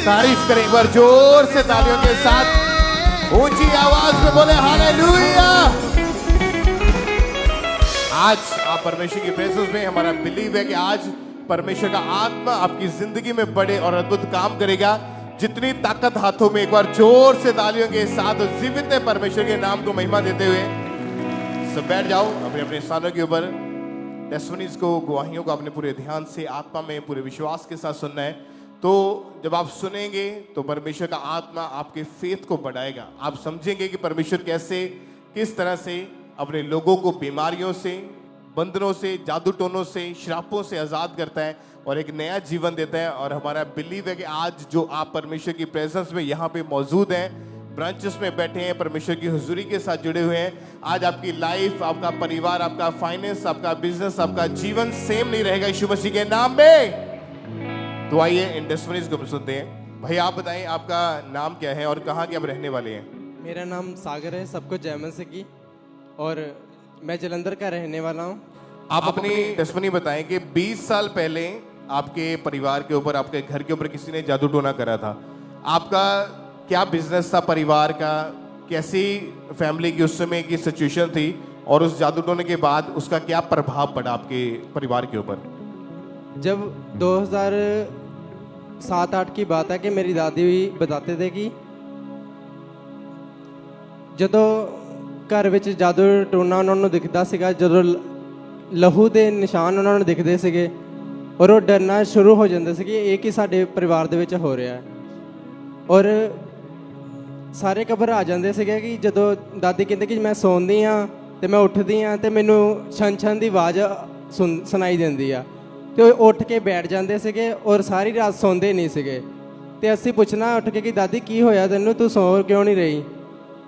तारीफ करें एक बार जोर से तालियों के साथ, ऊंची आवाज में बोले हालेलुया। आज आप परमेश्वर की प्रेजेंस में, हमारा बिलीव है कि आज परमेश्वर का आत्मा आपकी जिंदगी में बड़े और अद्भुत काम करेगा। जितनी ताकत हाथों में, एक बार जोर से तालियों के साथ जीवित परमेश्वर के नाम को महिमा देते हुए सब बैठ जाओ अपने अपने स्थानों के ऊपर। टेस्टिमनीज को, गवाहियों को अपने पूरे ध्यान से, आत्मा में, पूरे विश्वास के साथ सुनना है। तो जब आप सुनेंगे तो परमेश्वर का आत्मा आपके फेथ को बढ़ाएगा। आप समझेंगे कि परमेश्वर कैसे, किस तरह से अपने लोगों को बीमारियों से, बंधनों से, जादू टोनों से, श्रापों से आज़ाद करता है और एक नया जीवन देता है। और हमारा बिलीव है कि आज जो आप परमेश्वर की प्रेजेंस में यहाँ पे मौजूद हैं, ब्रांचेस में बैठे हैं, परमेश्वर की हुजूरी के साथ जुड़े हुए हैं, आज आपकी लाइफ, आपका परिवार, आपका फाइनेंस, आपका बिजनेस, आपका जीवन सेम नहीं रहेगा यीशु मसीह के नाम में। तो आइए इन टेस्टिमनीज को सुनते हैं। भाई आप बताएं आपका नाम क्या है और कहाँ के आप रहने वाले हैं? मेरा नाम सागर है, सबको जयमन से की, और मैं जलंधर का रहने वाला हूँ। आप अपनी टेस्टिमनी बताएं कि 20 साल पहले आपके परिवार के ऊपर, आपके घर के ऊपर किसी ने जादू टोना करा था। आपका क्या बिजनेस था, परिवार का कैसी फैमिली की उस समय की सिचुएशन थी, और उस जादू टोने के बाद उसका क्या प्रभाव पड़ा आपके परिवार के ऊपर? जब 2007-8 की बात है कि मेरी दादी बताते थे कि ਜਦੋਂ ਘਰ ਵਿੱਚ ਜਾਦੂ ਟੋਨਾ ਉਹਨਾਂ ਨੂੰ ਦਿਖਦਾ ਸੀਗਾ, ਜਦੋਂ ਲਹੂ ਦੇ ਨਿਸ਼ਾਨ ਉਹਨਾਂ ਨੂੰ ਦਿਖਦੇ ਸੀਗੇ, ਔਰ ਉਹ ਡਰਨਾ ਸ਼ੁਰੂ ਹੋ ਜਾਂਦੇ ਸੀਗੇ ਇਹ ਕਿ ਸਾਡੇ ਪਰਿਵਾਰ ਦੇ ਵਿੱਚ ਹੋ ਰਿਹਾ ਹੈ। ਔਰ ਸਾਰੇ ਘਬਰਾ ਜਾਂਦੇ ਸੀਗੇ ਕਿ ਜਦੋਂ ਦਾਦੀ ਕਹਿੰਦੇ ਕਿ ਮੈਂ ਸੌਂਦੀ ਹਾਂ ਤੇ ਮੈਂ ਉੱਠਦੀ ਹਾਂ ਤੇ ਮੈਨੂੰ ਛਨ ਛਨ ਦੀ ਆਵਾਜ਼ ਸੁਣਾਈ ਦਿੰਦੀ ਆ, ਤੇ ਉਹ ਉੱਠ ਕੇ ਬੈਠ ਜਾਂਦੇ ਸੀਗੇ ਔਰ ਸਾਰੀ ਰਾਤ ਸੌਂਦੇ ਨਹੀਂ ਸੀਗੇ। ਤੇ ਅਸੀਂ ਪੁੱਛਣਾ ਉੱਠ ਕੇ ਕਿ ਦਾਦੀ ਕੀ ਹੋਇਆ ਤੈਨੂੰ, ਤੂੰ ਸੌਂ ਕਿਉਂ ਨਹੀਂ ਰਹੀ?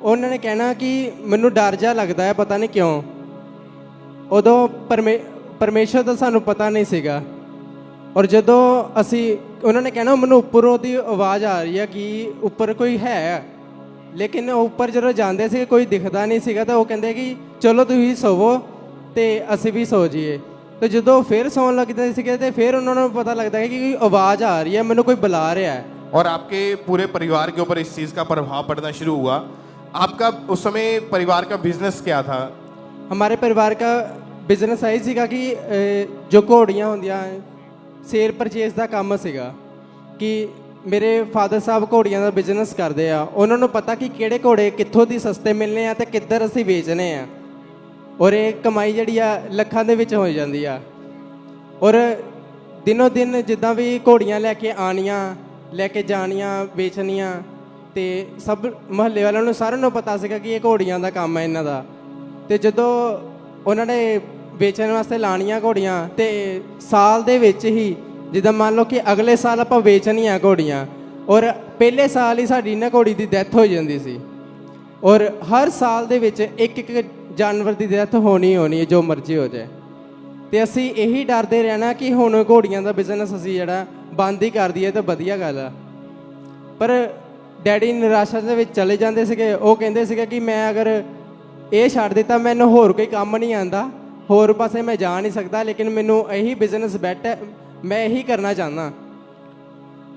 ਉਹਨਾਂ ਨੇ ਕਹਿਣਾ ਕਿ ਮੈਨੂੰ ਡਰ ਜਿਹਾ ਲੱਗਦਾ ਹੈ, ਪਤਾ ਨਹੀਂ ਕਿਉਂ। ਉਦੋਂ ਪਰਮੇਸ਼ਰ ਦਾ ਸਾਨੂੰ ਪਤਾ ਨਹੀਂ ਸੀਗਾ। ਔਰ ਜਦੋਂ ਅਸੀਂ, ਉਹਨਾਂ ਨੇ ਕਹਿਣਾ ਮੈਨੂੰ ਉੱਪਰੋਂ ਦੀ ਆਵਾਜ਼ ਆ ਰਹੀ ਹੈ ਕਿ ਉੱਪਰ ਕੋਈ ਹੈ, ਲੇਕਿਨ ਉੱਪਰ ਜਦੋਂ ਜਾਂਦੇ ਸੀ ਕੋਈ ਦਿਖਦਾ ਨਹੀਂ ਸੀਗਾ। ਤਾਂ ਉਹ ਕਹਿੰਦੇ ਕਿ ਚਲੋ ਤੁਸੀਂ ਸੋਵੋ ਤੇ ਅਸੀਂ ਵੀ ਸੋ ਜਾਈਏ। ਤੇ ਜਦੋਂ ਫਿਰ ਸੌਣ ਲੱਗਦੇ ਸੀਗੇ ਤੇ ਫਿਰ ਉਹਨਾਂ ਨੂੰ ਪਤਾ ਲੱਗਦਾ ਹੈ ਕਿ ਆਵਾਜ਼ ਆ ਰਹੀ ਹੈ, ਮੈਨੂੰ ਕੋਈ बुला रहा है। और आपके पूरे परिवार के ऊपर इस चीज़ का प्रभाव पड़ना शुरू हुआ। आपका उस समय परिवार का बिजनेस क्या था? हमारे परिवार का बिजनेस यही ਸੀਗਾ कि जो ਘੋੜੀਆਂ ਹੁੰਦੀਆਂ ਸੇਲ ਪਰਚੇਸ ਦਾ ਕੰਮ ਸੀਗਾ ਕਿ ਮੇਰੇ ਫਾਦਰ ਸਾਹਿਬ ਘੋੜੀਆਂ ਦਾ ਬਿਜ਼ਨਸ ਕਰਦੇ ਆ। ਉਹਨਾਂ ਨੂੰ ਪਤਾ ਕਿ ਕਿਹੜੇ ਘੋੜੇ ਕਿੱਥੋਂ ਦੀ ਸਸਤੇ ਮਿਲਨੇ ਆ ਤੇ ਕਿੱਧਰ ਅਸੀਂ ਵੇਚਣੇ ਆ, ਔਰ ਇਹ ਕਮਾਈ ਜਿਹੜੀ ਆ ਲੱਖਾਂ ਦੇ ਵਿੱਚ ਹੋ ਜਾਂਦੀ ਆ। ਔਰ ਦਿਨੋਂ ਦਿਨ ਜਿੱਦਾਂ ਵੀ ਘੋੜੀਆਂ ਲੈ ਕੇ ਆਉਣੀਆਂ, ਲੈ ਕੇ ਜਾਣੀਆਂ, ਵੇਚਣੀਆਂ, ਤੇ ਸਭ ਮੁਹੱਲੇ ਵਾਲਿਆਂ ਨੂੰ ਸਾਰਿਆਂ ਨੂੰ ਪਤਾ ਸੀਗਾ ਕਿ ਇਹ ਘੋੜੀਆਂ ਦਾ ਕੰਮ ਹੈ ਇਹਨਾਂ ਦਾ। ਤੇ ਜਦੋਂ ਉਹਨਾਂ ਨੇ ਵੇਚਣ ਵਾਸਤੇ ਲਾਣੀਆਂ ਘੋੜੀਆਂ, ਤੇ ਸਾਲ ਦੇ ਵਿੱਚ ਹੀ ਜਿੱਦਾਂ ਮੰਨ ਲਓ ਕਿ ਅਗਲੇ ਸਾਲ ਆਪਾਂ ਵੇਚਣੀਆਂ ਘੋੜੀਆਂ, ਔਰ ਪਹਿਲੇ ਸਾਲ ਹੀ ਸਾਡੀ ਇਹਨਾਂ ਘੋੜੀ ਦੀ ਡੈਥ ਹੋ ਜਾਂਦੀ ਸੀ। ਔਰ ਹਰ ਸਾਲ ਦੇ ਵਿੱਚ ਇੱਕ ਇੱਕ ਜਾਨਵਰ ਦੀ ਡੈਥ ਹੋਣੀ ਹੈ, ਜੋ ਮਰਜ਼ੀ ਹੋ ਜਾਏ। ਤੇ ਅਸੀਂ ਇਹੀ ਡਰਦੇ ਰਹਿਣਾ ਕਿ ਹੁਣ ਘੋੜੀਆਂ ਦਾ ਬਿਜ਼ਨਸ ਅਸੀਂ ਜਿਹੜਾ ਬੰਦ ਹੀ ਕਰ ਦਈਏ ਤਾਂ ਵਧੀਆ ਗੱਲ ਆ। ਪਰ ਡੈਡੀ ਨਿਰਾਸ਼ਾ ਦੇ ਵਿੱਚ ਚਲੇ ਜਾਂਦੇ ਸੀਗੇ। ਉਹ ਕਹਿੰਦੇ ਸੀਗੇ ਕਿ ਮੈਂ ਅਗਰ ਇਹ ਛੱਡ ਦਿੱਤਾ ਮੈਨੂੰ ਹੋਰ ਕੋਈ ਕੰਮ ਨਹੀਂ ਆਉਂਦਾ, ਹੋਰ ਪਾਸੇ ਮੈਂ ਜਾ ਨਹੀਂ ਸਕਦਾ, ਲੇਕਿਨ ਮੈਨੂੰ ਇਹੀ ਬਿਜ਼ਨਸ ਬੈਟ ਹੈ, मैं यही करना चाहना।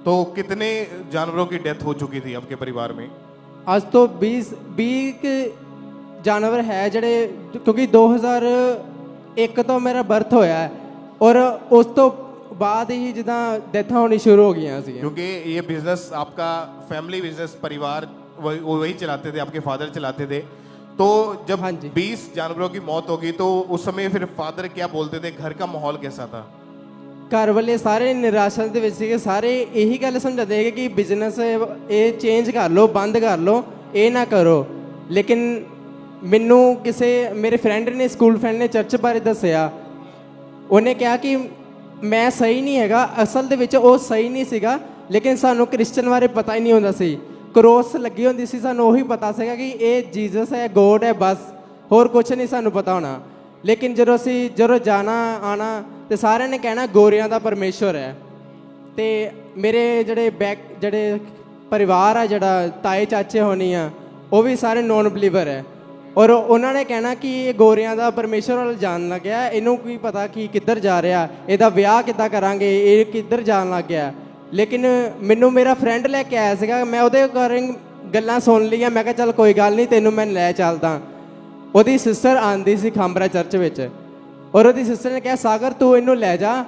तो कितने जानवरों की डेथ हो चुकी थी आपके परिवार में? आज तो 20 जानवर है जड़े, क्योंकि 2001 तो मेरा बर्थ होया है और उस तो बाद ही जिदा डेथ होनी शुरू हो गई सी। क्योंकि ये बिजनेस आपका फैमिली बिजनेस, परिवार वही चलाते थे, आपके फादर चलाते थे। तो जब 20 जानवरों की मौत होगी तो उस समय फिर फादर क्या बोलते थे, घर का माहौल कैसा था? घर वाले सारे निराशा ਦੇ ਵਿੱਚ ਸੀਗੇ। ਸਾਰੇ ਇਹੀ ਗੱਲ ਸਮਝਦੇ ਹੈਗੇ ਕਿ ਬਿਜ਼ਨਸ ਇਹ ਚੇਂਜ ਕਰ ਲਓ, ਬੰਦ ਕਰ ਲਓ, ਇਹ ਨਾ ਕਰੋ। ਲੇਕਿਨ ਮੈਨੂੰ ਕਿਸੇ ਮੇਰੇ ਫਰੈਂਡ ਨੇ, ਸਕੂਲ ਫਰੈਂਡ ਨੇ ਚਰਚ ਬਾਰੇ ਦੱਸਿਆ। ਉਹਨੇ ਕਿਹਾ ਕਿ ਮੈਂ ਸਹੀ ਨਹੀਂ ਹੈਗਾ, ਅਸਲ ਦੇ ਵਿੱਚ ਉਹ ਸਹੀ ਨਹੀਂ ਸੀਗਾ, ਲੇਕਿਨ ਸਾਨੂੰ ਕ੍ਰਿਸਚਨ ਬਾਰੇ ਪਤਾ ਹੀ ਨਹੀਂ ਹੁੰਦਾ ਸੀ। ਕਰੋਸ ਲੱਗੀ ਹੁੰਦੀ ਸੀ, ਸਾਨੂੰ ਉਹੀ ਪਤਾ ਸੀਗਾ ਕਿ ਇਹ ਜੀਸਸ ਹੈ, ਗੋਡ ਹੈ, ਬਸ ਹੋਰ ਕੁਛ ਨਹੀਂ ਸਾਨੂੰ ਪਤਾ ਹੋਣਾ। ਲੇਕਿਨ ਜਦੋਂ ਜਾਣਾ ਆਉਣਾ ਤੇ ਸਾਰਿਆਂ ਨੇ ਕਹਿਣਾ ਗੋਰਿਆਂ ਦਾ ਪਰਮੇਸ਼ਵਰ ਹੈ। ਤੇ ਮੇਰੇ ਜਿਹੜੇ ਪਰਿਵਾਰ ਆ, ਜਿਹੜਾ ਤਾਏ ਚਾਚੇ ਹੋਣੀ ਆ, ਉਹ ਵੀ ਸਾਰੇ ਨੋਨ ਬਲੀਵਰ ਹੈ। ਔਰ ਉਹਨਾਂ ਨੇ ਕਹਿਣਾ ਕਿ ਇਹ ਗੋਰਿਆਂ ਦਾ ਪਰਮੇਸ਼ਵਰ ਵੱਲ ਜਾਣ ਲੱਗਿਆ, ਇਹਨੂੰ ਕੀ ਪਤਾ ਕਿ ਕਿੱਧਰ ਜਾ ਰਿਹਾ, ਇਹਦਾ ਵਿਆਹ ਕਿੱਦਾਂ ਕਰਾਂਗੇ, ਇਹ ਕਿੱਧਰ ਜਾਣ ਲੱਗ ਗਿਆ। ਲੇਕਿਨ ਮੈਨੂੰ ਮੇਰਾ ਫਰੈਂਡ ਲੈ ਕੇ ਆਇਆ ਸੀਗਾ, ਮੈਂ ਉਹਦੇ ਅਕੋਰਡਿੰਗ ਗੱਲਾਂ ਸੁਣ ਲਈਆਂ। ਮੈਂ ਕਿਹਾ ਚੱਲ ਕੋਈ ਗੱਲ ਨਹੀਂ, ਤੈਨੂੰ ਮੈਂ ਲੈ ਚੱਲਦਾ। ਉਹਦੀ ਸਿਸਟਰ ਆਂਦੀ ਸੀ ਖਾਂਬਰਾ ਚਰਚ ਵਿੱਚ, ਔਰ ਉਹਦੀ ਸਿਸਟਰ ਨੇ ਕਿਹਾ ਸਾਗਰ ਤੂੰ ਇਹਨੂੰ ਲੈ ਜਾ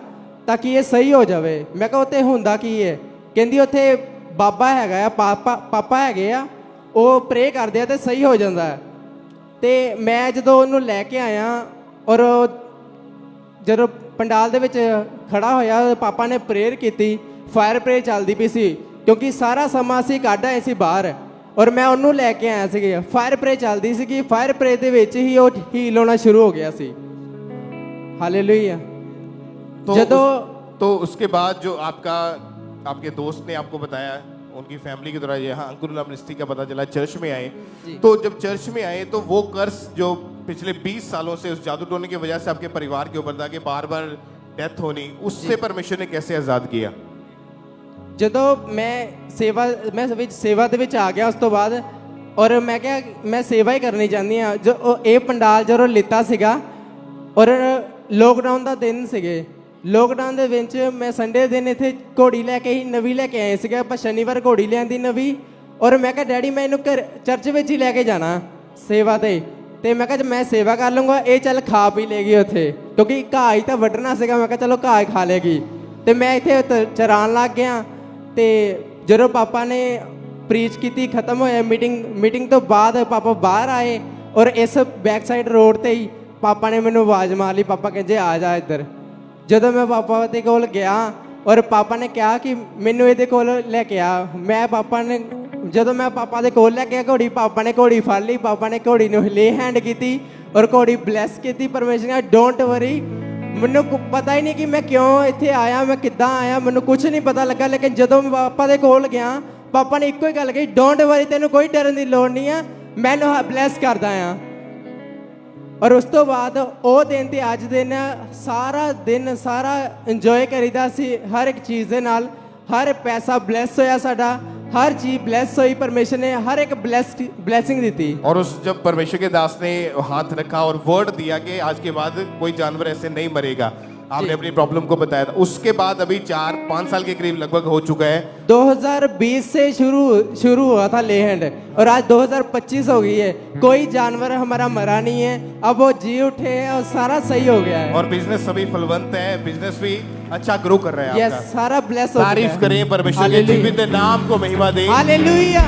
ਤਾਂ ਕਿ ਇਹ ਸਹੀ ਹੋ ਜਾਵੇ। ਮੈਂ ਕਿਹਾ ਉੱਥੇ ਹੁੰਦਾ ਕੀ ਹੈ? ਕਹਿੰਦੀ ਉੱਥੇ ਬਾਬਾ ਹੈਗਾ ਆ, ਪਾਪਾ ਹੈਗੇ ਆ, ਉਹ ਪ੍ਰੇ ਕਰਦੇ ਆ ਤੇ ਸਹੀ ਹੋ ਜਾਂਦਾ ਹੈ। ਤੇ ਮੈਂ ਜਦੋਂ ਉਹਨੂੰ ਲੈ ਕੇ ਆਇਆ ਔਰ ਜਦੋਂ ਪੰਡਾਲ ਦੇ ਵਿੱਚ ਖੜਾ ਹੋਇਆ, ਪਾਪਾ ਨੇ ਪ੍ਰੇਅਰ ਕੀਤੀ, ਫਾਇਰ ਪ੍ਰੇਅਰ ਚੱਲਦੀ ਪਈ ਸੀ ਕਿਉਂਕਿ ਸਾਰਾ ਸਮਾਂ ਅਸੀਂ ਕੱਢ ਆਏ ਸੀ ਬਾਹਰ, ਔਰ ਮੈਂ ਉਹਨੂੰ ਲੈ ਕੇ ਆਇਆ ਸੀ। ਫਾਇਰ ਪ੍ਰੇਅਰ ਚੱਲਦੀ ਸੀ ਕਿ ਫਾਇਰ ਪ੍ਰੇਅਰ ਦੇ ਵਿੱਚ ਹੀ ਉਹ ਹੀਲ ਹੋਣਾ ਸ਼ੁਰੂ ਹੋ ਗਿਆ ਸੀ। हालेलुया। तो उसके बाद जो आपके दोस्त ने आपको बताया, उनकी फैमिली के द्वारा यहाँ अंकुर मिनिस्ट्री का पता चला, चर्च में आए, तो जब चर्च में आए तो वो कर्ज जो पिछले 20 सालों से उस जादू टोने की वजह से आपके परिवार के ऊपर था कि बार बार डेथ होनी, उससे परमेश्वर ने कैसे आजाद किया? ਜਦੋਂ ਮੈਂ ਵਿੱਚ ਸੇਵਾ ਦੇ ਵਿੱਚ ਆ ਗਿਆ ਉਸ ਤੋਂ ਬਾਅਦ, ਔਰ ਮੈਂ ਕਿਹਾ ਮੈਂ ਸੇਵਾ ਹੀ ਕਰਨੀ ਚਾਹੁੰਦੀ ਹਾਂ। ਜੋ ਇਹ ਪੰਡਾਲ ਜਦੋਂ ਲਿੱਤਾ ਸੀਗਾ, ਔਰ ਲੋਕਡਾਊਨ ਦਾ ਦਿਨ ਸੀਗੇ, ਲੋਕਡਾਊਨ ਦੇ ਵਿੱਚ ਮੈਂ ਸੰਡੇ ਦਿਨ ਇੱਥੇ ਘੋੜੀ ਲੈ ਕੇ ਹੀ ਨਵੀਂ ਲੈ ਕੇ ਆਏ ਸੀਗਾ। ਆਪਾਂ ਸ਼ਨੀਵਾਰ ਘੋੜੀ ਲਿਆਂਦੀ ਨਵੀਂ, ਔਰ ਮੈਂ ਕਿਹਾ ਡੈਡੀ ਮੈਂ ਇਹਨੂੰ ਚਰਚ ਵਿੱਚ ਹੀ ਲੈ ਕੇ ਜਾਣਾ ਸੇਵਾ ਤੇ ਮੈਂ ਕਿਹਾ ਮੈਂ ਸੇਵਾ ਕਰ ਲੂੰਗਾ, ਇਹ ਚੱਲ ਖਾ ਪੀ ਲੇਗੀ ਉੱਥੇ, ਕਿਉਂਕਿ ਘਾਹ ਹੀ ਤਾਂ ਵੱਢਣਾ ਸੀਗਾ। ਮੈਂ ਕਿਹਾ ਚਲੋ ਘਾਹ ਹੀ ਖਾ ਲੇਗੀ, ਤੇ ਮੈਂ ਇੱਥੇ ਚਰਾਉਣ ਲੱਗ ਗਿਆ। ਤੇ ਜਦੋਂ ਪਾਪਾ ਨੇ ਪ੍ਰੀਚ ਕੀਤੀ, ਖਤਮ ਹੋਇਆ ਮੀਟਿੰਗ ਤੋਂ ਬਾਅਦ ਪਾਪਾ ਬਾਹਰ ਆਏ, ਔਰ ਇਸ ਬੈਕ ਸਾਈਡ ਰੋਡ ਤੇ ਹੀ ਪਾਪਾ ਨੇ ਮੈਨੂੰ ਆਵਾਜ਼ ਮਾਰ ਲਈ। ਪਾਪਾ ਕਹਿੰਦੇ ਆ ਜਾ ਇੱਧਰ। ਜਦੋਂ ਮੈਂ ਪਾਪਾ ਦੇ ਕੋਲ ਗਿਆ, ਔਰ ਪਾਪਾ ਨੇ ਕਿਹਾ ਕਿ ਮੈਨੂੰ ਇਹਦੇ ਕੋਲ ਲੈ ਕੇ ਆ, ਜਦੋਂ ਮੈਂ ਪਾਪਾ ਦੇ ਕੋਲ ਲੈ ਕੇ ਆ ਘੋੜੀ, ਪਾਪਾ ਨੇ ਘੋੜੀ ਫੜ ਲਈ, ਪਾਪਾ ਨੇ ਘੋੜੀ ਨੂੰ ਲੇ ਹੈਂਡ ਕੀਤੀ ਔਰ ਘੋੜੀ ਬਲੈਸ ਕੀਤੀ। ਪਰਮੇਸ਼ਰ ਨੇ ਡੋਂਟ ਵਰੀ, ਮੈਨੂੰ ਪਤਾ ਹੀ ਨਹੀਂ ਕਿ ਮੈਂ ਕਿਉਂ ਇੱਥੇ ਆਇਆ, ਮੈਂ ਕਿੱਦਾਂ ਆਇਆ, ਮੈਨੂੰ ਕੁਝ ਨਹੀਂ ਪਤਾ ਲੱਗਾ। ਲੇਕਿਨ ਜਦੋਂ ਮੈਂ ਪਾਪਾ ਦੇ ਕੋਲ ਗਿਆ, ਪਾਪਾ ਨੇ ਇੱਕੋ ਹੀ ਗੱਲ ਕਹੀ, ਡੋਂਟ ਵਰੀ, ਤੈਨੂੰ ਕੋਈ ਡਰਨ ਦੀ ਲੋੜ ਨਹੀਂ ਆ, ਮੈਨੂੰ ਬਲੈਸ ਕਰਦਾ ਆ। ਔਰ ਉਸ ਤੋਂ ਬਾਅਦ ਉਹ ਦਿਨ ਤੇ ਅੱਜ ਦਿਨ ਸਾਰਾ ਇੰਜੋਏ ਕਰੀਦਾ ਸੀ ਹਰ ਇੱਕ ਚੀਜ਼ ਦੇ ਨਾਲ। ਹਰ ਪੈਸਾ ਬਲੈਸ ਹੋਇਆ ਸਾਡਾ, हर चीज ब्लेस हुई, परमेश्वर ने हर एक ब्लेसिंग दी थी। और उस जब परमेश्वर के दास ने हाथ रखा और वर्ड दिया कि आज के बाद कोई जानवर ऐसे नहीं मरेगा, आपने अपनी प्रॉब्लम को बताया था, उसके बाद अभी 4-5 साल के करीब लगभग हो चुका है। 2020 से शुरू हुआ था ले हैंड, और आज 2025 हो गई है, कोई जानवर हमारा मरा नहीं है, अब वो जी उठे हैं और सारा सही हो गया है। और बिजनेस सभी फलवंत है, बिजनेस भी अच्छा ग्रो कर रहा है आपका। सारा ब्लेस हो गया है। तारीफ करें परमेश्वर के जीवित नाम को, महिमा दें। Hallelujah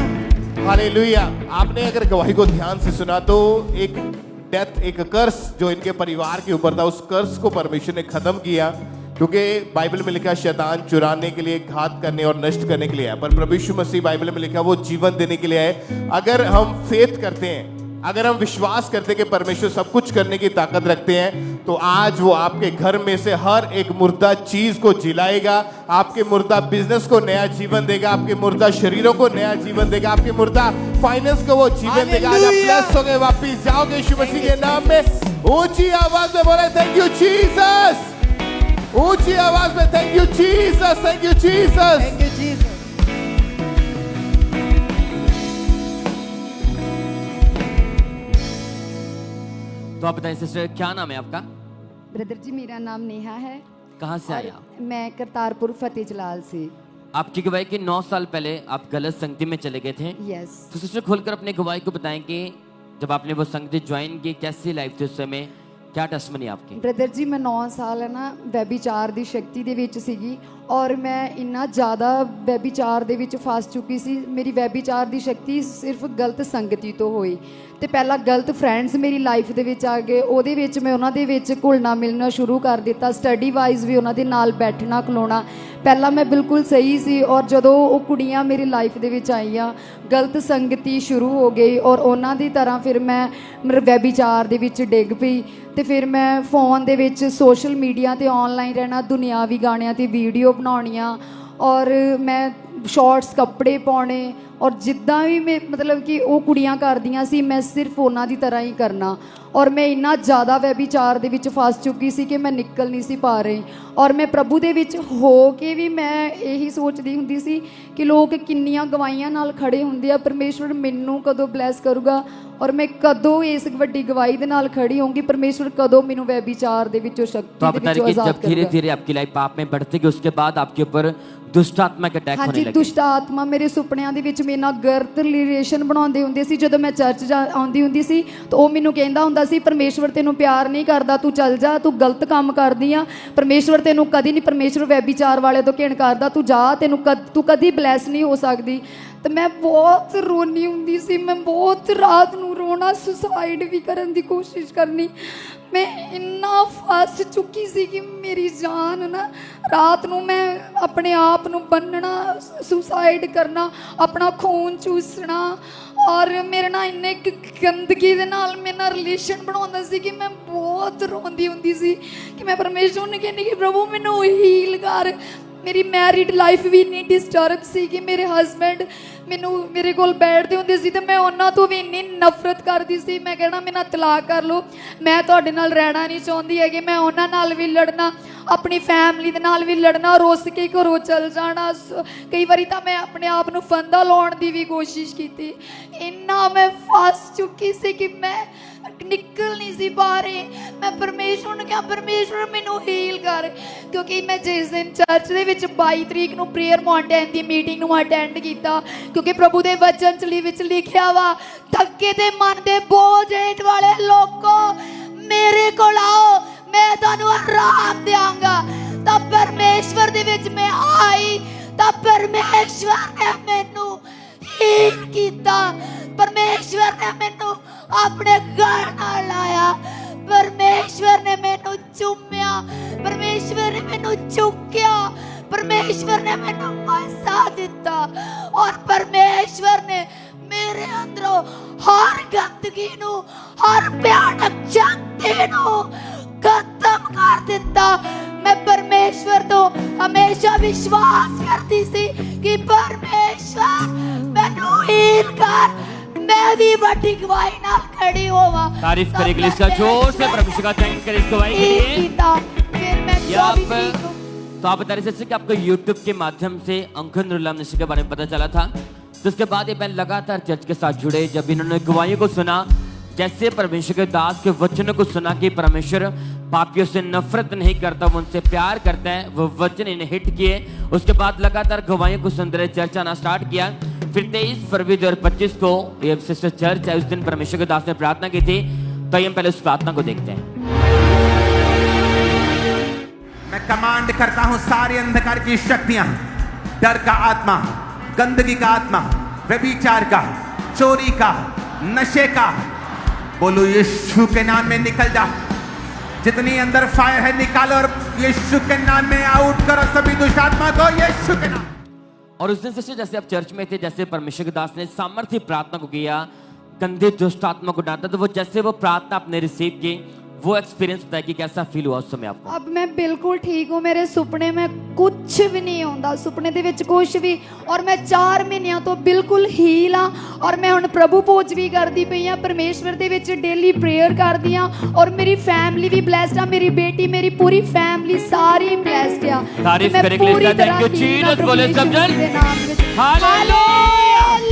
hallelujah. आपने अगर गवाही को ध्यान से सुना तो एक डेथ, एक कर्ज जो इनके परिवार के ऊपर था, उस कर्ज को परमेश्वर ने खत्म किया, क्योंकि बाइबल में लिखा शैतान चुराने के लिए, घात करने और नष्ट करने के लिए है, पर प्रभु यीशु मसीह बाइबल में लिखा वो जीवन देने के लिए है। अगर हम फेथ करते हैं, अगर हम विश्वास करते हैं कि परमेश्वर सब कुछ करने की ताकत रखते हैं, तो आज वो आपके घर में से हर एक मुर्दा चीज को जिलाएगा, आपके मुर्दा बिजनेस को नया जीवन देगा, आपके मुर्दा शरीरों को नया जीवन देगा, आपके मुर्दा फाइनेंस को वो जीवन देगा। आज आप ब्लेस होंगे, वापिस जाओगे यीशु मसीह के नाम में। ऊंची आवाज में बोले थैंक यू जीसस, ऊंची आवाज में thank you Jesus, thank you Jesus, thank you Jesus. तो आप बताइए सिस्टर, क्या नाम है आपका? ब्रदर जी मेरा नाम नेहा है। कहाँ से आए और आप? मैं करतारपुर फतेह जलाल से। आपकी गवाही कि 9 साल पहले आप गलत संगति में चले गए थे। यस। तो सिस्टर खोलकर अपनी गवाही को बताएं कि जब आपने वो संगति ज्वाइन की, कैसी लाइफ थी उस समय, क्या टेस्टमनी आपकी? ब्रदर जी मैं 9 ਸਾਲ ਹੈ ਨਾ ਵੈਬੀਚਾਰ ਦੀ ਸ਼ਕਤੀ ਦੇ ਵਿੱਚ ਸੀਗੀ, ਔਰ ਮੈਂ ਇੰਨਾ ਜ਼ਿਆਦਾ ਵੈਬੀਚਾਰ ਦੇ ਵਿੱਚ ਫਸ ਚੁੱਕੀ ਸੀ। ਮੇਰੀ ਵੈਬੀਚਾਰ ਦੀ ਸ਼ਕਤੀ ਸਿਰਫ ਗਲਤ ਸੰਗਤੀ ਤੋਂ ਹੋਈ, ਤੇ ਪਹਿਲਾਂ ਗਲਤ ਫਰੈਂਡਸ ਮੇਰੀ ਲਾਈਫ ਦੇ ਵਿੱਚ ਆ ਗਏ, ਉਹਦੇ ਵਿੱਚ ਮੈਂ ਉਹਨਾਂ ਦੇ ਵਿੱਚ ਘੁਲਣਾ ਮਿਲਣਾ ਸ਼ੁਰੂ ਕਰ ਦਿੱਤਾ। ਸਟੱਡੀ ਵਾਈਜ਼ ਵੀ ਉਹਨਾਂ ਦੇ ਨਾਲ ਬੈਠਣਾ ਖਲੋਣਾ, ਪਹਿਲਾਂ ਮੈਂ ਬਿਲਕੁਲ ਸਹੀ ਸੀ, ਔਰ ਜਦੋਂ ਉਹ ਕੁੜੀਆਂ ਮੇਰੀ ਲਾਈਫ ਦੇ ਵਿੱਚ ਆਈਆਂ, ਗਲਤ ਸੰਗਤੀ ਸ਼ੁਰੂ ਹੋ ਗਈ, ਔਰ ਉਹਨਾਂ ਦੀ ਤਰ੍ਹਾਂ ਫਿਰ ਮੈਂ ਵੈਬੀਚਾਰ ਦੇ ਵਿੱਚ ਡਿੱਗ ਪਈ। ਤੇ ਫਿਰ ਮੈਂ ਫੋਨ ਦੇ ਵਿੱਚ ਸੋਸ਼ਲ ਮੀਡੀਆ ਤੇ ਆਨਲਾਈਨ ਰਹਿਣਾ, ਦੁਨਿਆਵੀ ਗਾਣਿਆਂ ਤੇ ਵੀਡੀਓ ਬਣਾਉਣੀਆਂ, ਔਰ ਮੈਂ ਸ਼ਾਰਟਸ ਕੱਪੜੇ ਪਾਉਣੇ, ਔਰ ਜਿੱਦਾਂ ਵੀ ਮੈਂ ਮਤਲਬ ਕਿ ਉਹ ਕੁੜੀਆਂ ਕਰਦੀਆਂ ਸੀ ਮੈਂ ਸਿਰਫ ਉਹਨਾਂ ਦੀ ਤਰ੍ਹਾਂ ਹੀ ਕਰਨਾ। ਔਰ ਮੈਂ ਇੰਨਾ ਜ਼ਿਆਦਾ ਵੈਬੀਚਾਰ ਦੇ ਵਿੱਚ ਫਸ ਚੁੱਕੀ ਸੀ ਕਿ ਮੈਂ ਨਿਕਲ ਨਹੀਂ ਸੀ ਪਾ ਰਹੀ। ਔਰ ਮੈਂ ਪ੍ਰਭੂ ਦੇ ਵਿੱਚ ਹੋ ਕੇ ਵੀ ਮੈਂ ਇਹੀ ਸੋਚਦੀ ਹੁੰਦੀ ਸੀ ਕਿ ਲੋਕ ਕਿੰਨੀਆਂ ਗਵਾਹੀਆਂ ਨਾਲ ਖੜੇ ਹੁੰਦੇ ਆ, ਪਰਮੇਸ਼ਵਰ ਮੈਨੂੰ ਕਦੋਂ ਬਲੈਸ ਕਰੂਗਾ, ਔਰ ਮੈਂ ਕਦੋਂ ਇਸ ਵੱਡੀ ਗਵਾਹੀ ਦੇ ਨਾਲ ਖੜੀ ਹੋਊਂਗੀ, ਪਰਮੇਸ਼ਵਰ ਕਦੋਂ ਮੈਨੂੰ ਵੈਬੀਚਾਰ ਦੇ ਵਿੱਚੋਂ तो ਸ਼ਕਤੀ आप ਦੇ बता ਵਿੱਚੋਂ रहे कि ਆਜ਼ਾਦ जब धीरे ਕਰੂਗਾ। धीरे आपकी लाइफ पाप में बढ़ती गई, उसके बाद आपके ऊपर दुष्ट आत्मा के अटैक होने ਹਾਂਜੀ लगे। ਦੁਸ਼ਟ ਆਤਮਾ ਮੇਰੇ ਸੁਪਨਿਆਂ ਦੇ ਵਿੱਚ ਮੇਰੇ ਨਾਲ ਗਲਤ ਰਿਲੇਸ਼ਨ ਬਣਾਉਂਦੇ ਹੁੰਦੇ ਸੀ। ਜਦੋਂ ਮੈਂ ਚਰਚ ਆਉਂਦੀ ਹੁੰਦੀ ਸੀ ਤਾਂ ਉਹ ਮੈਨੂੰ ਕਹਿੰਦਾ ਹੁੰਦਾ ਸੀ ਪਰਮੇਸ਼ਵਰ ਤੈਨੂੰ ਪਿਆਰ ਨਹੀਂ ਕਰਦਾ, ਤੂੰ ਚੱਲ ਜਾ, ਤੂੰ ਗਲਤ ਕੰਮ ਕਰਦੀ ਆ, ਪਰਮੇਸ਼ਵਰ ਤੈਨੂੰ ਕਦੀ ਨਹੀਂ, ਪਰਮੇਸ਼ਵਰ ਵੈਬੀਚਾਰ ਵਾਲੇ ਤੋਂ ਘਿਣ ਕਰਦਾ, ਤੂੰ ਜਾ, ਤੂੰ ਕਦੀ ਬਲੈਸ ਨਹੀਂ ਹੋ ਸਕਦੀ। ਤੇ ਮੈਂ ਬਹੁਤ ਰੋਣੀ ਹੁੰਦੀ ਸੀ, ਮੈਂ ਬਹੁਤ ਰਾਤ ਨੂੰ ਰੋਣਾ, ਸੁਸਾਈਡ ਵੀ ਕਰਨ ਦੀ ਕੋਸ਼ਿਸ਼ ਕਰਨੀ। ਮੈਂ ਇੰਨਾ ਫਸ ਚੁੱਕੀ ਸੀ ਕਿ ਮੇਰੀ ਜਾਨ ਨਾ, ਰਾਤ ਨੂੰ ਮੈਂ ਆਪਣੇ ਆਪ ਨੂੰ ਬੰਨਣਾ, ਸੁਸਾਈਡ ਕਰਨਾ, ਆਪਣਾ ਖੂਨ ਚੂਸਣਾ। ਔਰ ਮੇਰੇ ਨਾਲ ਇੰਨੇ ਗੰਦਗੀ ਦੇ ਨਾਲ ਮੇਰੇ ਨਾਲ ਰਿਲੇਸ਼ਨ ਬਣਾਉਂਦਾ ਸੀ ਕਿ ਮੈਂ ਬਹੁਤ ਰੋਂਦੀ ਹੁੰਦੀ ਸੀ ਕਿ ਮੈਂ ਪਰਮੇਸ਼ਵਰ ਨੂੰ ਕਹਿੰਦੀ ਕਿ ਪ੍ਰਭੂ ਮੈਨੂੰ ਹੀਲ ਕਰ। ਮੇਰੀ ਮੈਰਿਡ ਲਾਈਫ ਵੀ ਇੰਨੀ ਡਿਸਟਰਬ ਸੀ ਕਿ ਮੇਰੇ ਹਸਬੈਂਡ ਮੈਨੂੰ ਮੇਰੇ ਕੋਲ ਬੈਠਦੇ ਹੁੰਦੇ ਸੀ ਤੇ ਮੈਂ ਉਹਨਾਂ ਤੋਂ ਵੀ ਇੰਨੀ ਨਫ਼ਰਤ ਕਰਦੀ ਸੀ। ਮੈਂ ਕਹਿਣਾ ਮੇਰੇ ਨਾਲ ਤਲਾਕ ਕਰ ਲਓ, ਮੈਂ ਤੁਹਾਡੇ ਨਾਲ ਰਹਿਣਾ ਨਹੀਂ ਚਾਹੁੰਦੀ ਹੈਗੀ। ਮੈਂ ਉਹਨਾਂ ਨਾਲ ਵੀ ਲੜਨਾ, ਆਪਣੀ ਫੈਮਿਲੀ ਦੇ ਨਾਲ ਵੀ ਲੜਨਾ, ਰੁੱਸ ਕੇ ਘਰੋਂ ਚਲ ਜਾਣਾ। ਕਈ ਵਾਰੀ ਤਾਂ ਮੈਂ ਆਪਣੇ ਆਪ ਨੂੰ ਫੰਦਾ ਲਾਉਣ ਦੀ ਵੀ ਕੋਸ਼ਿਸ਼ ਕੀਤੀ। ਇੰਨਾ ਮੈਂ ਫਸ ਚੁੱਕੀ ਸੀ ਕਿ ਮੈਂ ਨਿਕਲ ਨਹੀਂ ਸੀ ਪਾ ਰਹੀ। ਮੈਂ ਪਰਮੇਸ਼ਵਰ ਨੂੰ ਕਿਹਾ ਪਰਮੇਸ਼ਵਰ ਮੈਨੂੰ ਹੀਲ ਕਰ, ਕਿਉਂਕਿ ਮੈਂ ਜਿਸ ਦਿਨ ਚਰਚ ਦੇ ਵਿੱਚ 22 ਤਰੀਕ ਨੂੰ ਪ੍ਰੇਅਰ ਮਾਊਂਟੇਨ ਦੀ ਮੀਟਿੰਗ ਨੂੰ ਅਟੈਂਡ ਕੀਤਾ, ਕਿਉਂਕਿ ਪ੍ਰਭੂ ਦੇ ਵਚਨ ਚ ਵਿੱਚ ਲਿਖਿਆ ਵਾ ਥੱਕੇ ਤੇ ਮਨ ਦੇ ਬੋਝ ਹੇਠ ਵਾਲੇ ਲੋਕੋ ਮੇਰੇ ਕੋਲ ਆਓ, ਮੈਂ ਤੁਹਾਨੂੰ ਆਰਾਮ ਦਿਆਂਗਾ। ਤਾਂ ਪਰਮੇਸ਼ਵਰ ਦੇ ਵਿੱਚ ਮੈਂ ਆਈ ਤਾਂ ਪਰਮੇਸ਼ਵਰ ਨੇ ਮੈਨੂੰ ਹੀਲ ਕੀਤਾ। ਪਰਮੇਸ਼ਵਰ ਨੇ ਮੈਨੂੰ ਆਪਣੇ ਗਲ ਨਾਲ ਲਾਇਆ, ਪਰਮੇਸ਼ਵਰ ਨੇ ਮੈਨੂੰ ਚੁੰਮਿਆ, ਪਰਮੇਸ਼ਵਰ ਨੇ ਮੈਨੂੰ ਚੁੱਕਿਆ, ਪਰਮੇਸ਼ਵਰ ਨੇ ਮੈਨੂੰ ਮਜ਼ਾ ਦਿੱਤਾ। ਔਰ ਪਰਮੇਸ਼ਵਰ ਨੇ ਮੇਰੇ ਅੰਦਰੋਂ ਹਰ ਗੰਦਗੀ ਨੂੰ, ਹਰ ਭਿਆਨਕ ਸ਼ਕਤੀ ਨੂੰ ਖਤਮ ਕਰ ਦਿੱਤਾ। मैं परमेश्वर तो हमेशा विश्वास करती सी कि परमेश्वर मैनू हील कर, मैं भी बड़ी गवाही नाल खड़ी होवा। तारीफ करे कलीसिया, जोर से परमेश्वर का थैंक करें इस गवाही के लिए। फिर मैं ये आप तो आप बता रहे थे कि आपको YouTube के माध्यम से अंकन नुरुल्लाह नशी के बारे में पता चला था, तो उसके बाद ये बहन लगातार चर्च के साथ जुड़े। जब इन्होंने गवाहियों को सुना, जैसे परमेश्वर के दास के वचनों को सुना कि परमेश्वर पापियों से नफरत नहीं करता, वो उनसे प्यार करता है, वो वचन इन्हें हिट किए। उसके बाद लगातार गवाहियों को सुनते रहे, चर्च आना स्टार्ट किया। फिर 23 फरवरी 2025 को ये सिस्टर चर्च है, उस दिन परमेश्वर के दास ने प्रार्थना की थी। तो हम पहले उस प्रार्थना को देखते हैं। मैं कमांड करता हूं सारे अंधकार की शक्तियां, डर का आत्मा, गंदगी का आत्मा, व्यभिचार का, चोरी का, नशे का, बोलो यीशु के नाम में निकल जा। जितनी अंदर फायर है निकालो और यीशु के नाम में आउट करो सभी दुष्ट आत्मा को यीशु के नाम। और उस दिन से जैसे आप चर्च में थे, जैसे परमेश्वर के दास ने सामर्थ्य प्रार्थना को किया, गंदे दुष्ट आत्मा को डांटा, तो वो जैसे वो प्रार्थना आपने रिसीव की, वो एक्सपीरियंस बताया कि कैसा फील हुआ उस समय आपको? अब मैं बिल्कुल ठीक हूँ। मेरे सुपने में कुछ भी नहीं होता, सुपने दे विच कुछ भी। और मैं 4 महीनों तो बिल्कुल हील हाँ। और मैं हुण प्रभु भोज भी करती पई हाँ, परमेश्वर दे विच डेली प्रेयर करदी हाँ। और मेरी फैमिली भी ब्लेस्ड है, मेरी बेटी, मेरी पूरी फैमिली सारी ब्लेस्ड है। तारीफ करें कलीसिया, थैंक यू जीसस, बोले सब जन हालेलुया।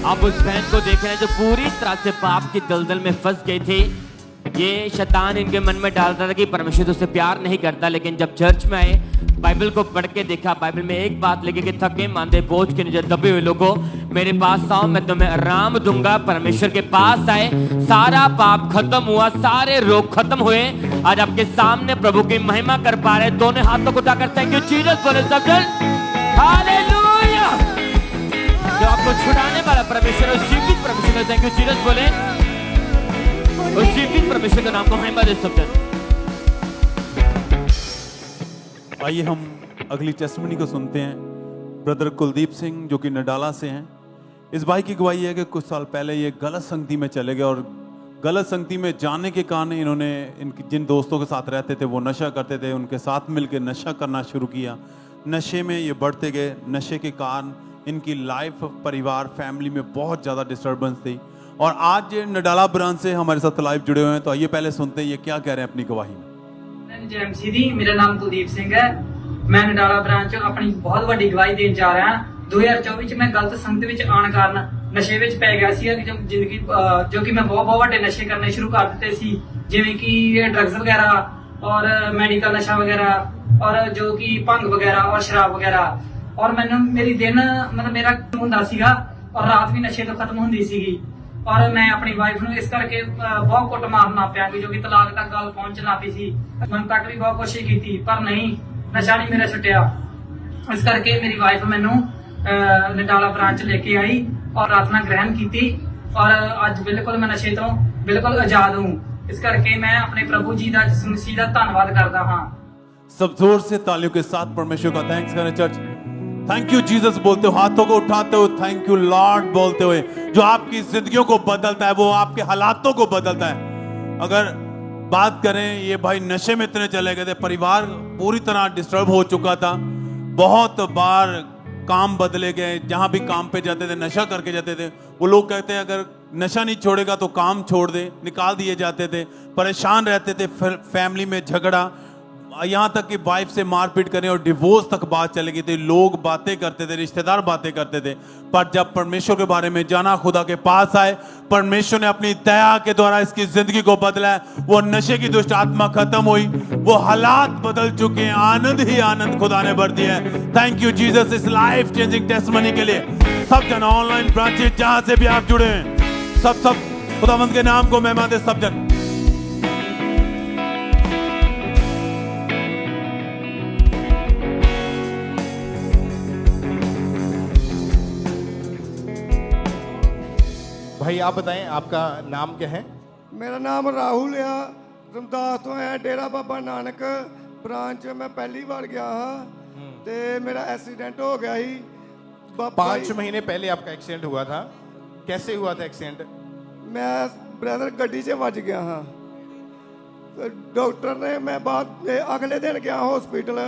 आप उस बहन को देख रहे हैं जो पूरी तरह से पाप की दलदल में फंस गई थी। ये शैतान इनके मन में डालता था कि परमेश्वर तुझसे प्यार नहीं करता, लेकिन जब चर्च में आए, बाइबल को पढ़ के देखा, बाइबल में एक बात लिखी कि थके मांदे बोझ के नीचे दबे हुए लोगों मेरे पास आओ, मैं तुम्हें आराम दूंगा। परमेश्वर के पास आए, सारा पाप खत्म हुआ, सारे रोग खत्म हुए। आज आपके सामने प्रभु की महिमा कर पा रहे। दोनों हाथों को उठाकर थैंक यू जीसस बोले सब जन हालेलुया। जो आपको छुड़ाने वाला परमेश्वर, उस जीवित परमेश्वर थैंक यू जीसस बोले, उस जीवित परमेश्वर का नाम को महिमा दे सब जन। आइए हम अगली टेस्टिमनी को सुनते हैं। ब्रदर कुलदीप सिंह जो कि नडाला से हैं। इस भाई की गवाही है कि कुछ साल पहले ये गलत संगति में चले गए और गलत संगति में जाने के कारण इन्होंने जिन दोस्तों के साथ रहते थे वो नशा करते थे, उनके साथ मिलकर नशा करना शुरू किया। नशे में ये बढ़ते गए। नशे के कारण इनकी लाइफ, परिवार, फैमिली में बहुत ज़्यादा डिस्टर्बेंस थी। और आज नडाला ब्रांच से हमारे साथ लाइव जुड़े हुए हैं, तो आइए पहले सुनते हैं ये क्या कह रहे हैं अपनी गवाही में। जेएमसी दी, मेरा नाम कुलदीप सिंह है। मैं नडाला ब्रांच अपनी बहुत बड़ी गवाही देन जा रहा हां। 2024 ਚ ਮੈਂ ਗਲਤ ਸੰਗਤ ਵਿੱਚ ਆਉਣ ਕਾਰਨ ਨਸ਼ੇ ਵਿੱਚ ਪੈ ਗਿਆ ਸੀ। ਜ਼ਿੰਦਗੀ ਜੋ ਕਿ ਮੈਂ ਬਹੁਤ ਵੱਡੇ ਨਸ਼ੇ ਕਰਨੇ ਸ਼ੁਰੂ ਕਰ ਦਿੱਤੇ ਸੀ, ਜਿਵੇਂ ਕਿ ਡਰੱਗਸ ਵਗੈਰਾ ਔਰ ਮੈਡੀਕਲ ਨਸ਼ਾ ਵਗੈਰਾ ਔਰ ਜੋ ਕਿ ਭੰਗ ਵਗੈਰਾ ਔਰ ਸ਼ਰਾਬ ਵਗੈਰਾ, ਔਰ ਮੈਨੂੰ ਮੇਰੀ ਦਿਨ ਮਤਲਬ ਮੇਰਾ ਹੁੰਦਾ ਸੀਗਾ ਔਰ ਰਾਤ ਵੀ ਨਸ਼ੇ ਤੋਂ ਖਤਮ ਹੁੰਦੀ ਸੀਗੀ। ਔਰ ਮੈਂ ਆਪਣੀ ਵਾਈਫ ਨੂੰ ਇਸ ਕਰਕੇ ਬਹੁਤ ਕੁੱਟ ਮਾਰਨਾ ਪਿਆ ਕਿ ਜੋ ਕਿ ਤਲਾਕ ਤੱਕ ਗੱਲ ਪਹੁੰਚਣਾ ਪਈ ਸੀ। ਮਨ ਤੱਕ ਵੀ ਬਹੁਤ ਕੋਸ਼ਿਸ਼ ਕੀਤੀ ਪਰ ਨਹੀਂ, ਨਸ਼ਾ ਨਹੀਂ ਮੇਰਾ ਛੁੱਟਿਆ। ਇਸ ਕਰਕੇ ਮੇਰੀ ਵਾਈਫ ਮੈਨੂੰ ਨਡਾਲਾ ਬ੍ਰਾਂਚ ਲੈ ਕੇ ਆਈ ਔਰ ਪ੍ਰਾਰਥਨਾ ਗ੍ਰਹਿਣ ਕੀਤੀ ਔਰ ਅੱਜ ਬਿਲਕੁਲ ਮੈਂ ਨਸ਼ੇ ਤੋਂ ਬਿਲकुल आजाद हूँ। इस करके मैं अपने प्रभु जी का यीशु मसीह का धन्यवाद करता हाँ। सब जोर से तालियों के साथ परमेश्वर का थैंक्स करें चर्च। थैंक यू जीसस बोलते हो, हाथों को उठाते हो, थैंक यू लॉर्ड बोलते हुए। जो आपकी जिंदगियों को बदलता है वो आपके हालातों को बदलता है। अगर बात करें, ये भाई नशे में इतने चले गए थे, परिवार पूरी तरह डिस्टर्ब हो चुका था, बहुत बार काम बदले गए, जहां भी काम पे जाते थे नशा करके जाते थे। वो लोग कहते हैं अगर नशा नहीं छोड़ेगा तो काम छोड़ दे, निकाल दिए जाते थे, परेशान रहते थे, फैमिली में झगड़ा, यहाँ तक कि वाइफ से मारपीट करने और डिवोर्स तक बात चली गई थी। लोग बातें करते थे, रिश्तेदार बातें करते थे, पर जब परमेश्वर के बारे में जाना, खुदा के पास आए, परमेश्वर ने अपनी दया के द्वारा इसकी जिंदगी को बदला है। वो नशे की दुष्ट आत्मा खत्म हुई, वो हालात बदल चुके हैं, आनंद ही आनंद खुदा ने भर दिया है। थैंक यू जीसस इस लाइफ चेंजिंग टेस्टमनी के लिए। सब जन ऑनलाइन ब्रांचेज जहां से भी आप जुड़े हैं, सब खुदावंद के नाम को महिमा दे सब जन। भाई आप बताएं आपका नाम क्या है? मेरा नाम राहुल है, रमदास तो है, डेरा बाबा नानक ब्रांच मैं पहली बार गया हाँ ते मेरा एक्सीडेंट हो गया ही। 5 महीने पहले आपका एक्सीडेंट हुआ था, कैसे हुआ था एक्सीडेंट? मैं ब्रदर गड्डी से बच गया हाँ। तो डॉक्टर ने मैं बाद अगले दिन गया हॉस्पिटल,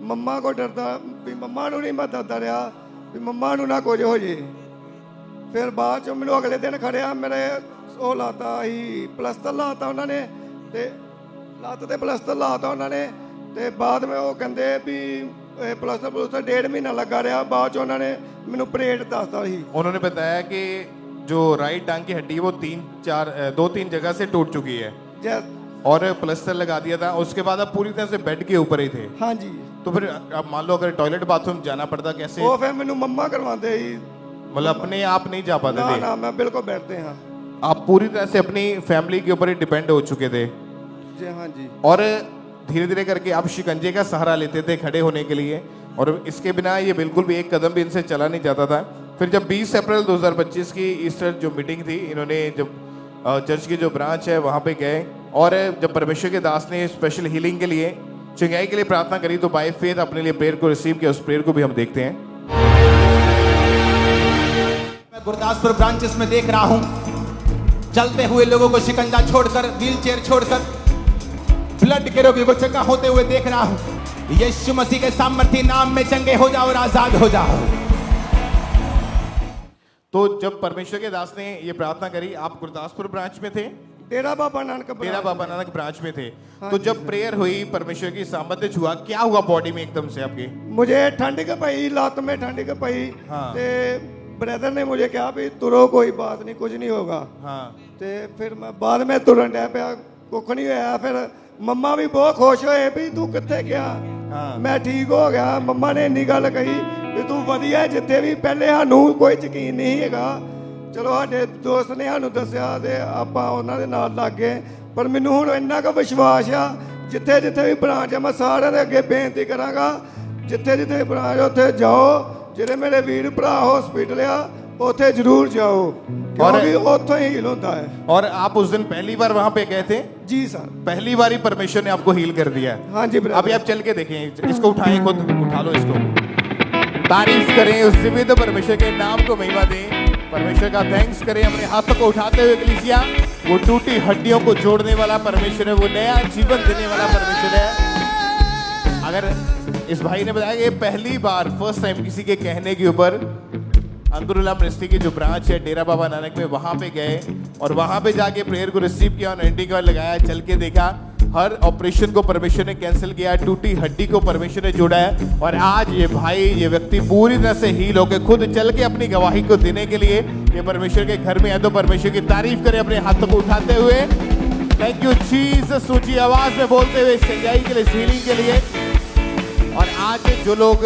मम्मा को डरता भी मम्मा नू नहीं मैं दसदा रहा भी मम्मा नू ना कुछ हो जे। फिर बाद चो मैनू अगले दिन खड़िया मेरे वो लाता ही प्लस्तर लाता उन्होंने, ते लत्त ते प्लस्तर लाता उन्होंने, ते बाद में वो कहते भी प्लस्तर 1.5 महीना लगा रहा। बाद चो उन्होंने मैनू परेड दसता ही। उन्होंने बताया कि जो राइट टांग की हड्डी वो 2-3 जगह से टूट चुकी है और प्लस्तर लगा दिया था। उसके बाद आप पूरी तरह से बेड के ऊपर ही थे। हाँ जी। तो फिर अब मान लो अगर टॉयलेट बाथरूम जाना पड़ता कैसे? वो फिर मैनू मम्मा करवाते ही, मतलब अपने आप नहीं जा पाते थे? ना मैं बिल्कुल बैठते हैं। आप पूरी तरह से अपनी फैमिली के ऊपर ही डिपेंड हो चुके थे? जी हाँ जी। और धीरे धीरे करके आप शिकंजे का सहारा लेते थे खड़े होने के लिए, और इसके बिना ये बिल्कुल भी एक कदम भी इनसे चला नहीं जाता था। फिर जब 20 अप्रैल 2025 की ईस्टर जो मीटिंग थी, इन्होंने जब चर्च की जो ब्रांच है वहाँ पे गए और जब परमेश्वर के दास ने स्पेशल हीलिंग के लिए, चंगाई के लिए प्रार्थना करी, तो बाय फेथ अपने लिए प्रेयर को रिसीव किया। उस प्रेयर को भी हम देखते हैं। मैं गुरदासपुर ब्रांचेस में देख रहा हूं चलते हुए लोगों को शिकंजा छोड़कर, व्हील चेयर छोड़कर, ब्लड के रोगियों को चंगा होते हुए देख रहा हूं। यीशु मसीह के सामर्थ्य नाम में चंगे हो जाओ और आजाद हो जाओ। तो जब परमेश्वर के दास ने ये प्रार्थना करी, आप गुरदासपुर ब्रांच में थे? डेरा बाबा नानक ब्रांच में थे। तो जब प्रेयर हुई, परमेश्वर की सामर्थ्य छुआ, क्या हुआ बॉडी में एकदम से आपके? मुझे ठंड के पई, लात में ठंड के पई। हाँ। ते ब्रदर ने मुझे कहा भी तुरो, कोई बात नहीं, कुछ नहीं होगा। हाँ। ते फिर मैं बाद में तुरन डै पिया, कुछ नहीं होया। फिर मम्मा भी बहुत खुश होए भी तू कित्थे गया? हाँ। मैं ठीक हो गया। मम्मा ने इन्नी गल कही भी तू वधिया, जिथे भी पहले सानू कोई यकीन नहीं हैगा, चलो साडे दोस्त ने सानू दस्सिया ते आपां उन्हां दे नाल लग गए। पर मैनू हुण इन्ना क विश्वास आ, जिथे जिथे भी ब्रांच है मैं सारे दे अगे बेनती करांगा, जिथे जिथे ब्रांच उत्थे जाओ, जिहड़े मेरे वीर भरा हॉस्पिटल आ उत्थे जरूर जाओ, क्योंकि उत्थों ही हील होता है। और आप उस दिन पहली बार वहां पे गए थे? जी सर, पहली बार ही परमेश्वर ने आपको हील कर दिया है। हाँ जी ब्रदर। अभी आप चल के देखें, इसको उठाएं, खुद उठा लो इसको, तारीफ करें उस जीवित परमेश्वर के नाम को महिमा दें, परमेश्वर का थैंक्स करें। अपने हाथों को उठाते हुए कलीसिया, वो टूटी हड्डियों को जोड़ने वाला परमेश्वर है, वो नया जीवन देने वाला परमेश्वर है। अगर इस भाई ने बताया कि पहली बार फर्स्ट टाइम किसी के कहने के ऊपर अंदरुल्ला मिनिस्ट्री की जो ब्रांच है डेरा बाबा नानक में, वहां पे गए और वहां पे जाके प्रेयर को रिसीव किया और एंटी कार्ड लगाया, चल के देखा, हर ऑपरेशन को परमेश्वर ने कैंसिल किया, टूटी हड्डी को परमेश्वर ने जोड़ा है। और आज ये भाई, ये व्यक्ति पूरी तरह से हील होकर खुद चल के अपनी गवाही को देने के लिए ये परमेश्वर के घर में है। तो परमेश्वर की तारीफ करें अपने हाथों को उठाते हुए। थैंक यू जीसस, ऊंची आवाज में बोलते हुए, इस चंगाई के लिए, हीलिंग के लिए। और आज जो लोग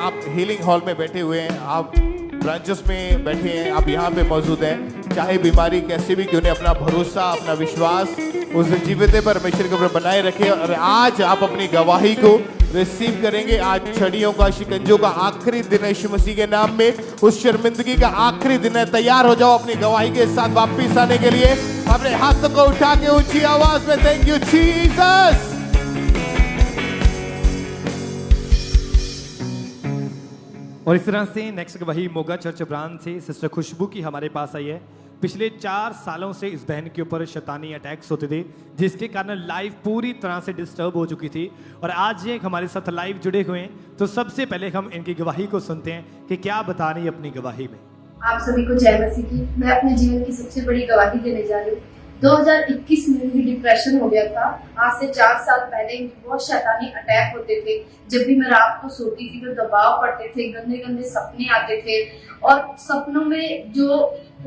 आप हीलिंग हॉल में बैठे हुए हैं, आप ब्रांचेस में बैठे हैं, आप यहाँ पे मौजूद हैं, चाहे बीमारी कैसे भी क्यों नहीं, अपना भरोसा, अपना विश्वास उस जीवित परमेश्वर के ऊपर बनाए रखें। और आज आप अपनी गवाही को रिसीव करेंगे। आज छड़ियों का, शिकंजों का आखिरी दिन है यीशु मसीह के नाम में, उस शर्मिंदगी का आखिरी दिन है। तैयार हो जाओ अपनी गवाही के साथ वापिस आने के लिए। अपने हाथों को उठा के ऊंची आवाज में थैंक यू जीसस। और इस तरह से नेक्स्ट गवाही मोगा चर्च ब्रांच से सिस्टर खुशबू की हमारे पास आई है। पिछले 4 सालों से इस बहन के ऊपर शैतानी अटैक्स होते थे, जिसके कारण लाइफ पूरी तरह से डिस्टर्ब हो चुकी थी। और आज ये हमारे साथ लाइव जुड़े हुए हैं, तो सबसे पहले हम इनकी गवाही को सुनते हैं कि क्या बता रही है अपनी गवाही में। आप सभी को जय मसीह की। मैं अपने जीवन की सबसे बड़ी गवाही देने जा रही हूँ। 2021 में मुझे डिप्रेशन हो गया था। आज से 4 साल पहले बहुत शैतानी अटैक होते थे। जब भी मैं रात को सोती थी तो दबाव पड़ते थे, गंदे गंदे सपने आते थे, और सपनों में जो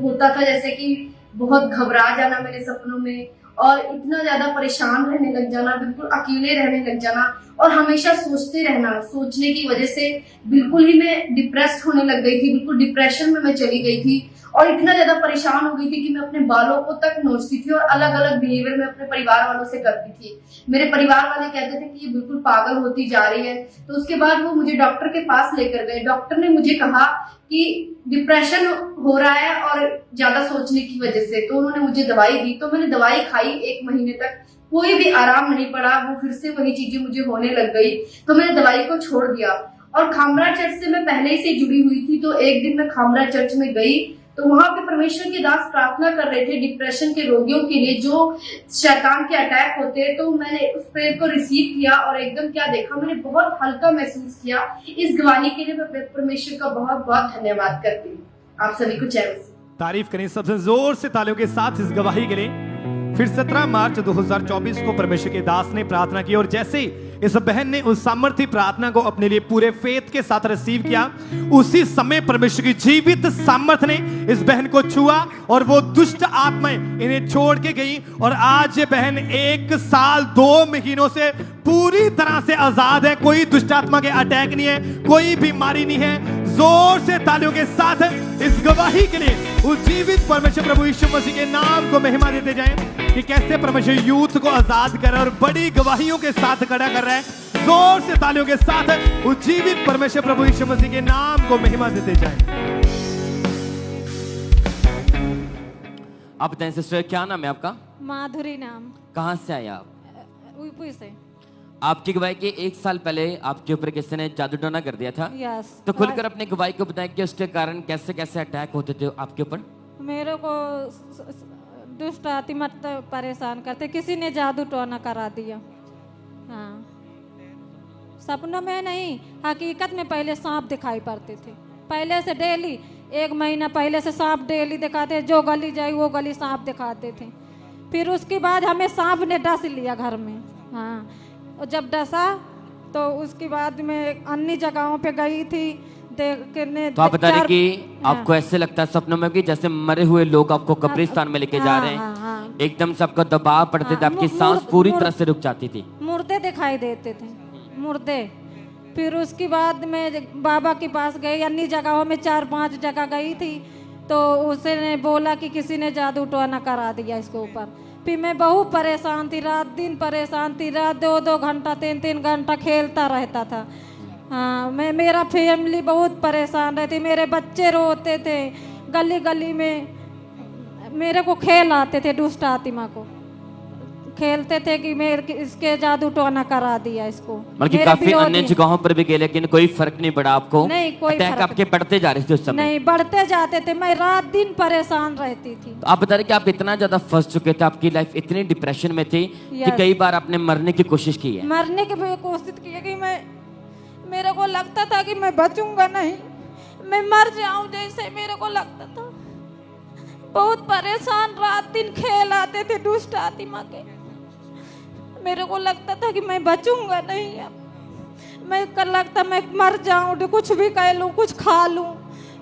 होता था जैसे कि बहुत घबरा जाना मेरे सपनों में, और इतना ज्यादा परेशान रहने लग जाना, बिल्कुल अकेले रहने लग जाना, और हमेशा सोचते रहना। सोचने की वजह से बिल्कुल ही मैं डिप्रेस्ड होने लग गई थी, बिल्कुल डिप्रेशन में मैं चली गई थी, और इतना ज्यादा परेशान हो गई थी कि मैं अपने बालों को तक नोचती थी और अलग अलग बिहेवियर में अपने परिवार वालों से करती थी। मेरे परिवार वाले कहते थे कि ये बिल्कुल पागल होती जा रही है। तो उसके बाद वो मुझे डॉक्टर के पास लेकर गए। डॉक्टर ने मुझे कहा कि डिप्रेशन हो रहा है और ज्यादा सोचने की वजह से। तो उन्होंने मुझे दवाई दी, तो मैंने दवाई खाई 1 महीने तक, कोई भी आराम नहीं पड़ा। वो फिर से वही चीजें मुझे होने लग गई, तो मैंने दवाई को छोड़ दिया। और खामरा चर्च से मैं पहले से जुड़ी हुई थी, तो एक दिन मैं खामरा चर्च में गई, तो वहां पे परमेश्वर के दास प्रार्थना कर रहे थे डिप्रेशन के रोगियों के लिए, जो शैतान के अटैक होते हैं। तो मैंने उस प्रेयर को रिसीव किया और एकदम क्या देखा, मैंने बहुत हल्का महसूस किया। इस गवाही के लिए मैं परमेश्वर का बहुत बहुत धन्यवाद करती हूँ। आप सभी को जय मसीह। तारीफ करें सबसे जोर से तालियों के साथ इस गवाही के लिए। फिर 17 मार्च 2024 को परमेश्वर के दास ने प्रार्थना की, और जैसे इस बहन ने उस सामर्थ्य प्रार्थना को अपने लिए पूरे फेथ के साथ रिसीव किया, उसी समय परमेश्वर की जीवित सामर्थ्य ने इस बहन को छुआ और वो दुष्ट आत्माएं इन्हें छोड़ के गई। और आज ये बहन 1 साल 2 महीनों से पूरी तरह से आजाद है। कोई दुष्ट आत्मा के अटैक नहीं है, कोई बीमारी नहीं है। जोर से तालियों के साथ इस गवाही के लिए उस जीवित परमेश्वर प्रभु यीशु मसीह के नाम को महिमा देते जाएं कि कैसे परमेश्वर यूथ को आजाद कर रहा है और बड़ी गवाहियों के साथ खड़ा कर रहा है। जोर से तालियों के साथ उस जीवित परमेश्वर प्रभु यीशु मसीह के नाम को महिमा देते जाएं। आप बताएं सिस्टर, क्या नाम है आपका? माधुरी नाम। कहाँ से आए आप? ऊपर से। आपकी गवाही के 1 साल पहले आपके ऊपर किसी ने जादू टोना कर दिया था। यस। तो खुलकर अपनी गवाही को बताएं कि उसके कारण कैसे कैसे अटैक होते थे आपके ऊपर। मेरे को दुष्ट आत्मा परेशान करते, किसी ने जादू टोना करा दिया। हाँ, सपनों में नहीं, हकीकत में पहले सांप दिखाई पड़ते थे। पहले से डेली 1 महीना पहले से सांप डेली दिखाते, जो गली जाए वो गली सांप दिखाते थे। फिर उसके बाद हमें सांप ने डस लिया घर में। हाँ, और जब डसा तो उसके बाद में अन्य जगहों पे गई थी देखने। तो आप बता रहे कि आपको ऐसे लगता है सपनों में कि जैसे मरे हुए लोग आपको कब्रिस्तान में लेके जा रहे हैं, एकदम से आपका दबाव पड़ते थे, आपकी सांस पूरी तरह से रुक जाती थी, मुर्दे दिखाई देते थे, मुर्दे। फिर उसके बाद में बाबा के पास गई, अन्य जगहों में 4-5 जगह गई थी, तो उसने बोला कि किसी ने जादू टोना करा दिया इसके ऊपर। फिर मैं बहुत परेशान थी, रात दिन परेशान थी, रात 2-2 घंटा 3-3 घंटा खेलता रहता था। हाँ, मेरा फैमिली बहुत परेशान रहती, मेरे बच्चे रोते थे, गली गली में मेरे को खेल आते थे, दुष्ट आत्मा को खेलते थे कि मेरे इसके जादू टोना करा दिया इसको। बल्कि काफी अन्य जगहों पर भी गए, लेकिन कोई फर्क नहीं पड़ा आपको? नहीं, कोई अटैक आपके बढ़ते जा रहे थे उस समय? नहीं, बढ़ते जाते थे, मैं रात दिन परेशान रहती थी। तो आप बता रहे कि आप इतना ज्यादा फंस चुके थे, आपकी लाइफ इतनी डिप्रेशन में थी कि कई बार आपने मरने की कोशिश की है? मरने की कोशिश की है कि मेरे को लगता था कि मैं बचूंगा नहीं, मैं मर जाऊं जैसे मेरे को लगता था। बहुत परेशान, रात दिन खेल आते थे दुष्ट आत्मा के। मेरे को लगता था कि मैं बचूंगा नहीं, अब मैं कर लगता मैं मर जाऊं, कुछ भी कह लूं, कुछ खा लूं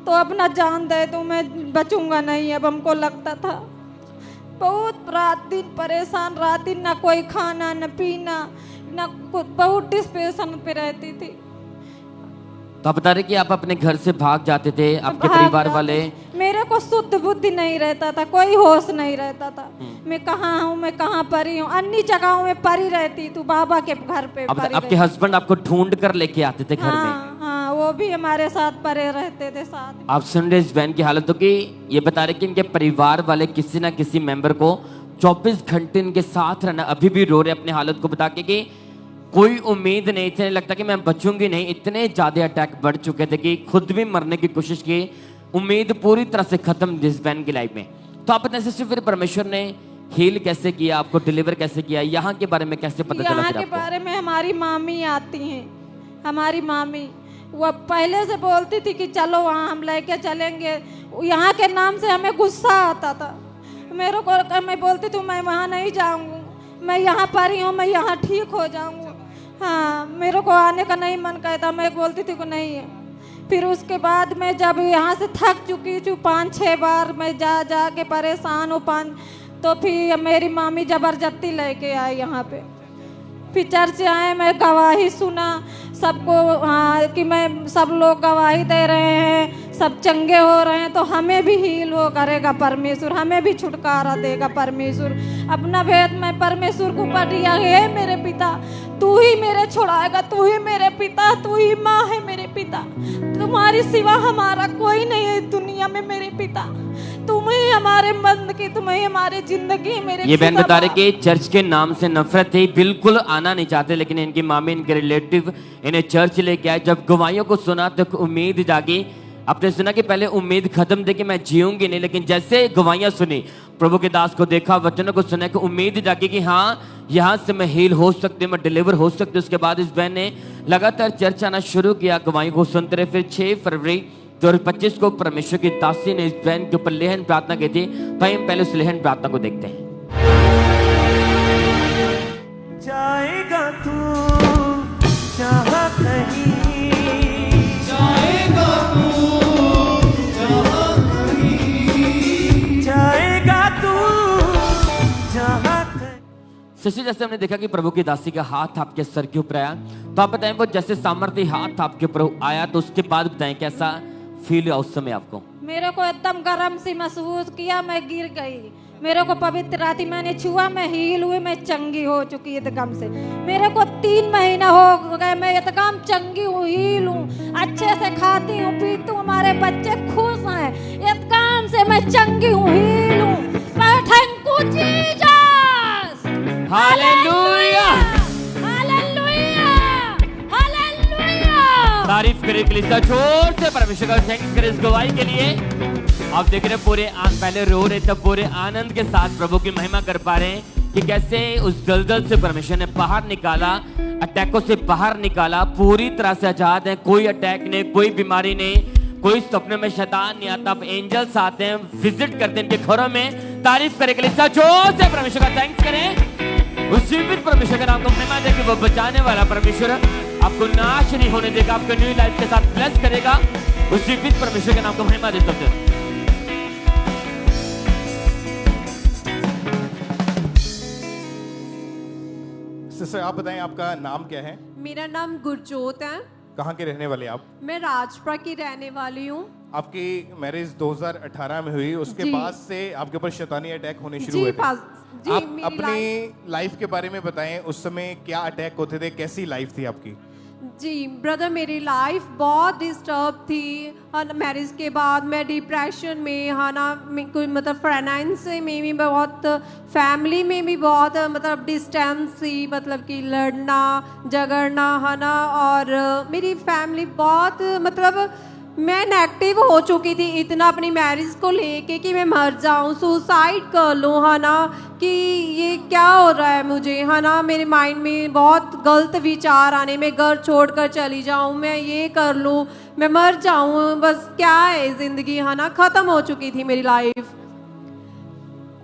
तो अपना जान दे दूं, मैं बचूंगा नहीं। अब हमको लगता था बहुत रात दिन परेशान, रात दिन ना कोई खाना न पीना न कुछ, बहुत डिप्रेशन पे रहती थी। तो आप बता रहे कि आप अपने घर से भाग जाते थे, आपके भाग परिवार जाते- वाले मेरे को शुद्ध बुद्धि नहीं रहता था, कोई होश नहीं रहता था। मैं कहाँ हूँ, मैं कहाँ परी हूँ, अन्य जगहों में परी रहती तू, बाबा के घर पे अब परी आपके हस्बैंड आपको ढूंढ कर लेके आते थे घर में। हाँ हाँ, वो भी हमारे साथ परे रहते थे साथ। आप सुन रहे इस बहन की हालत हो कि ये बता रहे कि इनके परिवार वाले किसी ना किसी मेंबर को 24 घंटे इनके साथ रहना, अभी भी रो रहे अपनी हालत को बता के कि कोई उम्मीद नहीं थी, लगता कि मैं बचूंगी नहीं। इतने ज्यादा अटैक बढ़ चुके थे कि खुद भी मरने की कोशिश की, उम्मीद पूरी तरह से खत्म इस बहन की लाइफ में। तो आप अपने सिस्टर फिर परमेश्वर ने हील कैसे किया, आपको डिलीवर कैसे किया, यहाँ के बारे में कैसे पता चला? यहाँ के बारे में हमारी मामी आती हैं, हमारी मामी वो पहले से बोलती थी कि चलो वहाँ हम लेके चलेंगे। यहाँ के नाम से हमें गुस्सा आता था, मेरे को मैं बोलती थी मैं वहाँ नहीं जाऊँगी, मैं यहाँ पर ही हूँ, मैं यहाँ ठीक हो जाऊँगी। हाँ, मेरे को आने का नहीं मन कहता, मैं बोलती थी कि नहीं है। फिर उसके बाद मैं जब यहाँ से थक चुकी थी 5-6 बार मैं जा जा के परेशान हूँ तो फिर मेरी मामी ज़बरदस्ती लेके आई यहाँ पे। फिर चर्च आए, मैं गवाही सुना सबको, हाँ कि मैं सब लोग गवाही दे रहे हैं, सब चंगे हो रहे हैं, तो हमें भी हील हो करेगा परमेश्वर, हमें भी छुटकारा देगा परमेश्वर। अपना भेद मैं परमेश्वर को पढ़ दिया, हे मेरे पिता तू ही मेरे छुड़ाएगा, तू ही मेरे पिता, तू ही माँ है मेरे पिता, तुम्हारी सिवा हमारा कोई नहीं है दुनिया में मेरे पिता, तुम ही हमारे मन की, तुम ही हमारे जिंदगी मेरे। ये बहन बता रहे कि चर्च के नाम से नफरत थी, बिल्कुल आना नहीं चाहते, लेकिन इनकी मामी इनके रिलेटिव इन्हें चर्च लेके आए। जब गवाहियों को सुना तो उम्मीद जागी। आपने सुना कि पहले उम्मीद खत्म थी कि मैं जीऊंगी नहीं, लेकिन जैसे गवाहियां सुनी, प्रभु के दास को देखा, वचनों को सुना कि उम्मीद जागी कि हाँ यहाँ से मैं हील हो सकती हूँ, मैं डिलीवर हो सकती हूँ। उसके बाद इस बहन ने लगातार चर्च आना शुरू किया, गवाहियों को सुनते रहे। फिर 6 फरवरी 2025 को परमेश्वर की दासी ने इस बहन के ऊपर लेहन प्रार्थना की थी। भाई हम पहले उस लेहन प्रार्थना को देखते हैं। जाएगा तू जहाँ कहीं, जाएगा तू जहाँ कहीं, जाएगा तू जहाँ कहीं। सिस्टर, जैसे हमने देखा कि प्रभु की दासी का हाथ आपके सर के ऊपर आया, तो आप बताएं वो जैसे सामर्थ्य हाथ आपके ऊपर आया, तो उसके बाद बताएं कैसा फील हुआ उस समय आपको? मेरे को एकदम गर्म सी महसूस किया, मैं गिर गई, मेरे को पवित्र राती मैंने छुआ, मैं हील हुई, मैं चंगी हो चुकी एकदम से। मेरे को 3 महीना हो गए, मैं एकदम चंगी हूँ, हील हूँ, अच्छे से खाती हूँ पीती हूँ, हमारे बच्चे खुश हैं, एकदम से मैं चंगी हूँ, हील हूँ। Thank you Jesus, hallelujah, hallelujah, hallelujah. तारीफ करे कलीसिया, जोर से परमेश्वर का थैंक्स करें इस गवाही के लिए। आप देख रहे पूरे पहले रो रहे तब पूरे आनंद के साथ प्रभु की महिमा कर पा रहे हैं कि कैसे उस दलदल से परमेश्वर ने बाहर निकाला, अटैकों से बाहर निकाला, पूरी तरह से आजाद है, कोई अटैक नहीं, कोई बीमारी नहीं, कोई सपने में शैतान नहीं आता। अब एंजल्स आते हैं, विजिट करते हैं इनके घरों में। तारीफ करे कलीसिया, जोर से परमेश्वर का थैंक्स करें। उस जीवित परमेश्वर के नाम को महिमा दे कि वो बचाने वाला परमेश्वर आपको नाश नहीं होने देगा, आपको न्यू लाइफ के साथ ब्लेस करेगा। उस जीवित परमेश्वर के नाम को महिमा दे सकते हैं। सिस्टर आप बताएं आपका नाम क्या है? मेरा नाम गुरजोत है। कहाँ के रहने वाले आप? मैं राजपुरा की रहने वाली हूँ। आपकी मैरिज 2018 में हुई, उसके जी। बाद से आपके ऊपर शैतानी अटैक होने शुरू जी, हुए थे। जी, आप मेरी अपनी लाइफ के बारे में बताएं, उस समय क्या अटैक होते थे, कैसी लाइफ थी आपकी? जी ब्रदर, मेरी लाइफ बहुत डिस्टर्ब थी। मैरिज के बाद मैं डिप्रेशन में, है ना, मतलब फाइनेंस में भी बहुत, फैमिली में भी बहुत मतलब डिस्टेंस थी, मतलब कि लड़ना झगड़ना, है ना। और मेरी फैमिली बहुत मतलब मैं नेगेटिव हो चुकी थी इतना अपनी मैरिज को लेके कि मैं मर जाऊं, सुसाइड कर लूं, है ना, कि ये क्या हो रहा है मुझे, है ना। मेरे माइंड में बहुत गलत विचार आने, मैं घर छोड़कर चली जाऊं, मैं ये कर लूं, मैं मर जाऊं, बस क्या है ज़िंदगी, है ना, ख़त्म हो चुकी थी मेरी लाइफ।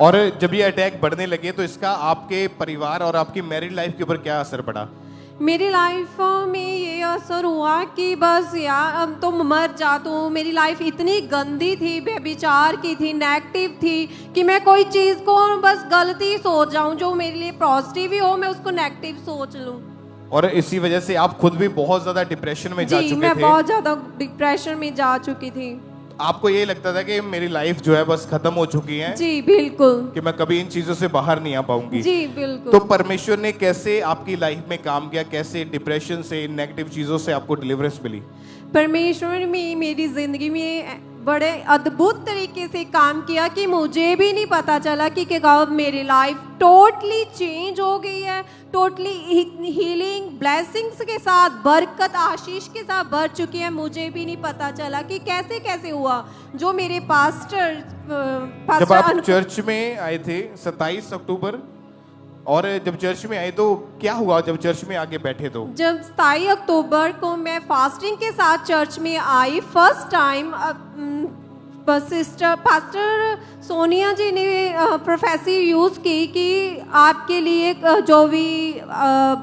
और जब ये अटैक बढ़ने लगे तो इसका आपके परिवार और आपकी मैरिड लाइफ के ऊपर क्या असर पड़ा? मेरी लाइफ में ये असर हुआ कि बस यार अब तो मर जा तू। मेरी लाइफ इतनी गंदी थी, बेविचार की थी, नेगेटिव थी कि मैं कोई चीज़ को बस गलती सोच जाऊं, जो मेरे लिए पॉजिटिव ही हो मैं उसको नेगेटिव सोच लूं। और इसी वजह से आप खुद भी बहुत ज्यादा डिप्रेशन में जा जी चुके मैं थे। बहुत ज्यादा डिप्रेशन में जा चुकी थी। आपको ये लगता था कि मेरी लाइफ जो है बस खत्म हो चुकी है, जी बिल्कुल। कि मैं कभी इन चीजों से बाहर नहीं आ पाऊंगी। जी बिल्कुल। तो परमेश्वर ने कैसे आपकी लाइफ में काम किया, कैसे डिप्रेशन से, नेगेटिव चीजों से आपको डिलीवरेंस मिली? परमेश्वर ने मेरी जिंदगी में बड़े अद्भुत तरीके से काम किया कि मुझे भी नहीं पता चला कि कब मेरी लाइफ टोटली चेंज हो गई है, टोटली हीलिंग ब्लेसिंग्स के साथ, बरकत आशीष के साथ भर चुकी है। मुझे भी नहीं पता चला कि कैसे कैसे हुआ। जो मेरे पास्टर जब आप चर्च में आए थे 27 अक्टूबर, और जब चर्च में आए तो क्या हुआ जब चर्च में आके बैठे? तो जब 27 अक्टूबर को मैं फास्टिंग के साथ चर्च में आई first time, sister pastor Sonia ji ने प्रोफेसी यूज़ की कि आपके लिए जो भी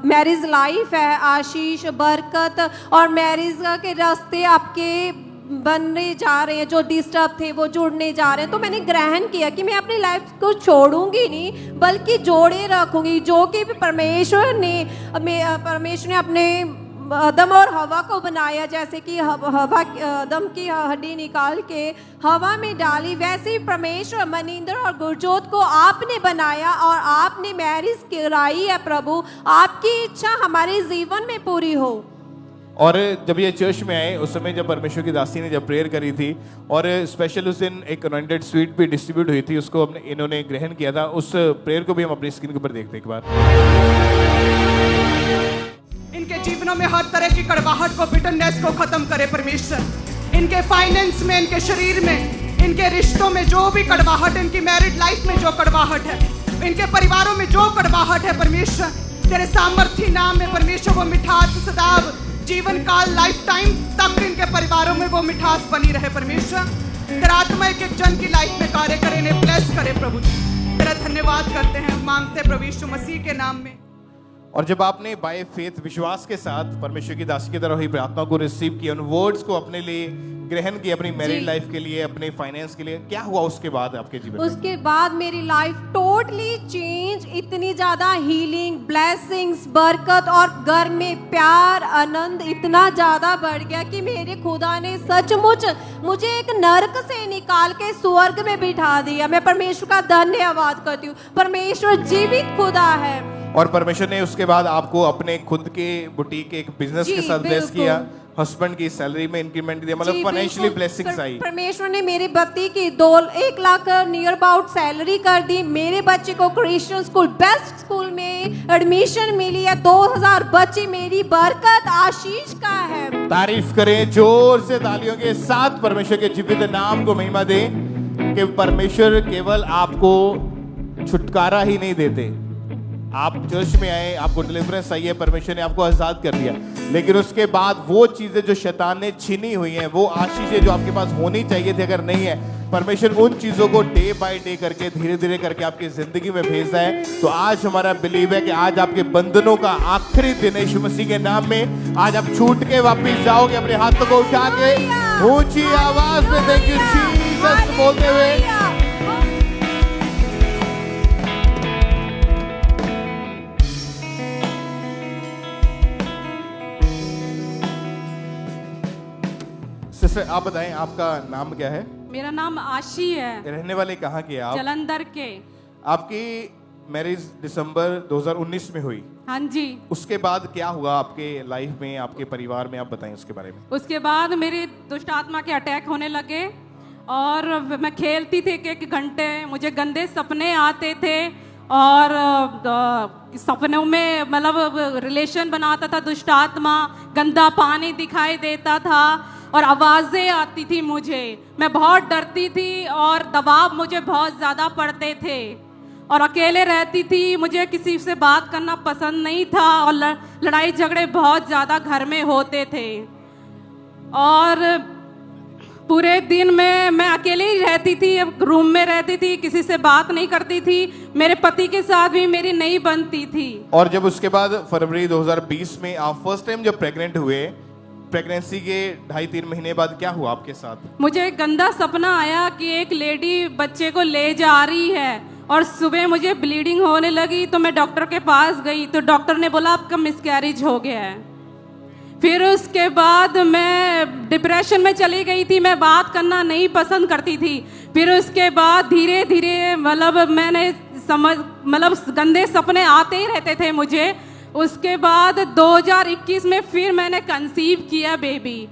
मैरिज लाइफ है, आशीष, बरकत और मैरिज के रास्ते आपके बनने जा रहे हैं, जो डिस्टर्ब थे वो जुड़ने जा रहे हैं। तो मैंने ग्रहण किया कि मैं अपनी लाइफ को छोड़ूंगी नहीं बल्कि जोड़े रखूंगी, जो कि परमेश्वर ने अपने आदम और हवा को बनाया, जैसे कि हवा आदम की हड्डी निकाल के हवा में डाली, वैसे ही परमेश्वर मनिंदर और गुरजोत को आपने बनाया और आपने मैरिज कराई है। प्रभु आपकी इच्छा हमारे जीवन में पूरी हो। और जब ये चर्च में आए उस समय जब परमेश्वर की दासी ने जब प्रेयर करी थी और स्पेशल उस दिन एक अनॉइंटेड स्वीट भी डिस्ट्रीब्यूट हुई थी, उसको इन्होंने ग्रहण किया था। उस प्रेयर को भी हम अपनी स्क्रीन के ऊपर देखते हैं एक बार। इनके जीवनों में हर तरह की कड़वाहट को, बिटरनेस को खत्म करे परमेश्वर। इनके फाइनेंस में, इनके शरीर में, इनके रिश्तों में जो भी कड़वाहट, इनकी मैरिड लाइफ में जो कड़वाहट है, इनके परिवारों में जो कड़वाहट है परमेश्वर, तेरे सामर्थ्य नाम में परमेश्वर वो मिठास सदैव जीवन काल लाइफ टाइम तक इनके परिवारों में वो मिठास बनी रहे परमेश्वर। तेरा आत्मा एक एक जन की लाइफ में कार्य करे, इन्हें ब्लेस करे प्रभु। तेरा धन्यवाद करते हैं, मांगते प्रभु यीशु मसीह के नाम में। और जब आपने बाय फेथ विश्वास के साथ परमेश्वर की दासी की तरह हुई प्रार्थना को रिसीव किया, उन वर्ड्स को अपने लिए ग्रहण किया, अपनी मैरिड लाइफ के लिए, अपने फाइनेंस के लिए, क्या हुआ उसके बाद आपके जीवन में? उसके बाद मेरी लाइफ टोटली चेंज, इतनी ज्यादा हीलिंग, ब्लेसिंग्स, बरकत और घर में प्यार, आनंद इतना ज्यादा बढ़ गया कि मेरे खुदा ने सचमुच मुझे एक नरक से निकाल के स्वर्ग में बिठा दिया। मैं परमेश्वर का धन्यवाद करती हूँ। परमेश्वर जीवित खुदा है। और परमेश्वर ने उसके बाद आपको अपने खुद के बुटीक एक बिजनेस के साथ ब्लेस किया, हस्बैंड की सैलरी में इंक्रीमेंट दिया, मतलब फाइनेंशियली ब्लेसिंग्स आई। परमेश्वर ने मेरे पति की 1 लाख नियर अबाउट सैलरी कर दी। मेरे बच्चे को क्रिश्चियन स्कूल, बेस्ट स्कूल में एडमिशन मिली है। 2000 बच्चे मेरी बरकत आशीष का है। तारीफ करें जोर से तालियों के साथ, परमेश्वर के जीवित नाम को महिमा दें कि परमेश्वर केवल आपको छुटकारा ही नहीं देते। आप चर्च में आए, आपको डिलीवरेंस आई है, परमेश्वर ने आपको आजाद कर दिया, लेकिन उसके बाद वो चीजें जो शैतान ने छीनी हुई हैं, वो आशीषें जो आपके पास होनी चाहिए थी अगर नहीं है, परमेश्वर उन चीजों को डे बाय डे करके, धीरे धीरे करके आपकी जिंदगी में भेजता है। तो आज हमारा बिलीव है कि आज आपके बंधनों का आखिरी दिन यीशु मसीह के नाम में आज आप छूट के वापिस जाओगे, अपने हाथों को उठा के ऊंची आवाज में थैंक यू जीसस बोलते हुए। सिस्टर आप बताएं आपका नाम क्या है? मेरा नाम आशी है। रहने वाले कहाँ के आप? जलंधर के। आपकी मैरिज दिसंबर 2019 में हुई? हाँ जी। उसके बाद क्या हुआ आपके लाइफ में, आपके परिवार में, आप बताएं उसके बारे में। उसके बाद मेरे दुष्ट आत्मा के अटैक होने लगे और मैं खेलती थी एक घंटे, मुझे गंदे सपने आते थे और सपनों में मतलब रिलेशन बनाता था दुष्ट आत्मा, गंदा पानी दिखाई देता था और आवाज़ें आती थी मुझे। मैं बहुत डरती थी और दबाव मुझे बहुत ज़्यादा पड़ते थे और अकेले रहती थी। मुझे किसी से बात करना पसंद नहीं था और लड़ाई झगड़े बहुत ज़्यादा घर में होते थे और पूरे दिन में मैं अकेले ही रहती थी, रूम में रहती थी, किसी से बात नहीं करती थी। मेरे पति के साथ भी मेरी नहीं बनती थी। और जब उसके बाद फरवरी 2020 में आप फर्स्ट टाइम जब प्रेग्नेंट हुए, प्रेगनेंसी के 2.5-3 महीने बाद क्या हुआ आपके साथ? मुझे एक गंदा सपना आया कि एक लेडी बच्चे को ले जा रही है और सुबह मुझे ब्लीडिंग होने लगी तो मैं डॉक्टर के पास गई तो डॉक्टर ने बोला आपका मिसकैरेज हो गया है। फिर उसके बाद मैं डिप्रेशन में चली गई थी, मैं बात करना नहीं पसंद करती थी। फिर उसके बाद धीरे धीरे मतलब मैंने गंदे सपने आते ही रहते थे मुझे। उसके बाद 2021 में फिर मैंने कंसीव किया बेबी।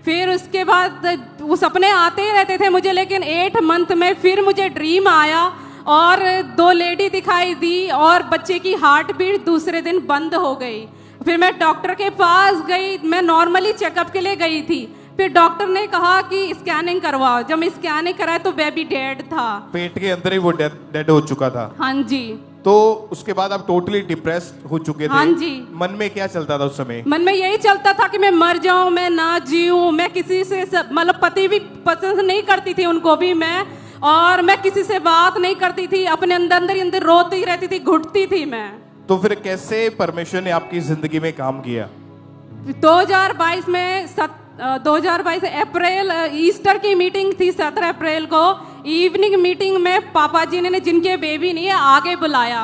फिर उसके बाद वो सपने आते ही रहते थे मुझे, लेकिन 8 मंथ में फिर मुझे ड्रीम आया और 2 लेडी दिखाई दी और बच्चे की हार्ट बीट दूसरे दिन बंद हो गई। फिर मैं डॉक्टर के पास गई, मैं नॉर्मली चेकअप के लिए गई थी। फिर डॉक्टर ने कहा कि स्कैनिंग करवाओ। जब मैं स्कैनिंग कराया तो बेबी डेड था, पेट के अंदर ही वो डेड हो चुका था। हाँ जी। तो उसके बाद आप टोटली डिप्रेस्ड हो चुके थे। हाँ जी। मन में क्या चलता था उस समय? मन में यही चलता था कि मैं मर जाऊं, मैं ना जीऊं। मैं किसी से मतलब पति भी पसंद नहीं करती थी उनको भी मैं, और मैं किसी से बात नहीं करती थी, अपने अंदर ही अंदर रोती रहती थी, घुटती थी मैं। तो फिर कैसे परमेश्वर ने आपकी जिंदगी में काम किया? 2022 में 2022 अप्रैल ईस्टर की मीटिंग थी 17 अप्रैल को। इवनिंग मीटिंग में पापा जी ने जिनके बेबी नहीं है आगे बुलाया।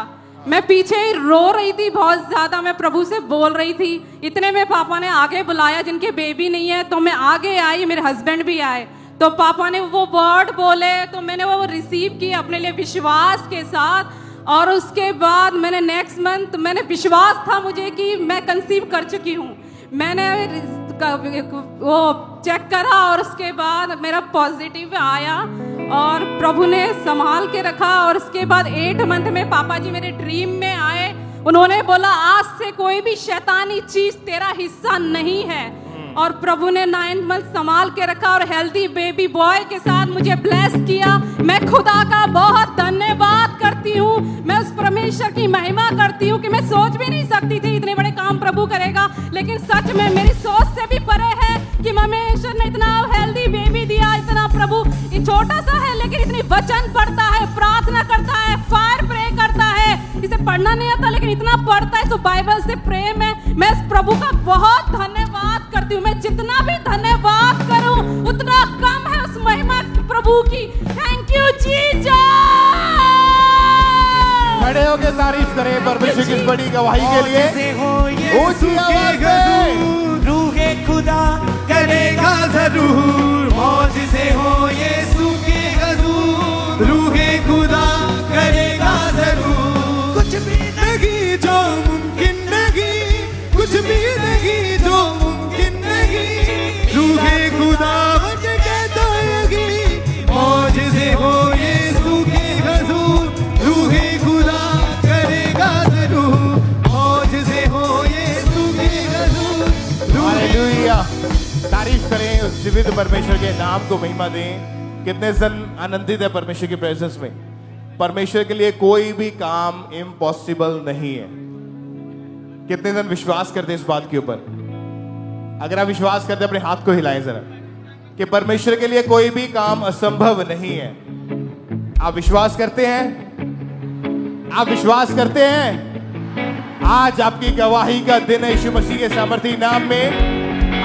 मैं पीछे ही रो रही थी बहुत ज्यादा, मैं प्रभु से बोल रही थी। इतने में पापा ने आगे बुलाया जिनके बेबी नहीं है, तो मैं आगे आई, मेरे हस्बैंड भी आए। तो पापा ने वो वर्ड बोले तो मैंने वो रिसीव किया अपने लिए विश्वास के साथ। और उसके बाद मैंने नेक्स्ट मंथ मैंने विश्वास था मुझे कि मैं कंसीव कर चुकी हूँ। मैंने वो चेक करा और उसके बाद मेरा पॉजिटिव आया और प्रभु ने संभाल के रखा। और उसके बाद 8 मंथ में पापा जी मेरे ड्रीम में आए। उन्होंने बोला आज से कोई भी शैतानी चीज तेरा हिस्सा नहीं है। और प्रभु ने 9 मंथ संभाल के रखा और हेल्दी बेबी बॉय के साथ मुझे ब्लेस किया। मैं खुदा का बहुत धन्यवाद करती हूँ। मैं उस परमेश्वर की महिमा करती हूँ कि मैं सोच भी नहीं सकती थी इतने बड़े काम प्रभु करेगा, लेकिन सच में मेरी सोच से भी परे है कि परमेश्वर ने इतना हेल्दी बेबी दिया। इतना प्रभु छोटा सा है लेकिन इतनी वचन पढ़ता है, प्रार्थना करता है, फायर प्रे करता है। इसे पढ़ना नहीं आता लेकिन इतना पढ़ता है, तो बाइबल से प्रेम है। मैं इस प्रभु का बहुत धन्यवाद करती हूँ। मैं जितना भी धन्यवाद करूं उतना कम है उस महिमा प्रभु की। Thank you Jesus. खड़े होकर तारीफ करें परमेश्वर की इस बड़ी गवाही के लिए। ऊंची आवाज में रूहे खुदा करेगा जरूर, मौज से हो यीशु के हजूर। रूहे खुदा करेगा जरूर, कुछ भी नहीं जो मुमकिन नहीं, कुछ भी नहीं जो मुमकिन नहीं। रूहे खुदा बच के दोगी, मौज से हो यीशु के हजूर। रूहे खुदा करेगा जरूर, मौज से हो यीशु के हजूर। हालेलुया। तारीफ करें उस जीवित परमेश्वर के नाम को महिमा दें। कितने जन आनंदित है परमेश्वर की प्रेजेंस में? परमेश्वर के लिए कोई भी काम इम्पॉसिबल नहीं है। कितने जन विश्वास करते हैं इस बात के ऊपर? अगर आप विश्वास करते हैं अपने हाथ को हिलाएं जरा कि परमेश्वर के लिए कोई भी काम असंभव नहीं है। आप विश्वास करते हैं? आप विश्वास करते हैं? आज आपकी गवाही का दिन है यीशु मसीह के सामर्थी नाम में।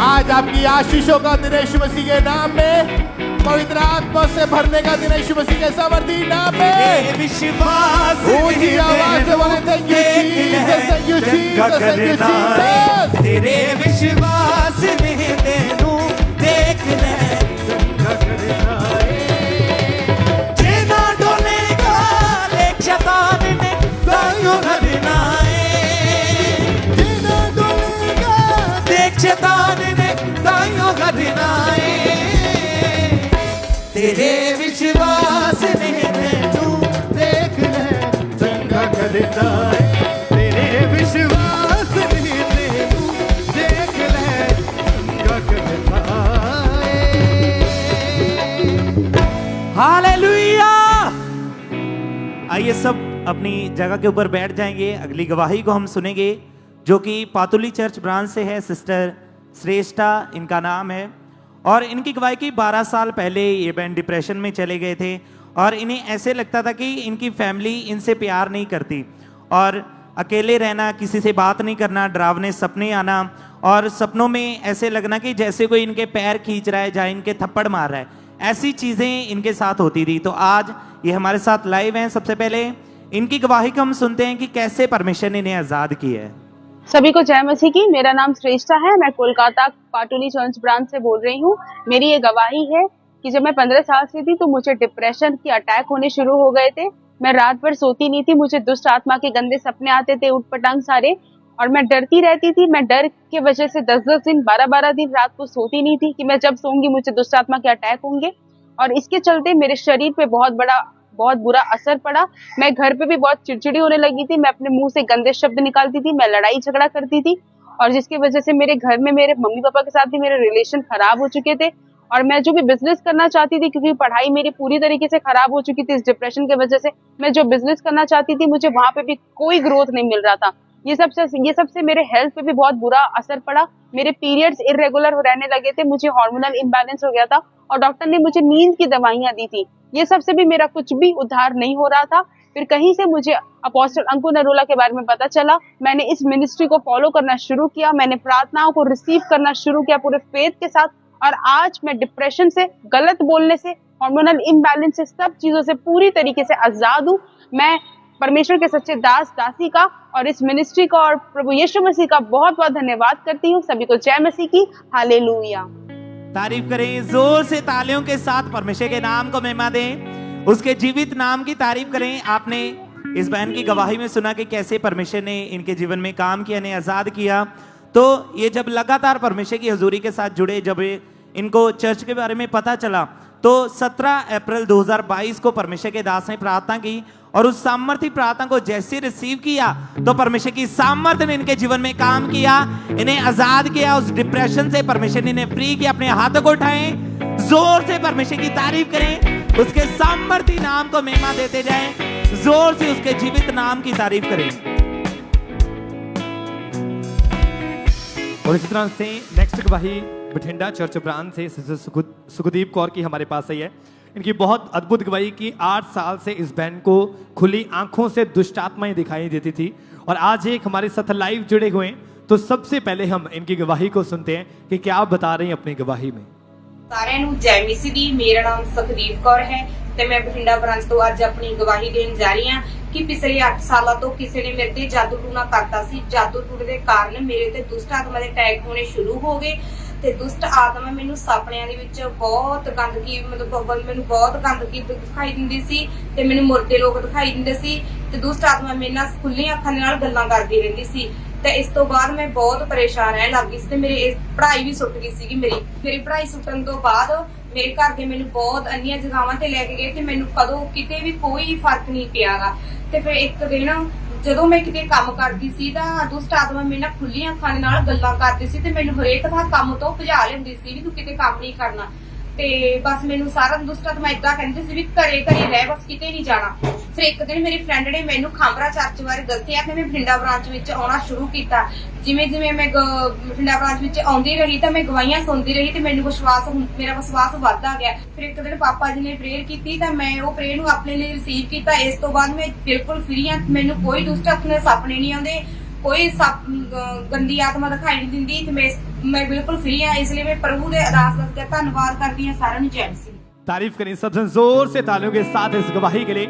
आज आपकी आशीषों का दिन है यीशु मसीह के नाम में। पवित्र आत्मा से भरने का दिन है यीशु मसीह के सामर्थी नाम में। विश्वास ऊंची आवाज से बोले thank you Jesus, thank you Jesus, thank you Jesus. तेरे विश्वास में तेनू देख ले जेना डोलेगा लेक शैतान ने दाइयों करना है। जेना डोलेगा देख शैतान ने दाइयों करना है। तेरे विश्वास में तेनू देख ले चंगा करना है। तेरे विश्वास में तेनू देख ले चंगा करना है। हालेलुया। आइए सब अपनी जगह के ऊपर बैठ जाएंगे। अगली गवाही को हम सुनेंगे जो कि पातुली चर्च ब्रांच से है। सिस्टर श्रेष्ठा इनका नाम है और इनकी गवाही की 12 साल पहले ये बहन डिप्रेशन में चले गए थे और इन्हें ऐसे लगता था कि इनकी फैमिली इनसे प्यार नहीं करती और अकेले रहना, किसी से बात नहीं करना, डरावने सपने आना और सपनों में ऐसे लगना कि जैसे कोई इनके पैर खींच रहा है, जहाँ इनके थप्पड़ मार रहा है, ऐसी चीज़ें इनके साथ होती थी। तो आज ये हमारे साथ लाइव हैं। सबसे पहले इनकी गवाही को हम सुनते हैं कि कैसे परमेश्वर ने इन्हें आज़ाद किया है। सभी को जय मसीह की। मेरा नाम श्रेष्ठा है। मैं कोलकाता पाटुली चर्च ब्रांच से बोल रही हूँ। मेरी ये गवाही है कि जब मैं 15 साल से थी तो मुझे डिप्रेशन के अटैक होने शुरू हो गए थे। मैं रात भर सोती नहीं थी। मुझे दुष्ट आत्मा के गंदे सपने आते थे, उटपटांग सारे, और मैं डरती रहती थी। मैं डर के वजह से 10-10 दिन 12-12 दिन रात को सोती नहीं थी कि मैं जब सोऊंगी मुझे दुष्ट आत्मा के अटैक होंगे। और इसके चलते मेरे शरीर पे बहुत बुरा असर पड़ा। मैं घर पे भी बहुत चिड़चिड़ी होने लगी थी। मैं अपने मुंह से गंदे शब्द निकालती थी। मैं लड़ाई झगड़ा करती थी, और जिसकी वजह से मेरे घर में मेरे मम्मी पापा के साथ भी मेरे रिलेशन खराब हो चुके थे। और मैं जो भी बिजनेस करना चाहती थी, क्योंकि पढ़ाई मेरी पूरी तरीके से खराब हो चुकी थी इस डिप्रेशन की वजह से, मैं जो बिजनेस करना चाहती थी मुझे वहां पे भी कोई ग्रोथ नहीं मिल रहा था। ये सबसे मेरे हेल्थ पे भी बहुत बुरा असर पड़ा। मेरे पीरियड्स इरेगुलर रहने लगे थे। मुझे हार्मोनल इम्बैलेंस हो गया था, और डॉक्टर ने मुझे नींद की दवाइयां दी थी। ये सबसे भी मेरा कुछ भी उद्धार नहीं हो रहा था। फिर कहीं से मुझे अपोस्टल अंकुर नरोला के बारे में पता चला। मैंने इस मिनिस्ट्री को फॉलो करना शुरू किया। मैंने प्रार्थनाओं को रिसीव करना शुरू किया पूरे फेथ के साथ। और आज मैं डिप्रेशन से, गलत बोलने से, हार्मोनल इम्बैलेंस से, सब चीजों से पूरी तरीके से आजाद हूँ। मैं परमेश्वर के सच्चे दासी का और इस मिनिस्ट्री का और प्रभु यीशु मसीह का बहुत बहुत धन्यवाद करती हूँ। सभी को जय मसीह की। हालेलुया। तारीफ करें जोर से, तालियों के साथ परमेश्वर के नाम को महिमा दें, उसके जीवित नाम की तारीफ करें। आपने इस बहन की गवाही में सुना कि कैसे परमेश्वर ने इनके जीवन में काम किया, इन्हें आजाद किया। तो ये जब लगातार परमेश्वर की हजूरी के साथ जुड़े, जब इनको चर्च के बारे में पता चला, तो 17 अप्रैल 2022 को परमेश्वर के दास ने प्रार्थना की, और उस सामर्थ्य प्रार्थना को जैसे रिसीव किया तो परमेश्वर की सामर्थ्य ने इनके जीवन में काम किया, इन्हें आजाद किया। उस डिप्रेशन से परमेश्वर ने इन्हें फ्री किया। अपने हाथों को उठाएं, जोर से परमेश्वर की तारीफ करें, उसके सामर्थ्य नाम को महिमा देते जाएं, जोर से उसके जीवित नाम की तारीफ करें। और इसी तरह से नेक्स्ट गवाही बठिंडा चर्च ब्रांच से सुखदीप कौर की हमारे पास आई है। इनकी बहुत अद्भुत गवाही की 8 साल से इस बहन को खुली आंखों से दुष्ट आत्माएं दिखाई देती थी, और आज एक हमारे साथ लाइव जुड़े हुए हैं। तो सबसे पहले हम इनकी गवाही को सुनते हैं कि क्या आप बता रहे हैं अपनी गवाही में। ਸਾਰਿਆਂ ਨੂੰ ਜੈ ਮਸੀਹ ਦੀ। ਮੇਰਾ ਨਾਮ ਸੁਖਦੀਪ ਕੌਰ ਹੈ ਤੇ ਮੈਂ ਬਠਿੰਡਾ ਬ੍ਰਾਂਚ ਤੋਂ ਅੱਜ ਆਪਣੀ ਗਵਾਹੀ ਦੇਣ ਜਾ ਰਹੀ ਹਾਂ ਕਿ ਪਿਛਲੇ 8 ਸਾਲਾਂ ਤੋਂ ਕਿਸੇ ਨੇ ਮੇਰੇ ਤੇ ਜਾਦੂ ਟੂਣਾ ਕਰਤਾ ਸੀ। ਜਾਦੂ ਟੂਣੇ ਦੇ ਕਾਰਨ ਮੇਰੇ ਤੇ ਦੁਸ਼ਟ ਆਤਮਾ ਦੇ ਅਟੈਕ ਹੋਣੇ ਸ਼ੁਰੂ ਹੋ ਗਏ, ਤੇ ਦੁਸ਼ਟ ਆਤਮਾ ਮੈਨੂੰ ਸੁਪਨਿਆਂ ਦੇ ਵਿੱਚ ਬਹੁਤ ਗੰਦਗੀ, ਮੈਨੂੰ ਬਹੁਤ ਗੰਦਗੀ ਦਿਖਾਈ ਦਿੰਦੀ ਸੀ, ਤੇ ਮੈਨੂੰ ਮੁਰਦੇ ਲੋਕ ਦਿਖਾਈ ਦਿੰਦੇ ਸੀ, ਤੇ ਦੁਸ਼ਟ ਆਤਮਾ ਮੇਰੇ ਨਾਲ ਖੁੱਲੀਆਂ ਅੱਖਾਂ ਦੇ ਨਾਲ ਗੱਲਾਂ ਕਰਦੀ ਰਹਿੰਦੀ ਸੀ। ਤੇ ਇਸ ਤੋਂ ਬਾਅਦ ਮੈਂ ਬਹੁਤ ਪਰੇਸ਼ਾਨ ਰਹਿਣ ਲੱਗ ਗਈ ਸੀ, ਤੇ ਮੇਰੀ ਪੜ੍ਹਾਈ ਵੀ ਸੁੱਟ ਗਈ ਸੀਗੀ। ਮੇਰੀ ਪੜ੍ਹਾਈ ਸੁੱਟਣ ਤੋਂ ਬਾਅਦ ਮੇਰੇ ਘਰ ਦੇ ਮੈਨੂੰ ਬਹੁਤ ਅੰਨੀਆਂ ਜਗ੍ਹਾਵਾਂ ਤੇ ਲੈ ਕੇ ਗਏ, ਤੇ ਮੈਨੂੰ ਕਦੋਂ ਕਿਤੇ ਵੀ ਕੋਈ ਫਰਕ ਨਹੀਂ ਪਿਆਗਾ। ਤੇ ਫਿਰ ਇੱਕ ਦਿਨ ਜਦੋਂ ਮੈਂ ਕਿਤੇ ਕੰਮ ਕਰਦੀ ਸੀ ਤਾਂ ਦੁਸ਼ਟ ਆਤਮਾ ਮੇਰੇ ਨਾਲ ਖੁੱਲੀਆਂ ਅੱਖਾਂ ਦੇ ਨਾਲ ਗੱਲਾਂ ਕਰਦੀ ਸੀ, ਤੇ ਮੈਨੂੰ ਹਰੇਕ ਥਾਂ ਕੰਮ ਤੋਂ ਭਜਾ ਲੈਂਦੀ ਸੀ ਵੀ ਤੂੰ ਕਿਤੇ ਕੰਮ ਨਹੀਂ ਕਰਨਾ। ਤੇ ਬਸ ਮੈਨੂੰ ਸਾਰਾ ਦੁਸ਼ਟ ਆਤਮਾ ਏਦਾਂ ਕਹਿੰਦੀ ਸੀ ਵੀ ਘਰੇ ਰਹਿ, ਬਸ ਕਿਤੇ ਨਹੀਂ ਜਾਣਾ। ਫਿਰ ਇੱਕ ਦਿਨ ਮੇਰੀ ਫਰੈਂਡ ਨੇ ਮੈਨੂੰ ਖਾਂਬਰਾ ਚਰਚ ਬਾਰੇ ਦੱਸਿਆ, ਤੇ ਮੈਂ ਬਠਿੰਡਾ ਬ੍ਰਾਂਚ ਵਿੱਚ ਆਉਣਾ ਸ਼ੁਰੂ ਕੀਤਾ। ਜਿਵੇਂ ਜਿਵੇਂ ਮੈਂ ਬਠਿੰਡਾ ਬ੍ਰਾਂਚ ਵਿੱਚ ਆਉਂਦੀ ਰਹੀ ਤਾਂ ਮੈਂ ਗਵਾਹੀਆਂ ਸੁਣਦੀ ਰਹੀ, ਤੇ ਮੈਨੂੰ ਮੇਰਾ ਵਿਸ਼ਵਾਸ ਵੱਧਦਾ ਗਿਆ। ਫਿਰ ਇੱਕ ਦਿਨ ਪਾਪਾ ਜੀ ਨੇ ਪ੍ਰੇਅਰ ਕੀਤੀ, ਤਾਂ ਮੈਂ ਉਹ ਪ੍ਰੇਅਰ ਨੂੰ ਆਪਣੇ ਲਈ ਰਿਸੀਵ ਕੀਤਾ। ਇਸ ਤੋਂ ਬਾਅਦ ਮੈਂ ਬਿਲਕੁਲ ਫ੍ਰੀ ਹਾਂ। ਮੈਨੂੰ ਕੋਈ ਦੁਸ਼ਟ ਆਤਮਾ ਦੇ ਸੁਪਨੇ ਨਹੀਂ ਆਉਂਦੇ, ਕੋਈ ਗੰਦੀ ਆਤਮਾ ਦਿਖਾਈ ਨਹੀਂ ਦਿੰਦੀ, ਤੇ मैं बिल्कुल फ्री है। इसलिए मैं प्रभु के अरदास करके धन्यवाद करती हूं। सारा जय मसीह। तारीफ करें सबसे जोर से तालियों के साथ इस गवाही के लिए।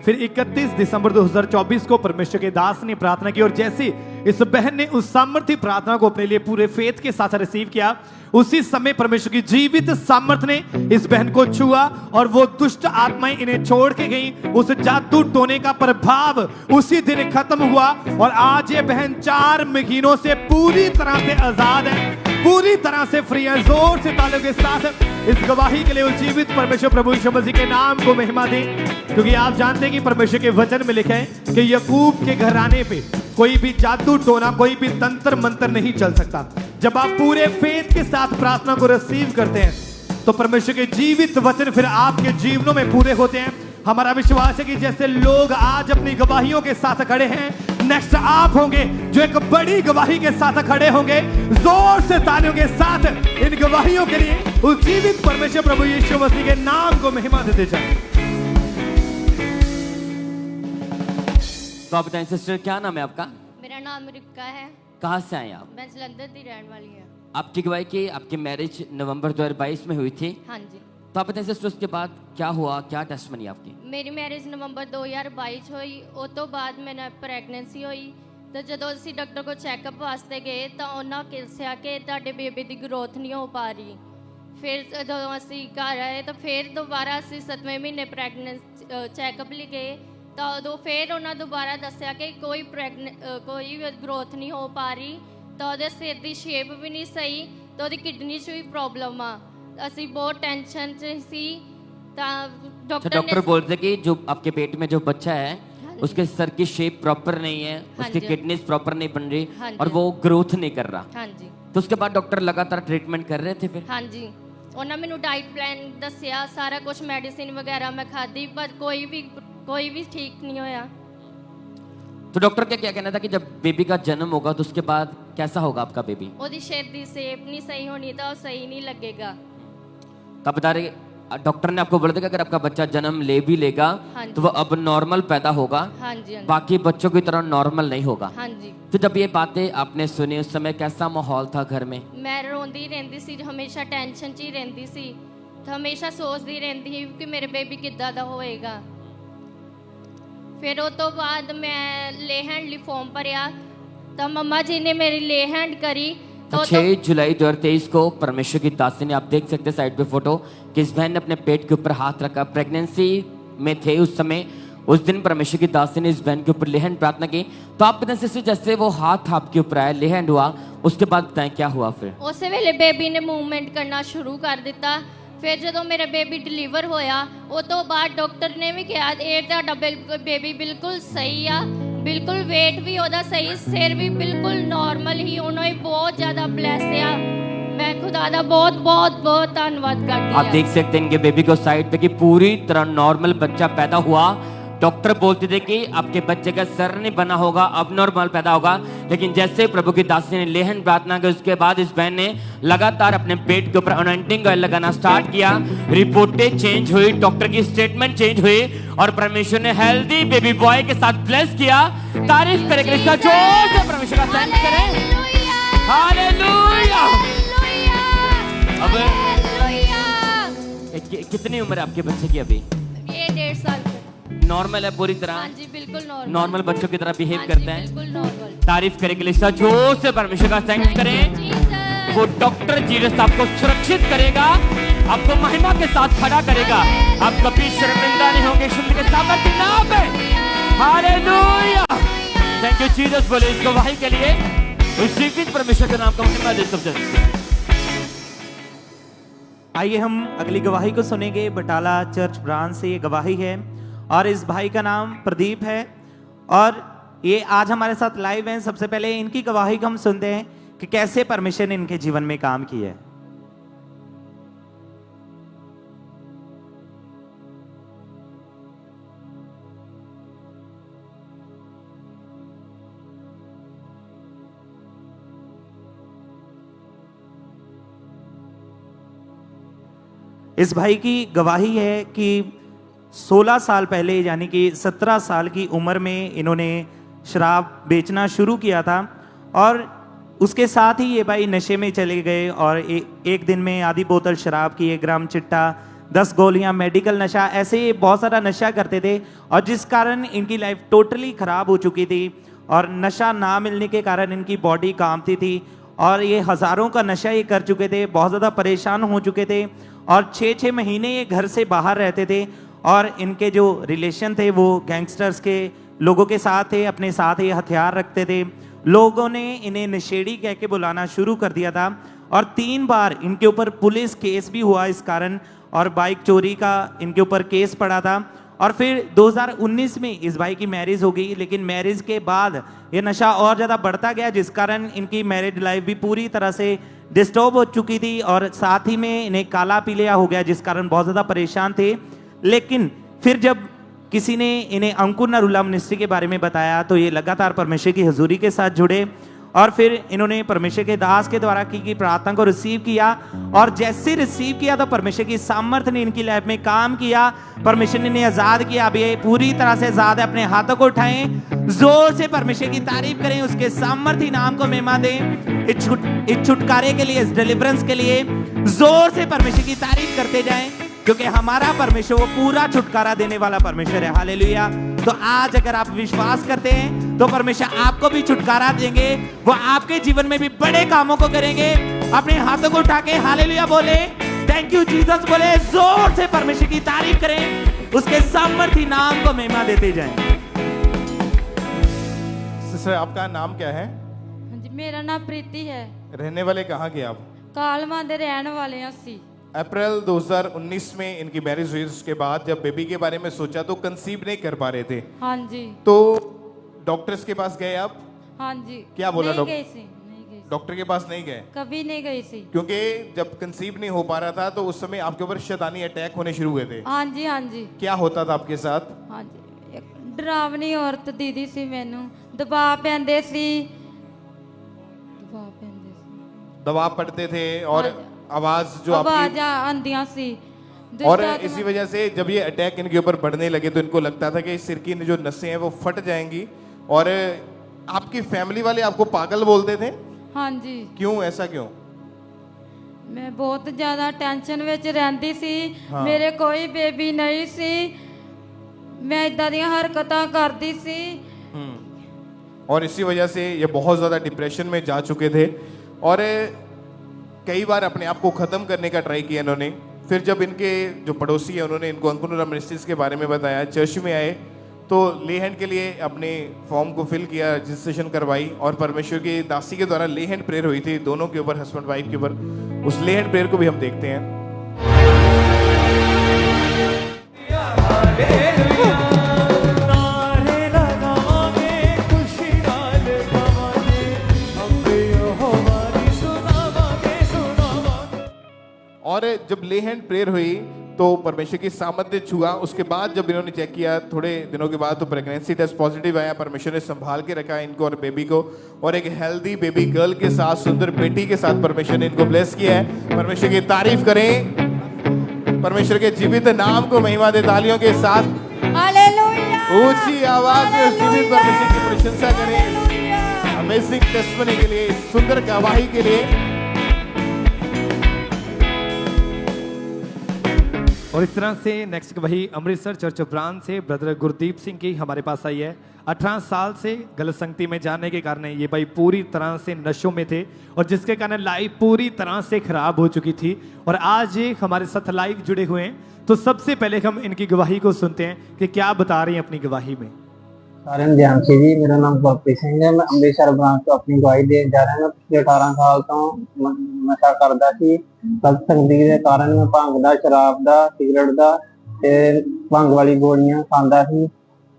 फिर 31 दिसंबर 2024 को परमेश्वर के दास ने प्रार्थना की, और जैसे इस बहन ने उस सामर्थ्य प्रार्थना को अपने लिए पूरे फेथ के साथ रिसीव किया, उसी समय परमेश्वर की जीवित सामर्थ्य ने इस बहन को छुआ, और वो दुष्ट आत्माएं इन्हें छोड़ के गई। उस जादू टोने का प्रभाव उसी दिन खत्म हुआ, और आज ये बहन 4 महीनों से पूरी तरह से आजाद है, पूरी तरह से फ्री है। जोर से तालियों के साथ इस गवाही के लिए उस जीवित परमेश्वर प्रभु यीशु मसीह के नाम को महिमा दें, क्योंकि आप जानते हैं कि परमेश्वर के वचन में लिखा है कि याकूब के घराने पे कोई भी जादू टोना, कोई भी तंत्र मंत्र नहीं चल सकता। जब आप पूरे फेथ के साथ प्रार्थना को रिसीव करते हैं तो परमेश्वर के जीवित वचन फिर आपके जीवनों में पूरे होते हैं। हमारा विश्वास है कि जैसे लोग आज अपनी गवाहियों के साथ खड़े हैं, नेक्स्ट आप होंगे जो एक बड़ी गवाही के साथ खड़े होंगे। जोर से तालियों के साथ इन गवाहियों के लिए उस जीवित परमेश्वर प्रभु यीशु मसीह के नाम को महिमा देते जाएं। तो आप बताएं सिस्टर, क्या नाम है आपका? मेरा नाम रिक्का है। कहाँ से आए आप? मैं जलंधर की रहने वाली हूँ। आपकी गवाही की आपकी मैरिज नवंबर 2022 में हुई थी। हाँ जी। तो आप बताइए सिस्टर, उसके बाद क्या हुआ, क्या टेस्टमनी आपकी? ਮੇਰੀ ਮੈਰਿਜ ਨਵੰਬਰ 2022 ਚ ਹੋਈ। ਉਸ ਤੋਂ ਬਾਅਦ ਮੈਨੂੰ ਪ੍ਰੈਗਨੈਂਸੀ ਹੋਈ। ਤਾਂ ਜਦੋਂ ਅਸੀਂ ਡਾਕਟਰ ਕੋਲ ਚੈੱਕਅਪ ਵਾਸਤੇ ਗਏ ਤਾਂ ਉਹਨਾਂ ਦੱਸਿਆ ਕਿ ਤੁਹਾਡੇ ਬੇਬੀ ਦੀ ਗਰੋਥ ਨਹੀਂ ਹੋ ਪਾ ਰਹੀ। ਫਿਰ ਜਦੋਂ ਅਸੀਂ ਘਰ ਆਏ ਤਾਂ ਫਿਰ ਦੁਬਾਰਾ ਅਸੀਂ 7ਵੇਂ ਮਹੀਨੇ ਚੈੱਕਅਪ ਲਈ ਗਏ ਤਾਂ ਉਦੋਂ ਫਿਰ ਉਹਨਾਂ ਦੁਬਾਰਾ ਦੱਸਿਆ ਕਿ ਕੋਈ ਗਰੋਥ ਨਹੀਂ ਹੋ ਪਾ ਰਹੀ। ਤਾਂ ਉਹਦੇ ਸਿਰ ਦੀ ਸ਼ੇਪ ਵੀ ਨਹੀਂ ਸਹੀ, ਤਾਂ ਉਹਦੀ ਕਿਡਨੀ 'ਚ ਵੀ ਪ੍ਰੋਬਲਮ ਆ। ਅਸੀਂ बहुत टेंशन से सी। डॉक्टर बोलते कि जो आपके पेट में जो बच्चा है उसके सर की शेप प्रॉपर नहीं है, उसकी किडनीज प्रॉपर नहीं बन रही और वो ग्रोथ नहीं कर रहा। हाँ जी। तो उसके बाद डॉक्टर लगातार ट्रीटमेंट कर रहे थे फिर? हाँ जी, उन्होंने मैंने डाइट प्लान दसिया, सारा कुछ मेडिसिन वगैरह मैं खाधी पर कोई भी ठीक नहीं होया। तो डॉक्टर का क्या कहना था कि जब बेबी का जन्म होगा तो उसके बाद कैसा होगा आपका बेबी? ओदी शेप दी शेप नहीं सही होनी तो सही नहीं लगेगा। तो बता रहे डॉक्टर ने आपको बोला था कि अगर आपका बच्चा जन्म ले भी लेगा तो वो अब नॉर्मल पैदा होगा, हाँ जी, बाकी बच्चों की तरह नॉर्मल नहीं होगा। हाँ जी। तो जब ये बातें आपने सुनी उस समय कैसा माहौल था घर में? मैं रोंदी रहती सी, हमेशा टेंशन च ही रहती सी, तो हमेशा सोचती रहती थी कि मेरे बेबी किद्दां दा होएगा। फिर उस तो बाद मैं ले हैंड ली फॉर्म भरिया तो मम्मा जी ने मेरी ले हैंड करी। तो 6 जुलाई 2023 को परमेश्वर की दासी ने, आप देख सकते हैं साइड पे फोटो, कि इस बहन ने अपने पेट के ऊपर हाथ रखा। प्रेगनेंसी में थे उस समय, उस दिन परमेश्वर की दासी ने इस बहन के ऊपर लेहन प्रार्थना की। तो आप बताएं सिस्टर, जैसे वो हाथ आपके ऊपर आया, लेहन हुआ, उसके बाद बताएं क्या हुआ फिर? उस वेले बेबी ने मूवमेंट करना शुरू कर दिता। फिर जो मेरा बेबी डिलीवर होया उस तो बाद डॉक्टर ने भी कहा ये तुहाडा बेबी बिल्कुल सही आ, बिल्कुल वेट भी ओदा सही, सिर भी बिल्कुल नॉर्मल ही। उन्होंने बहुत ज्यादा ब्लेस आ। मैं खुदा दा बहुत बहुत बहुत धन्यवाद करती हूं। आप देख सकते हैं इनके बेबी को साइड पे कि पूरी तरह नॉर्मल बच्चा पैदा हुआ। डॉक्टर बोलते थे कि आपके बच्चे का सर नहीं बना होगा, अब नॉर्मल पैदा होगा। लेकिन जैसे प्रभु की दासी ने लेहन प्रार्थना की उसके बाद इस बहन ने लगातार अपने पेट के ऊपर अनॉइंटिंग ऑयल लगाना स्टार्ट किया। रिपोर्टें चेंज हुई, डॉक्टर की स्टेटमेंट चेंज हुई और परमेश्वर ने हेल्दी बेबी बॉय के साथ ब्लेस किया। तारीफ करें, जोर से परमेश्वर का थैंक्स करें। हालेलुया। अब कितनी उम्र है आपके बच्चे की अभी? ये 1.5 साल का। नॉर्मल है पूरी तरह? हाँ जी, बिल्कुल नॉर्मल। नॉर्मल बच्चों की तरह बिहेव करते हैं। बिल्कुल नॉर्मल। तारीफ करें लिसा, जोर से परमेश्वर का थैंक्स करें। वो डॉक्टर जीसस आपको सुरक्षित करेगा, आपको महिमा के साथ खड़ा करेगा, आप कभी शर्मिंदा नहीं होंगे। शुद्ध के सामर्थ के नाम पे हालेलुया। Thank you Jesus. बोले इस गवाही के लिए उसी की परमेश्वर के नाम का महिमा दे सब जन। आइए हम अगली गवाही को सुनेंगे। बटाला चर्च ब्रांच से ये गवाही है और इस भाई का नाम प्रदीप है और ये आज हमारे साथ लाइव हैं। सबसे पहले इनकी गवाही को हम सुनते हैं कि कैसे परमेश्वर ने इनके जीवन में काम किया है। इस भाई की गवाही है कि 16 साल पहले यानी कि 17 साल की उम्र में इन्होंने शराब बेचना शुरू किया था और उसके साथ ही ये भाई नशे में चले गए और एक दिन में आधी बोतल शराब की, 1 ग्राम चिट्टा, 10 गोलियां, मेडिकल नशा, ऐसे ये बहुत सारा नशा करते थे और जिस कारण इनकी लाइफ टोटली ख़राब हो चुकी थी और नशा ना मिलने के कारण इनकी बॉडी कांपती थी और ये हज़ारों का नशा ये कर चुके थे, बहुत ज़्यादा परेशान हो चुके थे और 6-6 महीने ये घर से बाहर रहते थे और इनके जो रिलेशन थे वो गैंगस्टर्स के लोगों के साथ थे, अपने साथ ये हथियार रखते थे। लोगों ने इन्हें नशेड़ी कह के बुलाना शुरू कर दिया था और 3 बार इनके ऊपर पुलिस केस भी हुआ इस कारण और बाइक चोरी का इनके ऊपर केस पड़ा था। और फिर 2019 में इस भाई की मैरिज हो गई, लेकिन मैरिज के बाद ये नशा और ज़्यादा बढ़ता गया जिस कारण इनकी मैरिड लाइफ भी पूरी तरह से डिस्टर्ब हो चुकी थी और साथ ही में इन्हें काला पीलिया हो गया जिस कारण बहुत ज़्यादा परेशान थे। लेकिन फिर जब किसी ने इन्हें अंकुर नरूला मिनिस्ट्री के बारे में बताया तो ये लगातार परमेश्वर की हजूरी के साथ जुड़े और फिर इन्होंने परमेश्वर के दास के द्वारा की प्रार्थना को रिसीव किया और जैसे रिसीव किया तो परमेश्वर की सामर्थ्य ने इनकी लाइफ में काम किया। परमेश्वर ने इन्हें आजाद किया, अब ये पूरी तरह से आजाद है। अपने हाथों को उठाएं, जोर से परमेश्वर की तारीफ करें, उसके सामर्थ्य नाम को महिमा दें। इस छुटकारे के लिए, इस डिलीवरेंस के लिए जोर से परमेश्वर की तारीफ करते जाएं क्योंकि हमारा परमेश्वर वो पूरा छुटकारा देने वाला परमेश्वर है। हालेलुया। तो आज अगर आप विश्वास करते हैं तो परमेश्वर आपको भी छुटकारा देंगे, वो आपके जीवन में भी बड़े कामों को करेंगे। अपने हाथों को उठा के हालेलुया बोले, थैंक यू जीसस बोले, जोर से परमेश्वर की तारीफ करें, उसके सामर्थी नाम को महिमा देते जाएं। सिस्टर आपका नाम क्या है? जी मेरा नाम प्रीति है। रहने वाले कहाँ के आप? कालमा दे रहने वाले हैं ਅਸੀਂ। अप्रैल 2019 में इनकी मैरिज हुई। उसके बाद जब बेबी के बारे में सोचा तो कंसीव नहीं कर पा रहे थे। हाँ जी। तो डॉक्टर्स के पास गए आप? हाँ जी। क्या बोला नहीं गई थी, डॉक्टर के पास नहीं गए? कभी नहीं गई थी। क्योंकि जब कंसीव नहीं हो पा रहा था तो उस समय आपके ऊपर शैतानी अटैक होने शुरू हुए थे। हाँ जी हाँ जी। क्या होता था आपके साथ? हाँ जी, एक डरावनी औरत दीदी सी, मैनू दबाव पैंदे सी, दबाव पड़ते थे और आवाज जो आवाज आंदियां सी। और इसी वजह से जब ये अटैक इनके ऊपर बढ़ने लगे तो इनको लगता था कि सिर की जो नसें हैं वो फट जाएंगी। और आपकी फैमिली वाले आपको पागल बोलते थे? हाँ जी। क्यों, ऐसा क्यों? मैं बहुत ज्यादा टेंशन विच रहंदी सी। हाँ। मेरे कोई बेबी नहीं सी, मैं इदां दी हरकतां करदी सी। और इसी वजह से ये बहुत ज़्यादा डिप्रेशन में जा चुके थे और कई बार अपने आप को ख़त्म करने का ट्राई किया इन्होंने। फिर जब इनके जो पड़ोसी हैं उन्होंने इनको अंकुर मिनिस्ट्रीज के बारे में बताया, चर्च में आए तो ले हैंड के लिए अपने फॉर्म को फिल किया, रजिस्ट्रेशन करवाई और परमेश्वर की दासी के द्वारा ले हैंड प्रेयर हुई थी दोनों के ऊपर, हस्बैंड वाइफ के ऊपर। उस ले हैंड प्रेयर को भी हम देखते हैं। और जब ले हैंड प्रेयर हुई तो परमेश्वर की सामर्थ्य छुआ। उसके बाद जब इन्होंने चेक किया थोड़े दिनों के बाद तो प्रेगनेंसी टेस्ट पॉजिटिव आया। परमेश्वर ने संभाल के रखा इनको और बेबी को, और एक हेल्दी बेबी गर्ल के साथ, सुंदर बेटी के साथ परमेश्वर ने इनको ब्लेस किया है। परमेश्वर की तारीफ करें, परमेश्वर के जीवित नाम को महिमा दे तालियों के साथ। हालेलुया। ऊंची आवाज में जीवित परमेश्वर की प्रशंसा करें। अमेजिंग टेस्टिमनी के लिए, सुंदर गवाही के लिए। और इस तरह से नेक्स्ट वही अमृतसर चर्च ऑफ ब्रांच से ब्रदर गुरदीप सिंह की हमारे पास आई है। 18 साल से गलत संगति में जाने के कारण ये भाई पूरी तरह से नशों में थे और जिसके कारण लाइफ पूरी तरह से खराब हो चुकी थी और आज ये हमारे साथ लाइव जुड़े हुए हैं। तो सबसे पहले हम इनकी गवाही को सुनते हैं कि क्या बता रही हैं अपनी गवाही में। सारे ध्यान से जी, मेरा नाम गुरप्रीत सिंह है। मैं अमृतसर ब्रांच ਤੋਂ अपनी गवाही देਣ जा रहा। मैं पिछले 18 साल ਤੋਂ नशा करता ਸੀ। गलत संगति के कारण मैं भंग ਦਾ, शराब ਦਾ, सिगरेट ਦਾ ਤੇ ਭੰਗ ਵਾਲੀ ਗੋਲੀਆਂ ਖਾਂਦਾ ਸੀ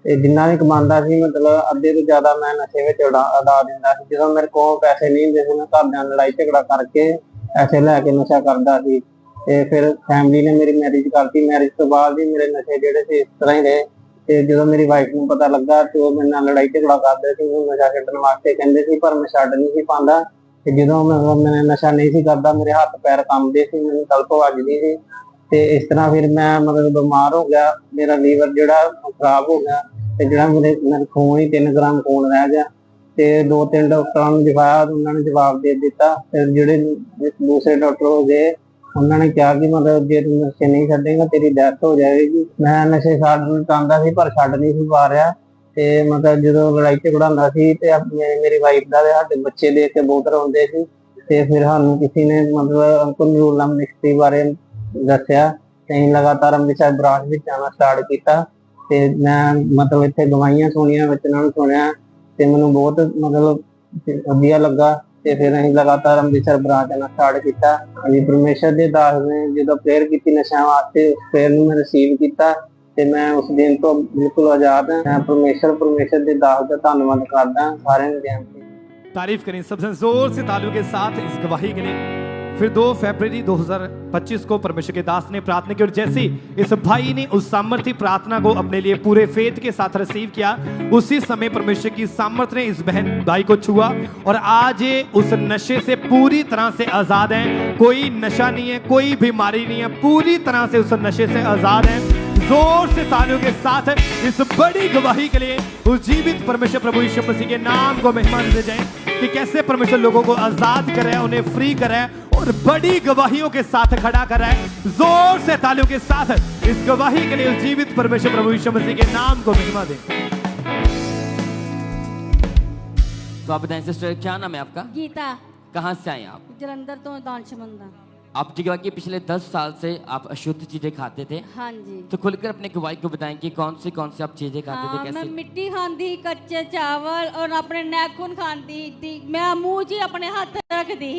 ਤੇ ਜਿੰਨਾ ਵੀ ਕਮਾਉਂਦਾ ਸੀ ਮਤਲਬ ਅੱਧੇ ਤੋਂ ਜ਼ਿਆਦਾ ਮੈਂ ਨਸ਼ੇ ਵਿੱਚ ਉਡਾ ਦਿੰਦਾ ਸੀ। ਜਦੋਂ ਮੇਰੇ ਕੋਲ ਪੈਸੇ ਨਹੀਂ ਹੁੰਦੇ ਸੀ ਮੈਂ ਘਰਦਿਆਂ ਨਾਲ ਲੜਾਈ ਝਗੜਾ ਕਰਕੇ ਪੈਸੇ ਲੈ ਕੇ ਨਸ਼ਾ ਕਰਦਾ ਸੀ ਤੇ ਫਿਰ ਫੈਮਿਲੀ ਨੇ ਮੇਰੀ ਮੈਰਿਜ ਕਰਤੀ। ਮੈਰਿਜ ਤੋਂ ਬਾਅਦ ਵੀ ਮੇਰੇ ਨਸ਼ੇ ਜਿਹੜੇ ਸੀ ਇਸ ਤਰ੍ਹਾਂ ਹੀ ਰਹੇ ਤੇ ਜਦੋਂ ਮੇਰੀ ਵਾਈਫ ਨੂੰ ਪਤਾ ਲੱਗਾ ਤੇ ਉਹ ਮੇਰੇ ਨਾਲ ਲੜਾਈ ਝਗੜਾ ਕਰਦੇ ਸੀ, ਮੈਨੂੰ ਨਸ਼ਾ ਛੱਡਣ ਵਾਸਤੇ ਕਹਿੰਦੇ ਸੀ ਪਰ ਮੈਂ ਛੱਡ ਨਹੀਂ ਸੀ ਪਾਉਂਦਾ। ਤੇ ਜਦੋਂ ਮੈਂ ਨਸ਼ਾ ਨਹੀਂ ਸੀ ਕਰਦਾ ਮੇਰੇ ਹੱਥ ਪੈਰ ਕੰਬਦੇ ਸੀ, ਮੈਨੂੰ ਤਲਪ ਵੱਜਦੀ ਸੀ ਤੇ ਇਸ ਤਰ੍ਹਾਂ ਫਿਰ ਮੈਂ ਮਤਲਬ ਬਿਮਾਰ ਹੋ ਗਿਆ। ਮੇਰਾ ਲੀਵਰ ਜਿਹੜਾ ਖਰਾਬ ਹੋ ਗਿਆ ਤੇ ਜਿਹੜਾ ਮੇਰੇ ਖੂਨ ਹੀ 3 ਗ੍ਰਾਮ ਖੂਨ ਰਹਿ ਗਿਆ ਤੇ 2-3 ਡਾਕਟਰਾਂ ਨੂੰ ਦਿਖਾਇਆ, ਉਹਨਾਂ ਨੇ ਜਵਾਬ ਦੇ ਦਿੱਤਾ। ਫਿਰ ਜਿਹੜੇ ਦੂਸਰੇ ਡਾਕਟਰ ਹੋ ਗਏ ਉਹਨਾਂ ਨੇ ਕਿਹਾ ਕਿ ਮਤਲਬ ਜੇ ਤੂੰ ਨਸ਼ੇ ਨਹੀਂ ਛੱਡੇਗਾ ਤੇਰੀ ਡੈਥ ਹੋ ਜਾਏਗੀ। ਮੈਂ ਨਸ਼ੇ ਛੱਡਣਾ ਚਾਹੁੰਦਾ ਸੀ ਪਰ ਛੱਡ ਨਹੀਂ ਸੀ ਪਾ ਰਿਹਾ ਤੇ ਮਤਲਬ ਜਦੋਂ ਲੜਾਈ ਝਗੜਾ ਹੁੰਦਾ ਸੀ ਤੇ ਮੇਰੀ ਵਾਈਫ ਦਾ ਤੇ ਸਾਡੇ ਬੱਚੇ ਦੇਖ ਕੇ ਬਹੁਤ ਰੋਂਦੇ ਸੀ ਤੇ ਫਿਰ ਸਾਨੂੰ ਕਿਸੇ ਨੇ ਮਤਲਬ ਅੰਕੁਰ ਮਿਨਿਸਟਰੀ ਬਾਰੇ ਦੱਸਿਆ ਤੇ ਅਸੀਂ ਲਗਾਤਾਰ ਅੰਮ੍ਰਿਤਸਰ ਬ੍ਰਾਂਚ ਵਿੱਚ ਆਉਣਾ ਸਟਾਰਟ ਕੀਤਾ ਤੇ ਮੈਂ ਮਤਲਬ ਇੱਥੇ ਗਵਾਹੀਆਂ ਸੁਣੀਆਂ, ਵਚਨਾਂ ਨੂੰ ਸੁਣਿਆ ਤੇ ਮੈਨੂੰ ਬਹੁਤ ਮਤਲਬ ਵਧੀਆ ਲੱਗਾ ਤੇ ਫਿਰ ਅਸੀਂ ਲਗਾਤਾਰ ਅੰਮ੍ਰਿਤਸਰ ਬ੍ਰਾਂਚ ਆਉਣਾ ਸਟਾਰਟ ਕੀਤਾ। ਅਸੀਂ ਪਰਮੇਸ਼ਰ ਦੇ ਦਾਸ ਨੇ ਜਦੋਂ ਪ੍ਰੇਅਰ ਕੀਤੀ ਨਸ਼ਿਆਂ ਵਾਸਤੇ, ਉਸ ਪ੍ਰੇਅਰ ਨੂੰ ਮੈਂ ਰਿਸੀਵ ਕੀਤਾ ਤੇ ਮੈਂ ਉਸ ਦਿਨ ਤੋਂ ਬਿਲਕੁਲ ਆਜ਼ਾਦ ਹਾਂ। ਮੈਂ परमेश्वर ਦੇ ਦਾਸ ਦਾ ਧੰਨਵਾਦ ਕਰਦਾ। ਸਾਰਿਆਂ ਨੂੰ ਬੇਨਤੀ तारीफ करें सबसे जोर से तालियों के साथ इस गवाही के लिए। फिर 2 फरवरी 2025 को परमेश्वर के दास ने प्रार्थना की और जैसे इस भाई ने उस सामर्थ्य प्रार्थना को अपने लिए पूरे फेथ के साथ रिसीव किया, उसी समय परमेश्वर की सामर्थ्य ने इस बहन भाई को छुआ और आज ये उस नशे से पूरी तरह से आजाद है। कोई नशा नहीं है, कोई बीमारी नहीं है, पूरी तरह से उस नशे से आजाद है। जोर से तालियों के साथ इस बड़ी गवाही के लिए उस जीवित परमेश्वर प्रभु यीशु मसीह के नाम को महिमा देते जाएं कि कैसे परमेश्वर लोगों को आजाद करे, उन्हें फ्री करे और बड़ी गवाहियों के साथ खड़ा कर रहा है। जोर से तालियों के साथ इस गवाही के लिए जीवित परमेश्वर प्रभु यीशु मसीह के नाम को महिमा दें। तो आप बताएं सिस्टर, क्या नाम है आपका? गीता, कहाँ से आए आप? जलंधर तो दानशमंदा। आप जी कि पिछले 10 साल से आप अशुद्ध चीजें खाते थे। हाँ जी। तो खुलकर अपने गवाही को बताएं कि कौन से आप चीजें खाते थे, मैं कैसे? मिट्टी खाती, कच्चे चावल और अपने नाखून खाती थी। मैं मुंह जी अपने हाथ रख दी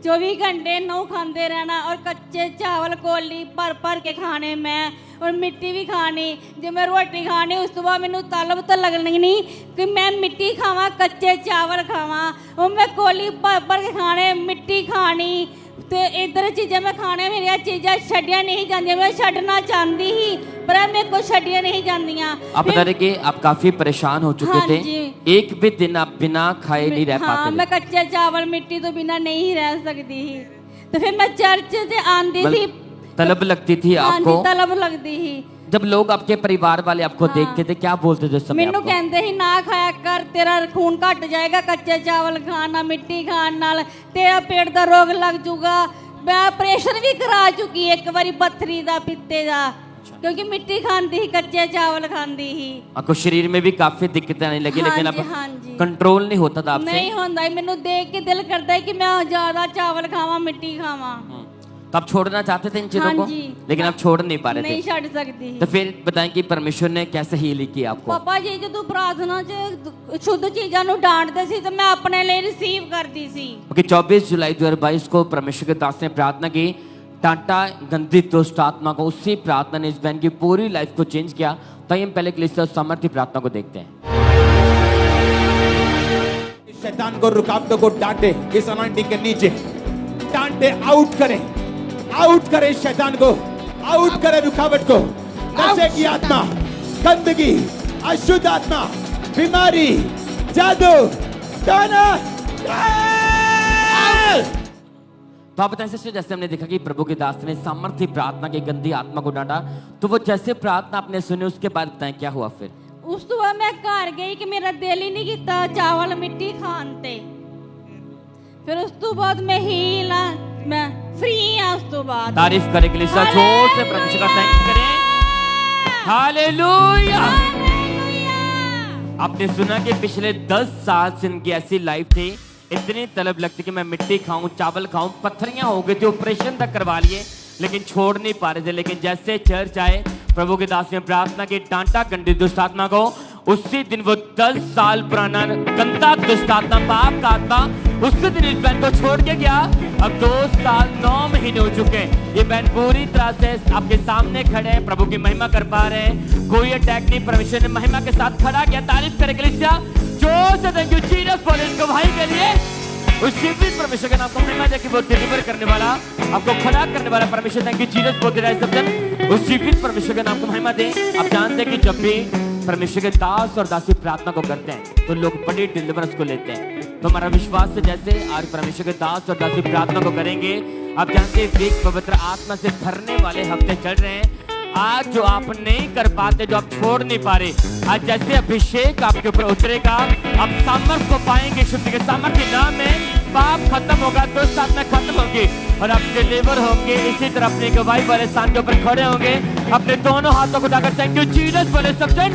24 घंटे 9 खाते रहना और कच्चे चावल कोली भर के खाने में और मिट्टी भी खानी। जब मैं रोटी खानी उस तो बाद मैंने तलब तो लगनी नहीं कि मैं मिट्टी खावा, कच्चे चावल खावा और मैं कोली भर के खाने, मिट्टी खानी। तो इधर चीज़ें मैं खाने मेरी चीज़ें छड़िया नहीं जाती। मैं छड़ना चाहती ही पर मेरे को छड़िया नहीं जांदियां। आप बता रहे कि आप काफी परेशान हो चुके हाँ थे। जी। एक भी दिन आप बिना खाए नहीं रह हाँ, पाते मैं कच्चे चावल मिट्टी तो बिना नहीं रह सकती ही। तो फिर मैं चर्च से आंदी थी, तलब लगती थी हाँ आपको? जी, तलब लगती ही। जब लोग आपके परिवार वाले आपको देखते थे क्या बोलते थे उस समय मैनू आपको? कहते ही ना खाया कर, तेरा खून घट जाएगा, कच्चे चावल खाना, मिट्टी खाने नाल तेरा पेट का रोग लग जूगा। मैं ऑपरेशन भी करा चुकी एक बारी पत्थरी दा, पित्ते दा, क्योंकि मिट्टी खाती ही, कच्चे चावल खाती ही। आपको शरीर में भी काफी दिक्कतें आने लगी, लेकिन अब हाँ जी। कंट्रोल नहीं होता था आपसे। नहीं होता, मैनू देख के दिल करता है कि मैं ज्यादा चावल खावा, मिट्टी खावा। तो आप छोड़ना चाहते थे इन चीजों को, हाँ जी। लेकिन आप छोड़ नहीं पा रहे नहीं थे। छड़ सकती। तो फिर बताएं कि परमेश्वर ने कैसे हील की आपको? पापा जी जो प्रार्थना च शुद्ध चीज़ां नूं डांटदे सी तो मैं अपने लिए रिसीव करती सी। क्योंकि 24 जुलाई 2022 को परमेश्वर के दास ने प्रार्थना की, टाटा गंदी दुष्ट आत्मा को। उसी प्रार्थना ने इस बहन की पूरी लाइफ को चेंज किया। तो हम पहले कलीसिया सामर्थ्य प्रार्थना को देखते हैं। शैतान को, रुकावटों को डांटे इस अनॉइंटिंग के नीचे, डांटे, आउट करें, आउट करें शैतान को, आउट करें रुकावट को। नशे की आत्मा, गंदगी, अशुद्ध आत्मा, बीमारी, जादू, टोना। तो आप बताएं सिस्टर, जैसे हमने देखा कि प्रभु के दास ने सामर्थ्य प्रार्थना की गंदी आत्मा को डांटा, तो वो जैसे प्रार्थना आपने सुनी उसके बाद बताएं क्या हुआ फिर? उस तो बाद मैं घर गई कि मेरा दिल ही नहीं किया चावल मिट्टी खान ते। फिर उस तो बाद मैं हील हाँ, मैं फ्री हाँ। उस तो बाद तारीफ करें कलीसिया, जोर से परमेश्वर का थैंक्स करें। हालेलुया। आपने सुना कि पिछले 10 साल से इनकी ऐसी लाइफ थी, इतनी तलब लगती कि मैं मिट्टी खाऊं, चावल खाऊं, पत्थरियां हो गई थी, ऑपरेशन तक करवा लिए, लेकिन छोड़ नहीं पा रहे थे। लेकिन जैसे चर्च आए, प्रभु के दास ने प्रार्थना की, डांटा गंदी दुष्ट आत्मा को, उसी दिन वो 10 साल पुराना गंदा दुष्ट आत्मा, पाप का आत्मा, उसी दिन इस बहन को छोड़ के गया। अब 2 साल 9 महीने हो चुके हैं। ये बहन पूरी तरह से आपके सामने खड़े हैं, प्रभु की महिमा कर पा रहे हैं। कोई अटैक नहीं, परमेश्वर ने महिमा के साथ खड़ा किया। तारीफ करें कलीसिया, जोर से थैंक यू जीसस फॉर इस गवाही के लिए। उस जीवित परमेश्वर के नाम को महिमा देके वो डिलीवर करने वाला, आपको खड़ा करने वाला परमेश्वर, थैंक यू जीसस बोलते रहे सब जन। उस जीवित परमेश्वर के नाम को महिमा दें। आप जानते हैं कि जब भी परमेश्वर के दास और दासी प्रार्थना को करते हैं तो लोग बड़ी डिलीवरेंस को लेते हैं। तो हमारा विश्वास है जैसे आज परमेश्वर के दास और दासी प्रार्थना को करेंगे, आप जानते हैं एक पवित्र आत्मा से भरने वाले हफ्ते चल रहे हैं। आज जो आप नहीं कर पाते, जो आप छोड़ नहीं पा रहे, आज जैसे अभिषेक आपके ऊपर उतरेगा, आप सामर्थ्य को पाएंगे। शुद्ध के सामर्थ्य के नाम में पाप खत्म होगा, दुष्ट आत्मा खत्म होगी और आप डिलीवर होंगे। इसी तरह अपने गवाही वाले स्थान के ऊपर खड़े होंगे, अपने दोनों हाथों को उठाकर थैंक यू जीसस बोले सब जन।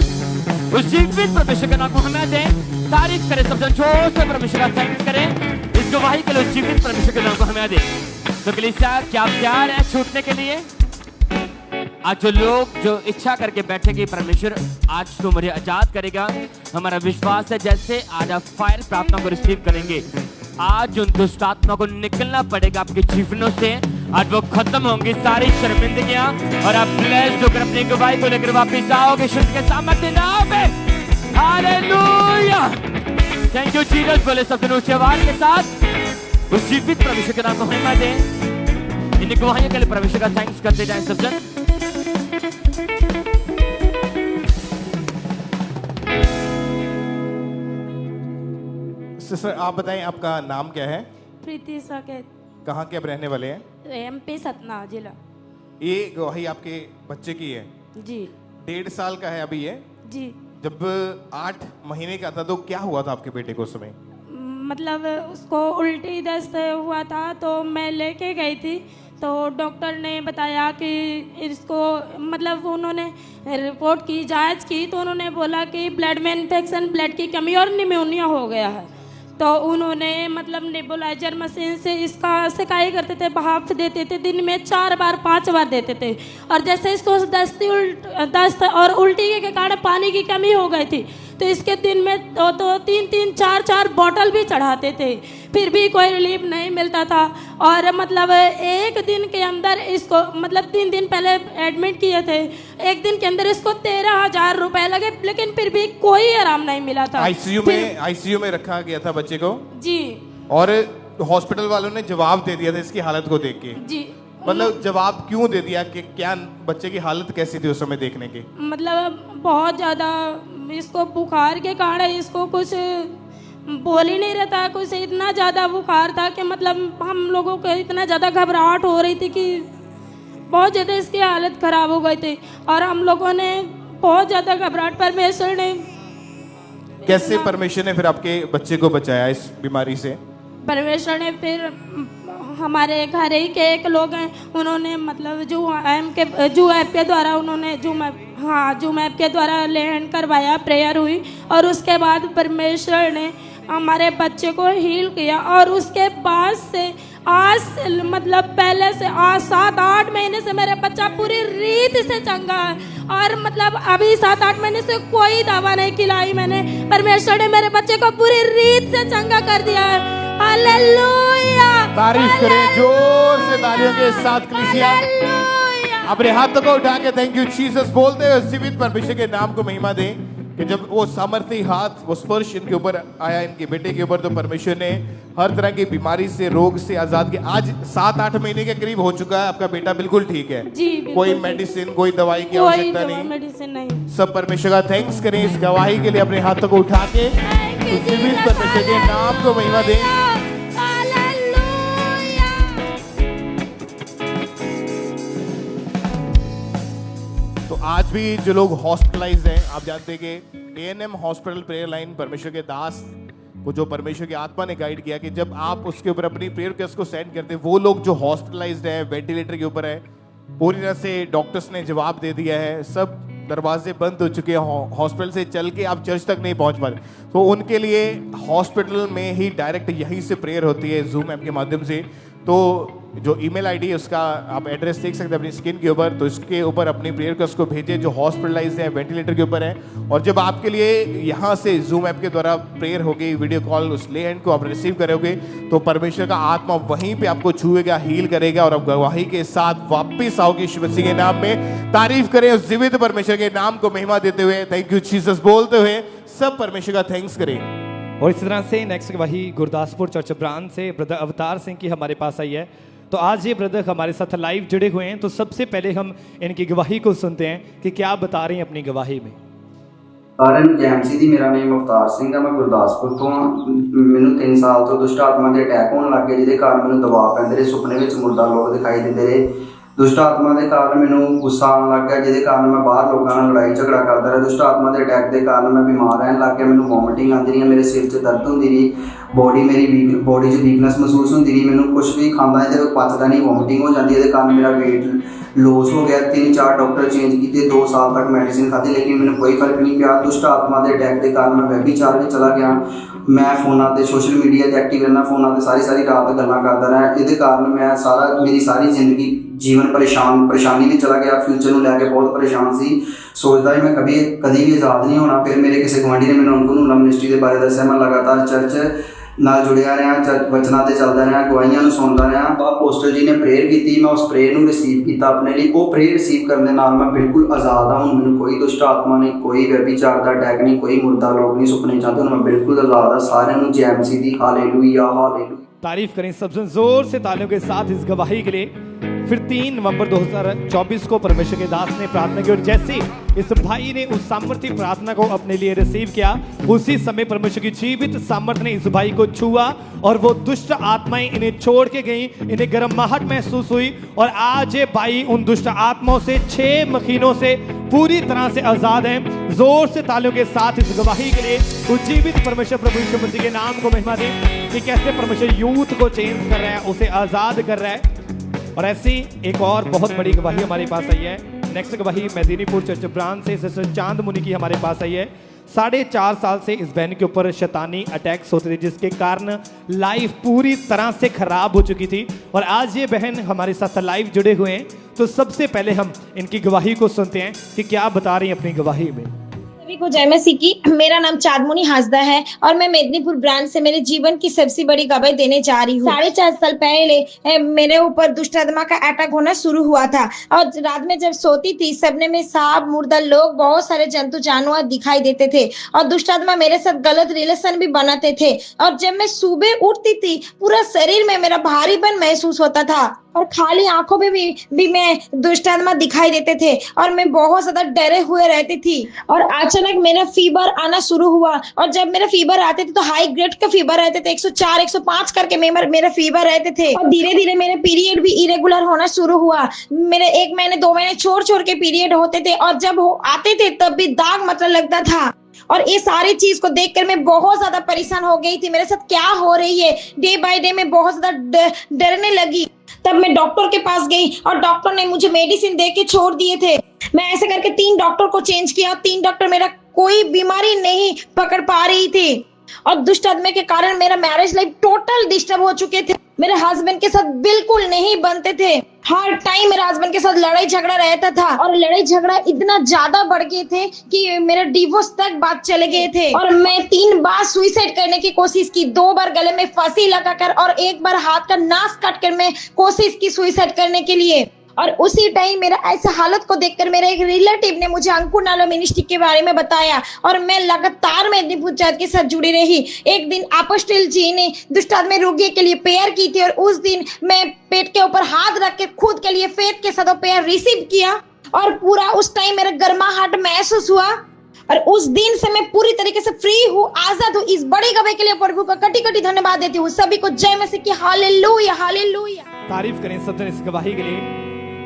उस जीवित परमेश्वर के नाम को हमें दें। तारीफ करें सब जन, जोर से परमेश्वर का थैंक्स करें। इस गवाही के लिए उस जीवित परमेश्वर के नाम को हमें दें। तो कलीसिया, क्या आप तैयार हैं छूटने के लिए? आज जो लोग जो इच्छा करके बैठे कि परमेश्वर आज तो मुझे आजाद करेगा, हमारा विश्वास है जैसे आज आप फायर प्रार्थना को रिसीव करेंगे, आज उन दुष्ट आत्मा को निकलना पड़ेगा आपके जीवनों से। आज वो खत्म होंगी सारी शर्मिंदगियां और आप ब्लेस्ड होकर अपनी गवाही को लेकर वापस आओगे शुद्ध के सामर्थ्य नाम में। हालेलुया, थैंक यू जीसस बोले सब ऊंची आवाज के साथ। उस जीवित परमेश्वर के नाम को महिमा दें। इन गवाहियों के लिए परमेश्वर का थैंक्स करते जाएं सब जन। सिस्टर आप बताएं आपका नाम क्या है? प्रीति साकेत। कहाँ के आप रहने वाले हैं? MP सतना जिला। ये गवाही आपके बच्चे की है जी। 1.5 साल का है अभी ये जी। जब 8 महीने का था तो क्या हुआ था आपके बेटे को उस समय? मतलब उसको उल्टी दस्त हुआ था, तो मैं लेके गई थी। तो डॉक्टर ने बताया कि इसको मतलब उन्होंने रिपोर्ट की, जांच की, तो उन्होंने बोला कि ब्लड में इन्फेक्शन, ब्लड की कमी और निमोनिया हो गया है। तो उन्होंने मतलब नेबुलाइजर मशीन से इसका सिकाई करते थे, भाप देते थे, दिन में 4 बार 5 बार देते थे। और जैसे इसको दस्त और उल्टी के कारण पानी की कमी हो गई थी, तो इसके दिन में तो 3-3 4-4 बॉटल भी चढ़ाते थे, फिर भी कोई रिलीफ नहीं मिलता था। और मतलब एक दिन के अंदर इसको मतलब 3 दिन पहले एडमिट किए थे, एक दिन के अंदर इसको 13,000 रुपए लगे, लेकिन फिर भी कोई आराम नहीं मिला था। आईसीयू में रखा गया था बच्चे को जी, और हॉस्पिटल वालों ने जवाब दे दिया था इसकी हालत को देख के। जी, मतलब जवाब क्यों दे दिया कि क्या बच्चे की हालत कैसी थी उस समय देखने की? मतलब बहुत ज़्यादा इसको बुखार के कारण इसको कुछ बोल ही नहीं रहता, कुछ इतना ज़्यादा बुखार था कि मतलब हम लोगों को इतना ज़्यादा घबराहट हो रही थी कि बहुत ज़्यादा इसकी हालत ख़राब हो गई थी। और हम लोगों ने बहुत ज़्यादा घबराहट, परमेश्वर ने कैसे परमेश्वर ने फिर आपके बच्चे को बचाया इस बीमारी से? परमेश्वर ने फिर हमारे घर ही के एक लोग हैं, उन्होंने मतलब जू ऐप के द्वारा उन्होंने जूम ऐप के द्वारा लैंड करवाया, प्रेयर हुई, और उसके बाद परमेश्वर ने हमारे बच्चे को हील किया। और उसके बाद से आज मतलब पहले से आज 7-8 महीने से मेरा बच्चा पूरी रीत से चंगा है। और मतलब अभी 7-8 महीने से कोई दवा नहीं खिलाई मैंने, परमेश्वर ने मेरे बच्चे को पूरी रीत से चंगा कर दिया है। हालेलुया, तारीफ करें जोर से तालियों के साथ कलीसिया। अपने हाथों को उठा के थैंक यू जीसस बोलते हुए जीवित परमेश्वर के नाम को महिमा दें कि जब वो सामर्थी हाथ, वो स्पर्श इनके ऊपर आया, इनके बेटे के ऊपर, तो परमेश्वर ने हर तरह की बीमारी से, रोग से आजाद किया। आज 7-8 महीने के करीब हो चुका है, आपका बेटा बिल्कुल ठीक है। जी, कोई मेडिसिन, कोई दवाई की आवश्यकता नहीं, मेडिसिन नहीं। सब परमेश्वर का थैंक्स करें इस गवाही के लिए। अपने हाथों को उठा के जीवित परमेश्वर के नाम को महिमा दें। तो आज भी जो लोग हॉस्पिटलाइज्ड हैं, आप जानते हैं कि एएनएम हॉस्पिटल प्रेयर लाइन परमेश्वर के दास को जो परमेश्वर की आत्मा ने गाइड किया कि जब आप उसके ऊपर अपनी प्रेयर रिक्वेस्ट को सेंड करते हैं, वो लोग जो हॉस्पिटलाइज्ड है, वेंटिलेटर के ऊपर है, पूरी तरह से डॉक्टर्स ने जवाब दे दिया है, सब दरवाजे बंद हो चुके हैं, हॉस्पिटल से चल के आप चर्च तक नहीं पहुंच पाते, तो उनके लिए हॉस्पिटल में ही डायरेक्ट यहीं से प्रेयर होती है जूम ऐप के माध्यम से। तो जो ईमेल आईडी है उसका आप एड्रेस देख सकते हैं अपनी स्क्रीन के ऊपर, तो इसके ऊपर अपनी प्रेयर रिक्वेस्ट को भेजें जो हॉस्पिटलाइज है, वेंटिलेटर के ऊपर है। और जब आपके लिए यहाँ से जूम ऐप के द्वारा प्रेयर होगी, वीडियो कॉल, उस ले हैंड को आप रिसीव करोगे, तो परमेश्वर का आत्मा वहीं पे आपको छुएगा, हील करेगा, और आप गवाही के साथ वापिस आओगे यीशु मसीह के नाम में। तारीफ करें उस जीवित परमेश्वर के नाम को महिमा देते हुए, थैंक यू जीसस बोलते हुए सब परमेश्वर का थैंक्स करें। और इस तरह से नेक्स्ट गवाही गुरदासपुर चर्च ब्रांच से ब्रदर अवतार सिंह की हमारे पास आई है। तो आज ये ब्रदर हमारे साथ लाइव जुड़े हुए हैं, तो सबसे पहले हम इनकी गवाही को सुनते हैं कि क्या बता रहे हैं अपनी गवाही में। ਸਾਰਿਆਂ ਜੈਮ ਸੀ ਦੀ ਮੇਰਾ ਨਾਮ ਅਵਤਾਰ ਸਿੰਘ ਹੈ, ਮੈਂ ਗੁਰਦਾਸਪੁਰ ਤੋਂ ਹਾਂ। ਮੈਨੂੰ 3 ਸਾਲ ਤੋਂ ਦੁਸ਼ਟ ਆਤਮਾ ਦੇ ਅਟੈਕ ਹੋਣ ਲੱਗ ਗਏ, ਜਿਹਦੇ ਕਾਰਨ ਮੈਨੂੰ ਦਬਾਅ ਪੈਂਦੇ ਰਹੇ, ਸੁਪਨੇ ਵਿੱਚ ਮੁਰਦਾ ਲੋਕ ਦਿਖਾਈ ਦਿੰਦੇ ਰਹੇ। ਦੁਸ਼ਟ ਆਤਮਾ ਦੇ ਕਾਰਨ ਮੈਨੂੰ ਗੁੱਸਾ ਆਉਣ ਲੱਗ ਗਿਆ, ਜਿਹਦੇ ਕਾਰਨ ਮੈਂ ਬਾਹਰ ਲੋਕਾਂ ਨਾਲ ਲੜਾਈ ਝਗੜਾ ਕਰਦਾ ਰਿਹਾ। ਦੁਸ਼ਟ ਆਤਮਾ ਦੇ ਅਟੈਕ ਦੇ ਕਾਰਨ ਮੈਂ ਬਿਮਾਰ ਰਹਿਣ ਲੱਗ ਗਿਆ, ਮੈਨੂੰ ਵੋਮਿਟਿੰਗ ਆਉਂਦੀ ਰਹੀ, ਮੇਰੇ ਸਿਰ 'ਚ ਦਰਦ ਹੁੰਦੀ ਰਹੀ, ਬੋਡੀ 'ਚ ਵੀਕਨੈਸ ਮਹਿਸੂਸ ਹੁੰਦੀ ਰਹੀ, ਮੈਨੂੰ ਕੁਝ ਵੀ ਖਾਂਦਾ ਹੈ ਤੇ ਪਚਦਾ ਨਹੀਂ, ਵੋਮਿਟਿੰਗ ਹੋ ਜਾਂਦੀ ਹੈ। ਇਹਦੇ ਕਾਰਨ ਮੇਰਾ weight लॉस हो गया। 3-4 डॉक्टर चेंज किए, 2 साल तक मेडिसिन खाधी, लेकिन मैंने कोई फर्क नहीं पिया। दुष्ट आत्मा के अटैक के कारण मैं व्यभिचार में चला गया। मैं फोना ते सोशल मीडिया ते एक्टिव रहना, फोना ते सारी रात गल्लां करता रहा। ये कारण मैं मेरी सारी जिंदगी जीवन परेशानी में चला गया। फ्यूचर में लैके बहुत परेशान सी, सोचता ही मैं कभी भी आज़ाद नहीं होना। फिर मेरे किसी गुआढ़ी ने मैंने उनको मिनिस्ट्री के बारे दस्या। मैं लगातार चर्च ਨਾਲ जुड़िया रहा, वचना से चलता रहा, गवाहियां सुनता रहा। पोस्टर जी ने प्रेयर की, मैं उस प्रेयर को रिसीव किया अपने लिए। वो प्रेयर रिसीव करने नाल मैं बिल्कुल आज़ाद हाँ। हूँ मैंने कोई दुष्ट आत्मा नहीं, कोई व्यभिचार का अटैक नहीं, कोई मुर्दा लोग नहीं सुपने चाहते। हूँ मैं बिल्कुल आज़ाद हाँ। सारे जय मसीह दी हालेलुया हालेलुया। तारीफ करें सबसे जोर से तालियों के साथ इस गवाही के लिए। फिर 3 नवंबर 2024 को परमेश्वर के दास ने प्रार्थना की, और जैसे इस भाई ने उस सामर्थ्य प्रार्थना को अपने लिए रिसीव किया, उसी समय परमेश्वर की जीवित सामर्थ्य ने इस भाई को छुआ और वो दुष्ट आत्माएं इन्हें छोड़ के गई, इन्हें गर्माहट महसूस हुई। और आज ये भाई उन दुष्ट आत्माओं से 6 महीनों से पूरी तरह से आजाद हैं। जोर से तालियों के साथ इस गवाही के लिए उज्जीवित परमेश्वर प्रभु यीशु मसीह के नाम को महिमा दें कि कैसे परमेश्वर यूथ को चेंज कर रहा है, उसे आजाद कर रहा है। और ऐसी एक और बहुत बड़ी गवाही हमारे पास आई है। नेक्स्ट गवाही मेदिनीपुर चर्च ब्रांच से सिस्टर चांद मुनि की हमारे पास आई है। 4.5 साल से इस बहन के ऊपर शैतानी अटैक्स होते थे, जिसके कारण लाइफ पूरी तरह से खराब हो चुकी थी। और आज ये बहन हमारे साथ लाइव जुड़े हुए हैं। तो सबसे पहले हम इनकी गवाही को सुनते हैं कि क्या बता रही हैं अपनी गवाही में। सभी को जय मसीह की। मेरा नाम चांदमुनी हासदा है और मैं मेदिनीपुर ब्रांच से मेरे जीवन की सबसे बड़ी गवाही देने जा रही हूँ। 4.5 साल पहले मेरे ऊपर दुष्ट आत्मा का अटैक होना शुरू हुआ था और रात में जब सोती थी सपने में सांप, मुर्दा, लोग, बहुत सारे जंतु जानवर दिखाई देते थे और दुष्ट आत्मा मेरे साथ गलत रिलेशन भी बनाते थे। और जब मैं सुबह उठती थी पूरा शरीर में मेरा भारीपन महसूस होता था और खाली आंखों में भी मैं दुष्ट आत्मा दिखाई देते थे और मैं बहुत ज्यादा डरे हुए रहती थी। और अचानक मेरा फीवर आना शुरू हुआ और जब मेरा फीवर आते थे तो हाई ग्रेड का फीवर रहते थे, 104, 105 करके मेरा फीवर रहते थे। और धीरे धीरे मेरे पीरियड भी इरेगुलर होना शुरू हुआ। मेरे 1 महीने 2 महीने छोड़ के पीरियड होते थे और जब आते थे तब भी दाग मतलब लगता था। और ये सारी चीज को देखकर मैं बहुत ज्यादा परेशान हो गई थी, मेरे साथ क्या हो रही है। डे बाय डे मैं बहुत ज्यादा डरने लगी। तब मैं डॉक्टर के पास गई और डॉक्टर ने मुझे मेडिसिन दे के छोड़ दिए थे। मैं ऐसे करके 3 डॉक्टर को चेंज किया और 3 डॉक्टर मेरा कोई बीमारी नहीं पकड़ पा रही थी। और दुष्ट आत्मा के कारण मेरा मैरिज लाइफ टोटल डिस्टर्ब हो चुके थे। मेरे हस्बैंड के साथ बिल्कुल नहीं बनते थे। हर टाइम मेरे हस्बैंड के साथ लड़ाई झगड़ा रहता था और लड़ाई झगड़ा इतना ज्यादा बढ़ गए थे कि मेरा डिवोर्स तक बात चले गए थे। और मैं 3 बार सुइसाइड करने की कोशिश की, 2 बार गले में फांसी लगाकर और 1 बार हाथ का नास काट कर मैं कोशिश की सुइसाइड करने के लिए। और उसी टाइम मेरा ऐसा हालत को देखकर मेरे एक रिलेटिव ने मुझे अंकुर नालो मिनिस्ट्री के बारे में बताया और मैं लगातार मेदिनीपुर चर्च के साथ जुड़ी रही। एक दिन अपोस्टल जी ने दुष्ट आत्मा रोगी के लिए प्रेयर की थी और उस दिन मैं पेट के ऊपर हाथ रख के खुद के लिए फेथ के साथ प्रेयर रिसीव किया और पूरा उस टाइम मेरा गर्माहट महसूस हुआ। और उस दिन से मैं पूरी तरीके से फ्री हूँ, आजाद हूँ। इस बड़ी गवाही के लिए प्रभु को कटी धन्यवाद देती हूँ। सभी को जय मसीह की। Hallelujah hallelujah. तारीफ करें सब जन इस गवाही के लिए।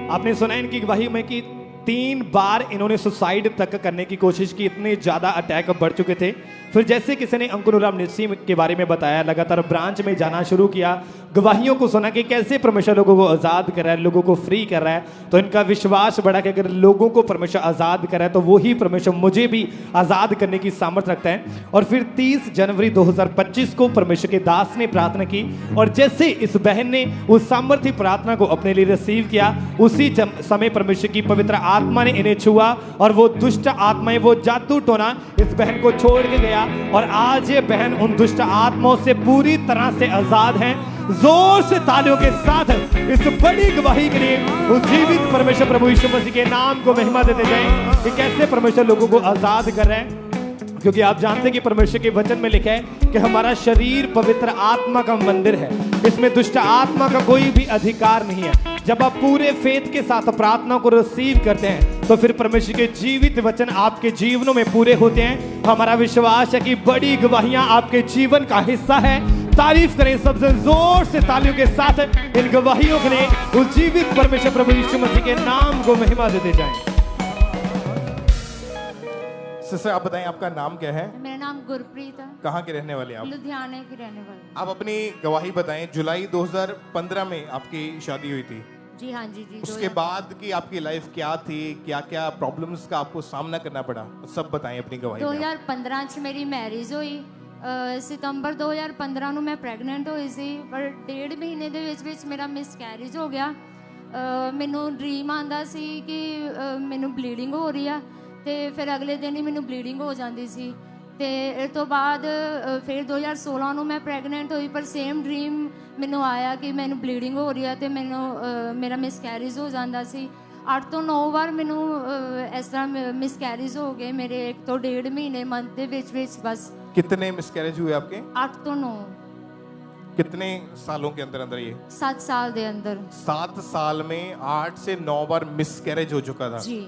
आपने सुना इनकी गवाही में कि 3 बार इन्होंने सुसाइड तक करने की कोशिश की, इतने ज्यादा अटैक बढ़ चुके थे। फिर जैसे किसी ने अंकुर मिनिस्ट्री के बारे में बताया, लगातार ब्रांच में जाना शुरू किया, गवाहियों को सुना कि कैसे परमेश्वर लोगों को आज़ाद कर रहा है, लोगों को फ्री कर रहा है। तो इनका विश्वास बढ़ा कि अगर लोगों को परमेश्वर आज़ाद कर रहा है तो वही परमेश्वर मुझे भी आज़ाद करने की सामर्थ्य रखता है। और फिर 30 जनवरी 2025 को परमेश्वर के दास ने प्रार्थना की और जैसे इस बहन ने उस सामर्थ्य प्रार्थना को अपने लिए रिसीव किया, उसी समय परमेश्वर की पवित्र आत्मा ने इन्हें छुआ और वो दुष्ट आत्माएं, वो जादू टोना इस बहन को छोड़ के गया और आज ये बहन उन दुष्ट आत्माओं से पूरी तरह से आजाद है। जोर से तालियों के साथ इस बड़ी गवाही के लिए उज्जीवित परमेश्वर प्रभु यीशु मसीह के नाम को महिमा देते जाएं कि कैसे परमेश्वर लोगों को आजाद कर रहे हैं। क्योंकि आप जानते हैं कि परमेश्वर के वचन में लिखा है कि हमारा शरीर पवित्र आत्मा का मंदिर है, इसमें दुष्ट आत्मा का कोई भी अधिकार नहीं है। जब आप पूरे फेथ के साथ प्रार्थना को रिसीव करते हैं तो फिर परमेश्वर के जीवित वचन आपके जीवनों में पूरे होते हैं। हमारा विश्वास है कि बड़ी गवाहियां आपके जीवन का हिस्सा है। तारीफ करें सबसे जोर से तालियों के साथ इन गवाहियों के लिए उज्जीवित परमेश्वर प्रभु यीशु मसीह के नाम को महिमा देते जाएं। सिस्टर आप बताएं आपका नाम क्या है? मेरा नाम गुरप्रीत है। कहाँ के रहने वाले आप? लुधियाने की रहने वाली। आप अपनी गवाही बताएं। जुलाई 2015 में आपकी शादी हुई थी। जी हाँ जी। उसके बाद की आपकी लाइफ क्या थी, क्या क्या प्रॉब्लम्स का आपको सामना करना पड़ा, सब बताएं अपनी गवाही। 2015 ਚ ਮੇਰੀ ਮੈਰਿਜ ਹੋਈ। सितंबर 2015 ਨੂੰ ਮੈਂ ਪ੍ਰੈਗਨੈਂਟ ਹੋਈ ਸੀ, ਪਰ 1.5 ਮਹੀਨੇ ਦੇ ਵਿੱਚ ਮੇਰਾ ਮਿਸਕੈਰੇਜ ਹੋ ਗਿਆ। ਮੈਨੂੰ ਡ੍ਰੀਮ ਆਂਦਾ ਸੀ ਕਿ ਮੈਨੂੰ ਬਲੀਡਿੰਗ ਹੋ ਰਹੀ ਆ ਤੇ ਫਿਰ ਅਗਲੇ ਦਿਨ ਹੀ ਮੈਨੂੰ ਬਲੀਡਿੰਗ ਹੋ ਜਾਂਦੀ ਸੀ ਤੇ ਇਸ ਤੋਂ ਬਾਅਦ ਫਿਰ 2016 ਨੂੰ ਮੈਂ ਪ੍ਰੈਗਨੈਂਟ ਹੋਈ, ਪਰ ਸੇਮ ਡ੍ਰੀਮ ਮੈਨੂੰ ਆਇਆ ਕਿ ਮੈਨੂੰ ਬਲੀਡਿੰਗ ਹੋ ਰਹੀ ਆ ਤੇ ਮੈਨੂੰ ਮੇਰਾ ਮਿਸਕੈਰੇਜ ਹੋ ਜਾਂਦਾ ਸੀ। 8 ਤੋਂ 9 ਵਾਰ ਮੈਨੂੰ ਇਸ ਤਰ੍ਹਾਂ ਮਿਸਕੈਰੇਜ ਹੋ ਗਏ ਮੇਰੇ 1 ਤੋਂ 1.5 ਮਹੀਨੇ ਮੰਥ ਦੇ ਵਿੱਚ ਬਸ। कितने मिसकैरेज हुए आपके? 8 ਤੋਂ 9। कितने सालों के अंदर अंदर ये? 7 साल ਦੇ ਅੰਦਰ। 7 साल में 8 से 9 बार मिसकैरेज हो चुका था जी।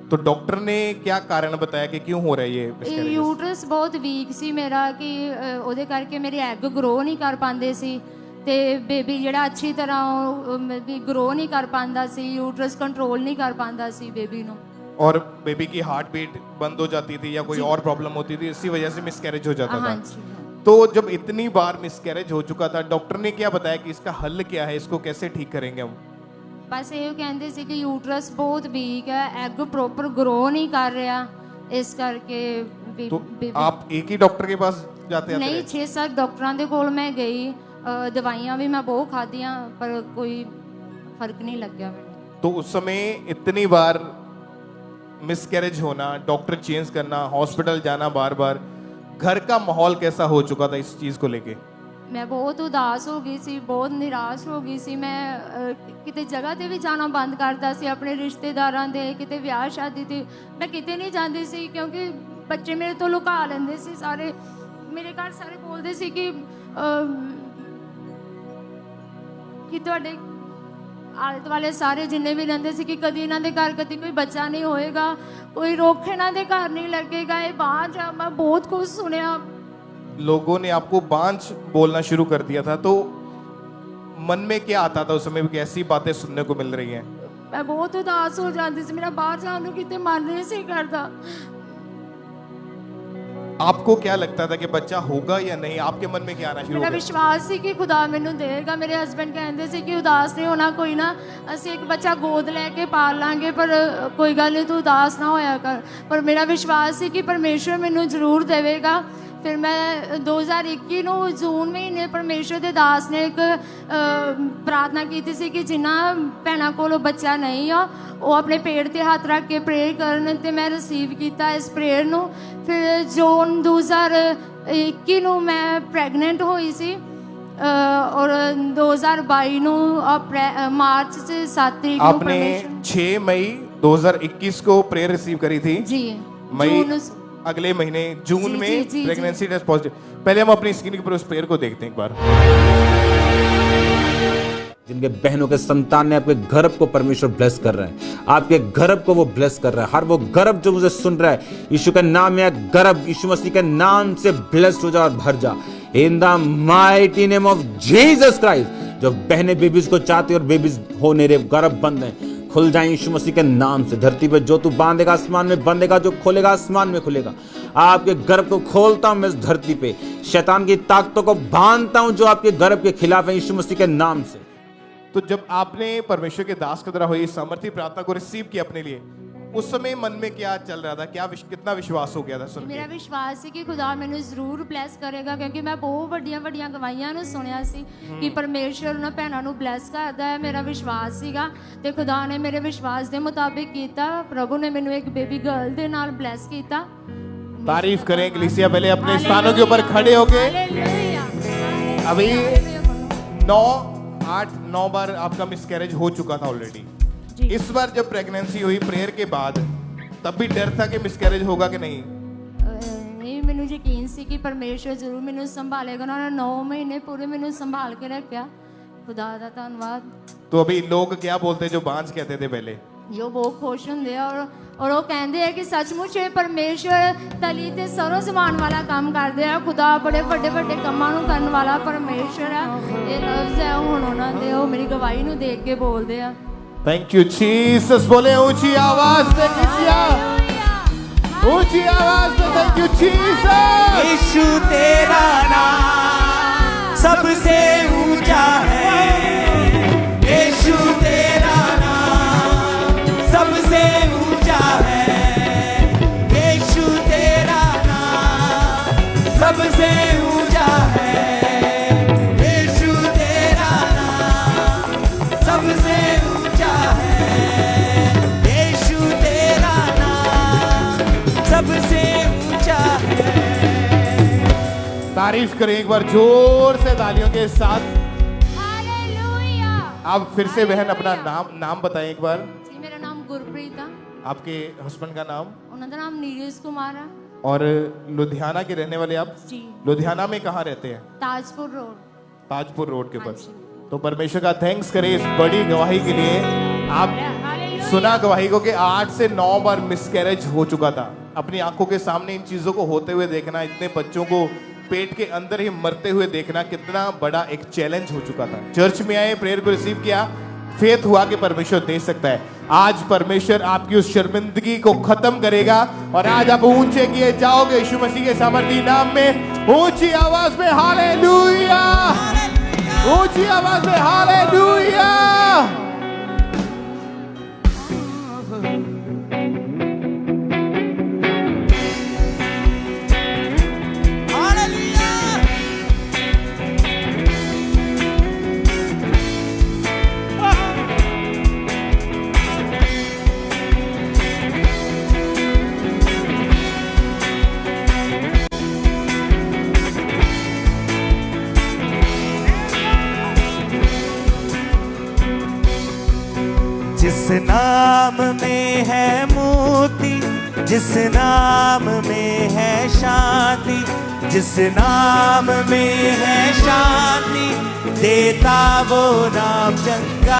तो डॉक्टर ने क्या कारण बताया कि क्यों हो रहा है ये मिसकैरेज? यूट्रस बहुत ਵੀਕ ਸੀ ਮੇਰਾ ਕਿ ਉਹਦੇ ਕਰਕੇ ਮੇਰੇ ਐਗ ਗਰੋ ਨਹੀਂ ਕਰ ਪਾਉਂਦੇ ਸੀ ਤੇ ਬੇਬੀ ਜਿਹੜਾ ਅੱਛੀ ਤਰ੍ਹਾਂ ਵੀ ਗਰੋ ਨਹੀਂ ਕਰ ਪਾਉਂਦਾ ਸੀ, यूट्रस कंट्रोल नहीं कर पाता ਸੀ ਬੇਬੀ ਨੂੰ। और बेबी की हार्ट बीट बंद हो जाती थी या कोई और प्रॉब्लम होती थी, इसी वजह से मिसकैरेज हो जाता हाँ था। जी। तो जब इतनी बार मिसकैरेज हो चुका था, डॉक्टर ने क्या बताया कि इसका हल क्या है, इसको कैसे ठीक करेंगे हम? बस ਇਹ ਕਹਿੰਦੇ ਸੀ ਕਿ ਯੂਟਰਸ ਬਹੁਤ ਵੀਕ ਹੈ, ਐਗ ਪ੍ਰੋਪਰ ਗਰੋ ਨਹੀਂ ਕਰ ਰਿਹਾ, ਇਸ ਕਰਕੇ तो आप एक ही डॉक्टर के पास जाते हैं? ਨਹੀਂ 6-7 ਡਾਕਟਰਾਂ ਦੇ ਕੋਲ ਮੈਂ ਗਈ, ਦਵਾਈਆਂ ਵੀ ਮੈਂ ਬਹੁਤ ਖਾਧੀਆਂ ਪਰ ਕੋਈ ਫਰਕ ਨਹੀਂ ਲੱਗਿਆ ਮੈਨੂੰ। तो उस समय इतनी बार मिसकैरेज होना, डॉक्टर चेंज करना, हॉस्पिटल जाना बार बार, घर का माहौल कैसा हो चुका था इस चीज को लेके? ਮੈਂ ਬਹੁਤ ਉਦਾਸ ਹੋ ਗਈ ਸੀ, ਬਹੁਤ ਨਿਰਾਸ਼ ਹੋ ਗਈ ਸੀ। ਮੈਂ ਕਿਤੇ ਜਗ੍ਹਾ ਤੇ ਵੀ ਜਾਣਾ ਬੰਦ ਕਰਦਾ ਸੀ, ਆਪਣੇ ਰਿਸ਼ਤੇਦਾਰਾਂ ਦੇ ਕਿਤੇ ਵਿਆਹ ਸ਼ਾਦੀ ਤੇ ਮੈਂ ਕਿਤੇ ਨਹੀਂ ਜਾਂਦੀ ਸੀ, ਕਿਉਂਕਿ ਬੱਚੇ ਮੇਰੇ ਤੋਂ ਲੁਕਾ ਲੈਂਦੇ ਸੀ ਸਾਰੇ। ਮੇਰੇ ਘਰ ਸਾਰੇ ਬੋਲਦੇ ਸੀ ਕਿ ਤੁਹਾਡੇ ਆਲੇ ਦੁਆਲੇ ਸਾਰੇ ਜਿੰਨੇ ਵੀ ਰਹਿੰਦੇ ਸੀ ਕਿ ਕਦੀ ਇਹਨਾਂ ਦੇ ਘਰ ਕਦੀ ਕੋਈ ਬੱਚਾ ਨਹੀਂ ਹੋਏਗਾ, ਕੋਈ ਰੁੱਖ ਇਹਨਾਂ ਦੇ ਘਰ ਨਹੀਂ ਲੱਗੇਗਾ, ਇਹ ਬਾਂਝ ਆ। ਮੈਂ ਬਹੁਤ ਕੁਝ ਸੁਣਿਆ। लोगों ने आपको बांझ बोलना शुरू कर दिया था, तो मन में क्या आता था उस समय कि ऐसी बातें सुनने को मिल रही हैं? ਮੈਂ ਬਹੁਤ ਉਦਾਸ ਹੋ ਜਾਂਦੀ ਸੀ, ਮੇਰਾ ਬਾਹਰ ਜਾਣ ਨੂੰ ਕਿਤੇ ਮਨ ਨਹੀਂ ਸੀ ਕਰਦਾ। आपको क्या लगता था कि बच्चा होगा या नहीं? आपके मन में क्या आना शुरू हो ਮੇਰਾ गया? ਵਿਸ਼ਵਾਸ ਸੀ ਕਿ ਖੁਦਾ ਮੈਨੂੰ ਦੇਗਾ। ਮੇਰੇ ਹਸਬੰਡ ਕਹਿੰਦੇ ਸੀ ਕਿ ਉਦਾਸ ਨਹੀਂ ਹੋਣਾ, ਕੋਈ ਨਾ ਅਸੀਂ ਇੱਕ ਬੱਚਾ ਗੋਦ ਲੈ ਕੇ ਪਾਲ ਲਾਂਗੇ, ਪਰ ਕੋਈ ਗੱਲ ਨਹੀਂ ਤੂੰ ਉਦਾਸ ਨਾ ਹੋਇਆ ਕਰ। ਪਰ ਮੇਰਾ ਵਿਸ਼ਵਾਸ ਸੀ ਕਿ ਪਰਮੇਸ਼ਰ ਮੈਨੂੰ ਜ਼ਰੂਰ ਦੇਵੇਗਾ। ਫਿਰ ਮੈਂ 2021 ਨੂੰ ਜੂਨ ਮਹੀਨੇ ਪਰਮੇਸ਼ਰ ਦੇ ਦਾਸ ਨੇ ਇੱਕ ਪ੍ਰਾਰਥਨਾ ਕੀਤੀ ਸੀ ਕਿ ਜਿਨ੍ਹਾਂ ਭੈਣਾਂ ਕੋਲ ਬੱਚਾ ਨਹੀਂ ਆ ਉਹ ਆਪਣੇ ਪੇਟ ਤੇ ਹੱਥ ਰੱਖ ਕੇ ਪ੍ਰੇਅਰ ਕਰਨ, ਤੇ ਮੈਂ ਰਿਸੀਵ ਕੀਤਾ ਇਸ ਪ੍ਰੇਅਰ ਨੂੰ। ਫਿਰ ਜੂਨ 2021 ਨੂੰ ਮੈਂ ਪ੍ਰੈਗਨੈਂਟ ਹੋਈ ਸੀ और 2022 ਨੂੰ ਮਾਰਚ 'ਚ 7 ਤਰੀਕ ਨੂੰ आपने 6 मई 2021 को प्रेयर रिसीव करी थी जी। मई अगले महीने जून में प्रेगनेंसी टेस्ट पॉजिटिव। पहले हम अपनी स्क्रीन पर उस प्रेयर को देखते हैं एक बार। जिनके बहनों के संतान ने आपके गर्भ को परमेश्वर ब्लेस कर रहा है, आपके गर्भ को वो ब्लेस कर रहा है। हर वो गर्भ जो मुझे सुन रहा है, यीशु के नाम में गर्भ यीशु मसीह के नाम से ब्लेस्ड हो जा और भर जा in the mighty name of Jesus Christ. जो बहनें बेबीज को चाहती और बेबीज हो नहीं रहे, गर्भ बंद है, खुल जाए यीशु मसीह के नाम से। धरती पे जो तू बांधेगा आसमान में बंधेगा, जो खोलेगा आसमान में खुलेगा। आपके गर्भ को खोलता हूं मैं इस धरती पे, शैतान की ताकतों को बांधता हूं जो आपके गर्भ के खिलाफ है यीशु मसीह के नाम से। तो जब आपने परमेश्वर के दास के द्वारा हुई सामर्थ्य प्रार्थना को रिसीव किया अपने लिए, उस समय मन में क्या चल रहा था? कितना विश्वास हो गया था सुन के? ਮੇਰਾ ਵਿਸ਼ਵਾਸ ਸੀ ਕਿ ਖੁਦਾ ਮੈਨੂੰ ਜ਼ਰੂਰ ਬਲੈਸ ਕਰੇਗਾ, ਕਿਉਂਕਿ ਮੈਂ ਬਹੁਤ ਵੱਡੀਆਂ ਗਵਾਹੀਆਂ ਨੂੰ ਸੁਣਿਆ ਸੀ ਕਿ ਪਰਮੇਸ਼ਰ ਉਹਨਾਂ ਭੈਣਾਂ ਨੂੰ ਬਲੈਸ ਕਰਦਾ ਹੈ। ਮੇਰਾ ਵਿਸ਼ਵਾਸ ਸੀਗਾ ਤੇ ਖੁਦਾ ਨੇ ਮੇਰੇ ਵਿਸ਼ਵਾਸ ਦੇ ਮੁਤਾबिक ਕੀਤਾ। ਪ੍ਰਭੂ ਨੇ ਮੈਨੂੰ ਇੱਕ ਬੇਬੀ गर्ल ਦੇ ਨਾਲ ਬਲੈਸ ਕੀਤਾ। तारीफ करें कलीसिया। पहले अपने स्थानों के ऊपर खड़े होके अभी 9 बार आपका मिसकैरेज हो चुका था ऑलरेडी। इस बार जब प्रेगनेंसी हुई प्रेयर के बाद, तब भी डर था कि मिसकैरेज होगा कि नहीं? ਨਹੀਂ, ਮੈਨੂੰ ਯਕੀਨ ਸੀ ਕਿ ਪਰਮੇਸ਼ਰ ਜ਼ਰੂਰ ਮੈਨੂੰ ਸੰਭਾਲੇਗਾ। ਉਹਨਾਂ ਨੇ 9 ਮਹੀਨੇ ਪੂਰੇ ਮੈਨੂੰ ਸੰਭਾਲ ਕੇ ਰੱਖਿਆ। ਖੁਦਾ ਦਾ ਧੰਨਵਾਦ। तो अभी लोग क्या बोलते हैं जो बांझ कहते थे पहले? ਜੋ ਬਹੁਤ ਖੁਸ਼ ਹੁੰਦੇ ਆ ਔਰ ਉਹ ਕਹਿੰਦੇ ਆ ਕਿ ਸੱਚਮੁੱਚ ਇਹ ਪਰਮੇਸ਼ਰ ਤਲੀ ਤੇ ਸਰੋਂ ਜ਼ਮਾਨ ਵਾਲਾ ਕੰਮ ਕਰਦੇ ਆ। ਖੁਦਾ ਬੜੇ ਵੱਡੇ ਕੰਮਾਂ ਨੂੰ ਕਰਨ ਵਾਲਾ ਪਰਮੇਸ਼ਰ ਆ। ਇਹ ਲਫ਼ਜ਼ ਹੈ ਹੁਣ ਉਹਨਾਂ ਦੇ, ਉਹ ਮੇਰੀ ਗਵਾਹੀ ਨੂੰ ਦੇਖ ਕੇ ਬੋਲਦੇ ਆ। Thank you Jesus. बोले ऊंची आवाज में कलीसिया, ऊंची आवाज में थैंक यू जीसस। यीशु तेरा नाम सबसे ऊंचा है, यीशु तेरा नाम सबसे ऊंचा है, यीशु तेरा नाम सबसे ऊंचा है, यीशु तेरा नाम सबसे ऊंचा है, यीशु तेरा नाम सबसे ऊंचा है। तारीफ करें एक बार जोर से तालियों के साथ। आप फिर से बहन अपना नाम बताएं एक बार। जी, मेरा नाम गुरप्रीत है। आपके हस्बैंड का नाम? उनका नाम नीरज कुमार है। और लुधियाना के रहने वाले आप? जी। लुधियाना में कहाँ रहते हैं? ताजपुर रोड। ताजपुर रोड के ऊपर। तो परमेश्वर का थैंक्स करें इस बड़ी गवाही के लिए। आप सुना गवाही को कि 8 से 9 बार मिसकैरेज हो चुका था। अपनी आंखों के सामने इन चीजों को होते हुए देखना, इतने बच्चों को पेट के अंदर ही मरते हुए देखना कितना बड़ा एक चैलेंज हो चुका था। चर्च में आए, प्रेयर को रिसीव किया, फेथ हुआ कि परमेश्वर दे सकता है। आज परमेश्वर आपकी उस शर्मिंदगी को खत्म करेगा और आज आप ऊंचे किए जाओगे यीशु मसीह के सामर्थी नाम में। ऊंची आवाज में हालेलुया, ऊंची आवाज में हालेलुया। जिस नाम में है मोती, जिस नाम में है शांति, जिस नाम में है शांति, देता वो नाम चंगा।